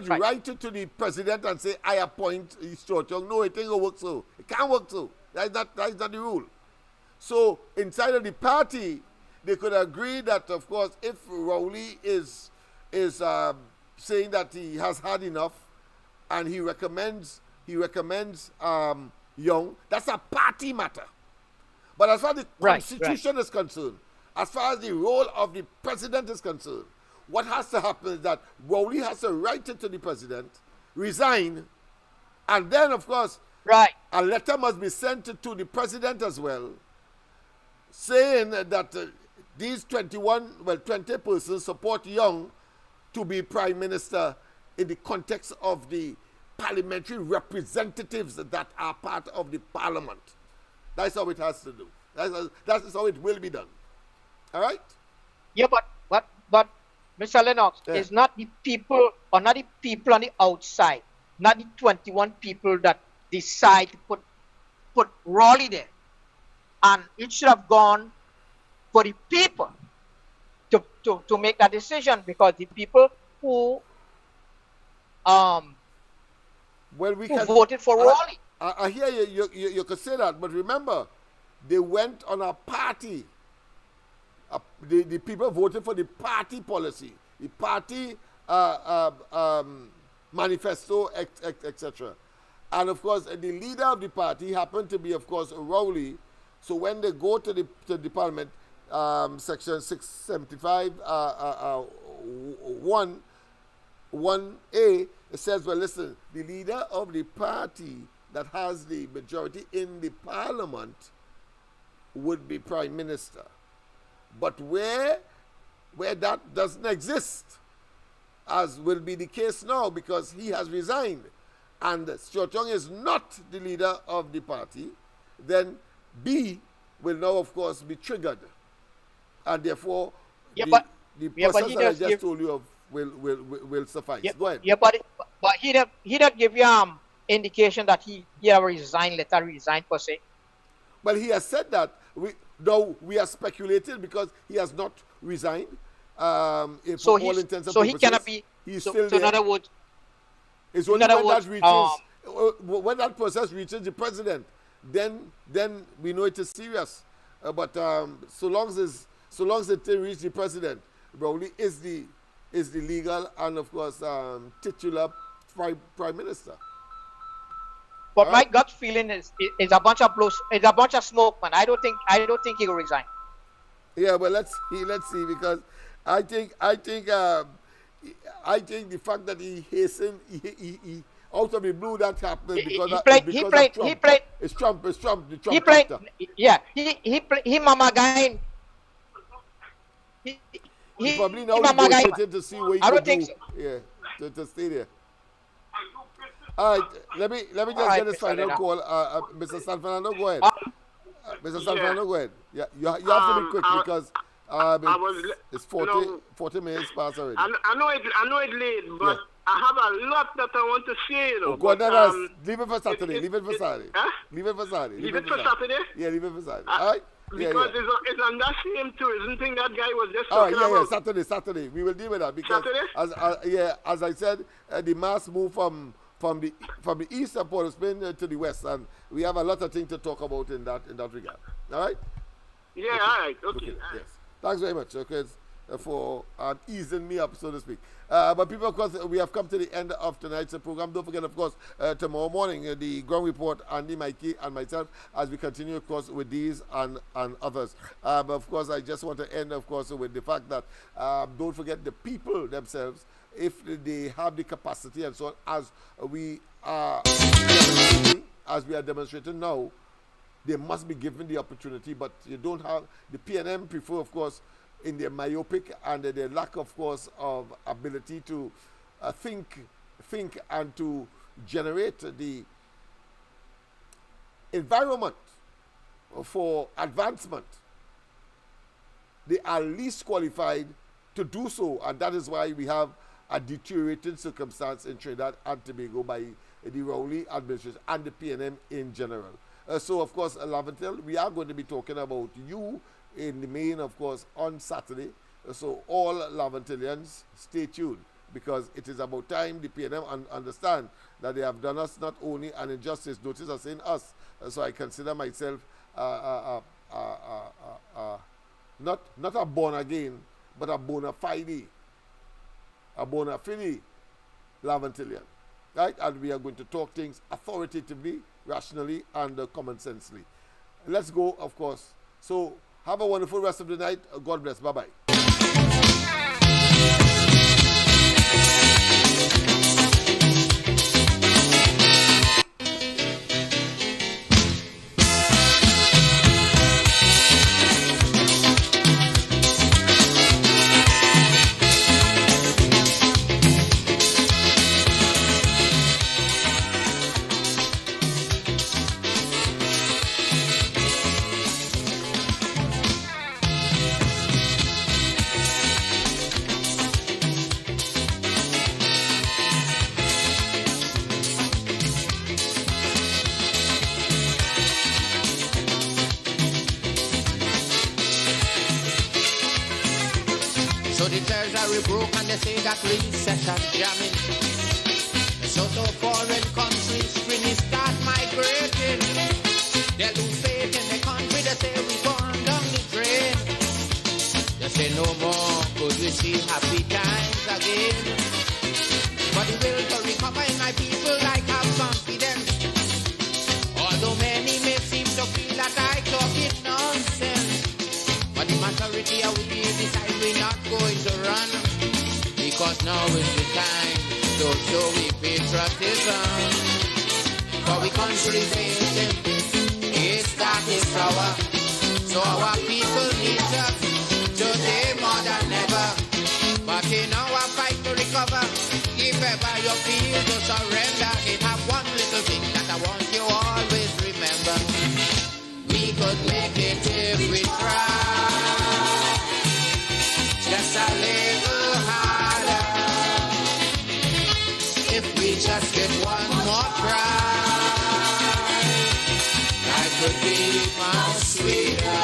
[SPEAKER 2] write it to the president and say, I appoint Stuart Young. No, it ain't gonna work so. It can't work so. That is not the rule. So inside of the party, they could agree that, of course, if Rowley is saying that he has had enough and he recommends Young, that's a party matter. But as far as the Constitution is concerned, as far as the role of the president is concerned, what has to happen is that Rowley has to write it to the president, resign, and then, of course, a letter must be sent to the president as well, saying that these 20 persons support Young to be prime minister in the context of the parliamentary representatives that are part of the parliament. That's how it has to do. That's how it will be done. All right?
[SPEAKER 18] Yeah, but Mr. Lennox, it's not the people, or not the people on the outside, not the 21 people that decide to put Raleigh there. And it should have gone for the people to make that decision, because the people who voted for Raleigh.
[SPEAKER 2] I hear you could say that, but remember, they went on a party. The people voted for the party policy. party manifesto, etc. And of course, the leader of the party happened to be, of course, Rowley. So when they go to the parliament, section 675, 1A, it says, well, listen, the leader of the party that has the majority in the parliament would be prime minister. But where that doesn't exist, as will be the case now because he has resigned, and Stuart Young is not the leader of the party, then B will now, of course, be triggered. And therefore, the process that I just told you of will suffice. Go ahead.
[SPEAKER 18] Yeah, but he don't give you indication that he resigned, later resigned per se.
[SPEAKER 2] Well, he has said that. We are speculating because he has not resigned. For all intents and purposes,
[SPEAKER 18] he cannot be.
[SPEAKER 2] He's
[SPEAKER 18] so,
[SPEAKER 2] still
[SPEAKER 18] so
[SPEAKER 2] there.
[SPEAKER 18] in other words,
[SPEAKER 2] it's only when that process reaches the president, then we know it is serious. But so long as it reaches the president, Rowley is the legal and of course titular prime minister.
[SPEAKER 18] But my gut feeling is a bunch of blows. It's a bunch of smoke, man. I don't think he will resign.
[SPEAKER 2] Yeah, but let's see because I think the fact that he hastened, he out of the blue that happened because of Trump. It's Trump. The Trump factor.
[SPEAKER 18] Yeah, he mama guy.
[SPEAKER 2] He probably now negotiated to see what he could do. So. Yeah, to stay there. All right, let me just get this final call. Mr. San Fernando, go ahead. Mr. San Fernando, go ahead. Yeah, you have to be quick because it's 40 minutes past already.
[SPEAKER 17] I know it's late, but I have a lot that I want to say.
[SPEAKER 2] Go on, leave it for Saturday. Leave it for Saturday.
[SPEAKER 17] Leave it for Saturday?
[SPEAKER 2] Yeah, leave it for Saturday. All right?
[SPEAKER 17] Because it's on that same tourism thing that guy was just talking about.
[SPEAKER 2] Saturday. We will deal with that because as I said, the mass move from the east of Port of Spain to the west, and we have a lot of things to talk about in that regard. All right?
[SPEAKER 17] Yeah, okay. All right. Okay.
[SPEAKER 2] Yes. Thanks very much, for easing me up, so to speak. But people, of course, we have come to the end of tonight's program. Don't forget, of course, tomorrow morning, the ground report, Andy, Mikey, and myself, as we continue, of course, with these and others. But, of course, I just want to end, of course, with the fact that don't forget the people themselves, if they have the capacity and so on, as we are demonstrating now, they must be given the opportunity, but you don't have, the PNM prefer, of course, in their myopic and their lack, of course, of ability to think and to generate the environment for advancement. They are least qualified to do so, and that is why we have a deteriorating circumstance in Trinidad and Tobago by the Rowley administration and the PNM in general. So, of course, Laventille, we are going to be talking about you in the main, of course, on Saturday. So all Laventillians, stay tuned because it is about time the PNM understand that they have done us not only an injustice, notice us in us. So I consider myself not a born again, but a bona fide Laventillian. Right? And we are going to talk things authoritatively, rationally, and common sensely. Let's go, of course. So have a wonderful rest of the night. God bless. Bye-bye.
[SPEAKER 12] Recession jamming. So foreign countries really start migrating. They lose faith in the country, they say we gone down the drain. They say say no more could we see happy times again. But the will to recover in my people like have confidence. Although many may seem to feel that I talk it nonsense, but the majority of we decide we're not going to run, because now is the time to show we patriotism. For we country facing is that is our, so our people need us today more than ever. But in our fight to recover, if ever you feel to surrender, it have one little thing that I want you always remember. We could make it if we try, just a little harder. If we just get one more try, life could be much sweeter.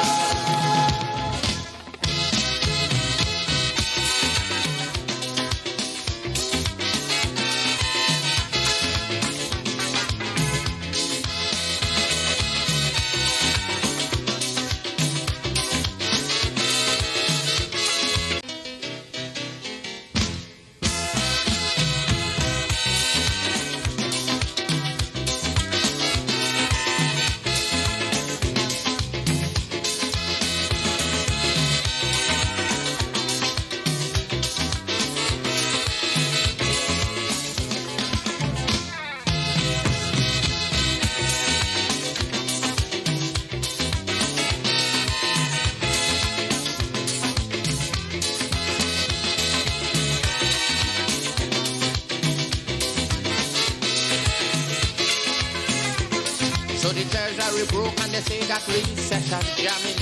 [SPEAKER 12] So the treasury broke and they say that recession jamming.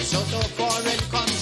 [SPEAKER 12] So foreign countries